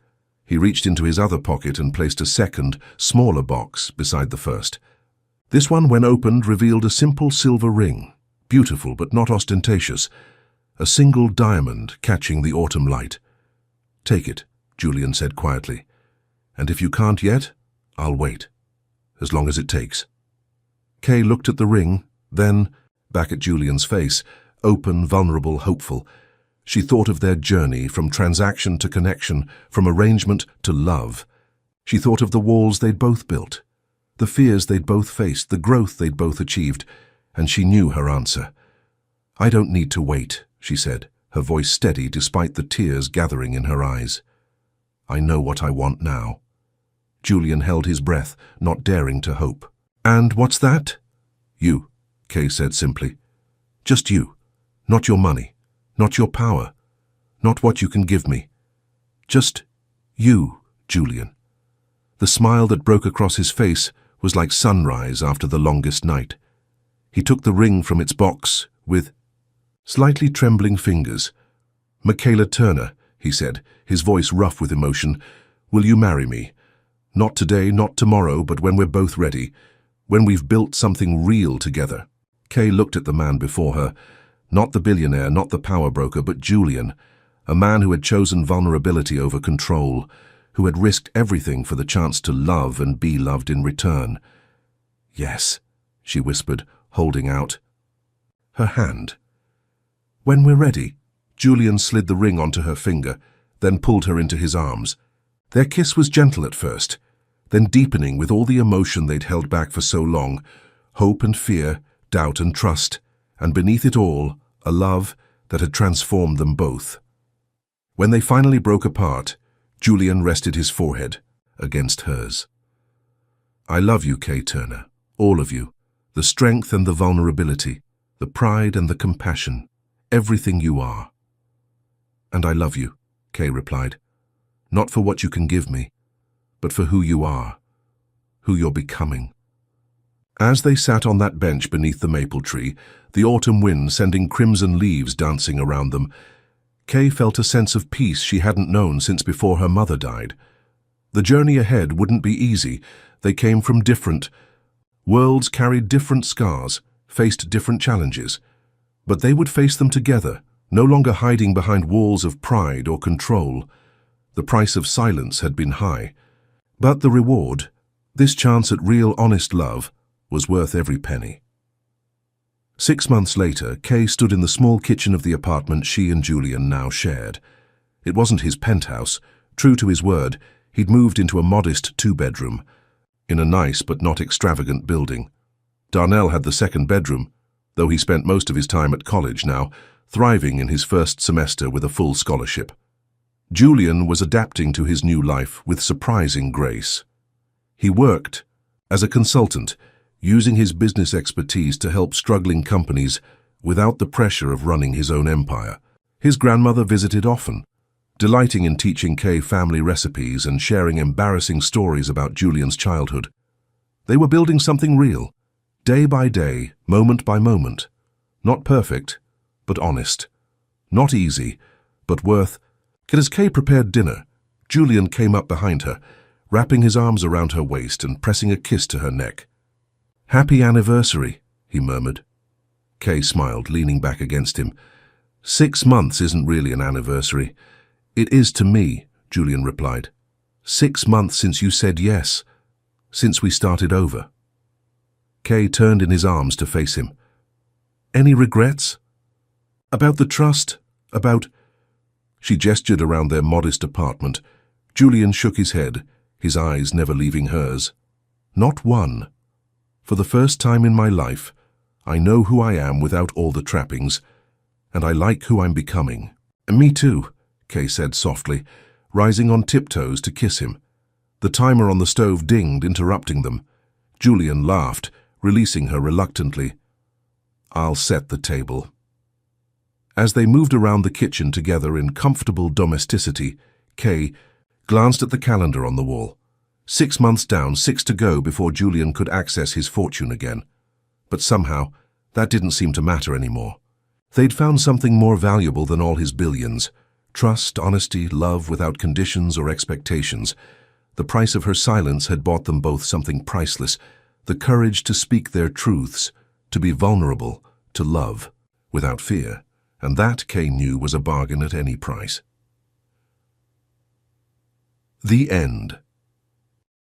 He reached into his other pocket and placed a second, smaller box beside the first. This one, when opened, revealed a simple silver ring, beautiful but not ostentatious, a single diamond catching the autumn light. "Take it," Julian said quietly. "And if you can't yet, I'll wait, as long as it takes." Kay looked at the ring, then back at Julian's face, open, vulnerable, hopeful. She thought of their journey from transaction to connection, from arrangement to love. She thought of the walls they'd both built, the fears they'd both faced, the growth they'd both achieved, and she knew her answer. "I don't need to wait," she said, her voice steady despite the tears gathering in her eyes. "I know what I want now." Julian held his breath, not daring to hope. "And what's that?" "You," Kay said simply. "Just you. Not your money, not your power, not what you can give me. Just you, Julian." The smile that broke across his face was like sunrise after the longest night. He took the ring from its box with slightly trembling fingers. "Michaela Turner," he said, his voice rough with emotion, "will you marry me? Not today, not tomorrow, but when we're both ready, when we've built something real together." Kay looked at the man before her, not the billionaire, not the power broker, but Julian, a man who had chosen vulnerability over control, who had risked everything for the chance to love and be loved in return. "Yes," she whispered, holding out her hand. "When we're ready." Julian slid the ring onto her finger, then pulled her into his arms. Their kiss was gentle at first, then deepening with all the emotion they'd held back for so long, hope and fear, doubt and trust, and beneath it all, a love that had transformed them both. When they finally broke apart, Julian rested his forehead against hers. I love you, Kay Turner, all of you, the strength and the vulnerability, the pride and the compassion, everything you are. And I love you, Kay replied, not for what you can give me, but for who you are, who you're becoming. As they sat on that bench beneath the maple tree, the autumn wind sending crimson leaves dancing around them, Kay felt a sense of peace she hadn't known since before her mother died. The journey ahead wouldn't be easy. They came from different worlds, carried different scars, faced different challenges. But they would face them together, no longer hiding behind walls of pride or control. The price of silence had been high. But the reward, this chance at real, honest love, was worth every penny. 6 months later, Kay stood in the small kitchen of the apartment she and Julian now shared. It wasn't his penthouse. True to his word, he'd moved into a modest 2-bedroom, in a nice but not extravagant building. Darnell had the 2nd bedroom, though he spent most of his time at college now, thriving in his first semester with a full scholarship. Julian was adapting to his new life with surprising grace. He worked as a consultant, using his business expertise to help struggling companies without the pressure of running his own empire. His grandmother visited often, delighting in teaching Kay family recipes and sharing embarrassing stories about Julian's childhood. They were building something real, day by day, moment by moment. Not perfect, but honest. Not easy, but worth. As Kay prepared dinner, Julian came up behind her, wrapping his arms around her waist and pressing a kiss to her neck. "Happy anniversary," he murmured. Kay smiled, leaning back against him. 6 months isn't really an anniversary. It is to me, Julian replied. 6 months since you said yes, since we started over. Kay turned in his arms to face him. Any regrets? About the trust? About... She gestured around their modest apartment. Julian shook his head, his eyes never leaving hers. Not one. For the first time in my life, I know who I am without all the trappings, and I like who I'm becoming. Me too, Kay said softly, rising on tiptoes to kiss him. The timer on the stove dinged, interrupting them. Julian laughed, releasing her reluctantly. I'll set the table. As they moved around the kitchen together in comfortable domesticity, Kay glanced at the calendar on the wall. 6 months down, 6 to go before Julian could access his fortune again. But somehow, that didn't seem to matter anymore. They'd found something more valuable than all his billions. Trust, honesty, love without conditions or expectations. The price of her silence had bought them both something priceless, the courage to speak their truths, to be vulnerable, to love, without fear. And that, Kay knew, was a bargain at any price. The end.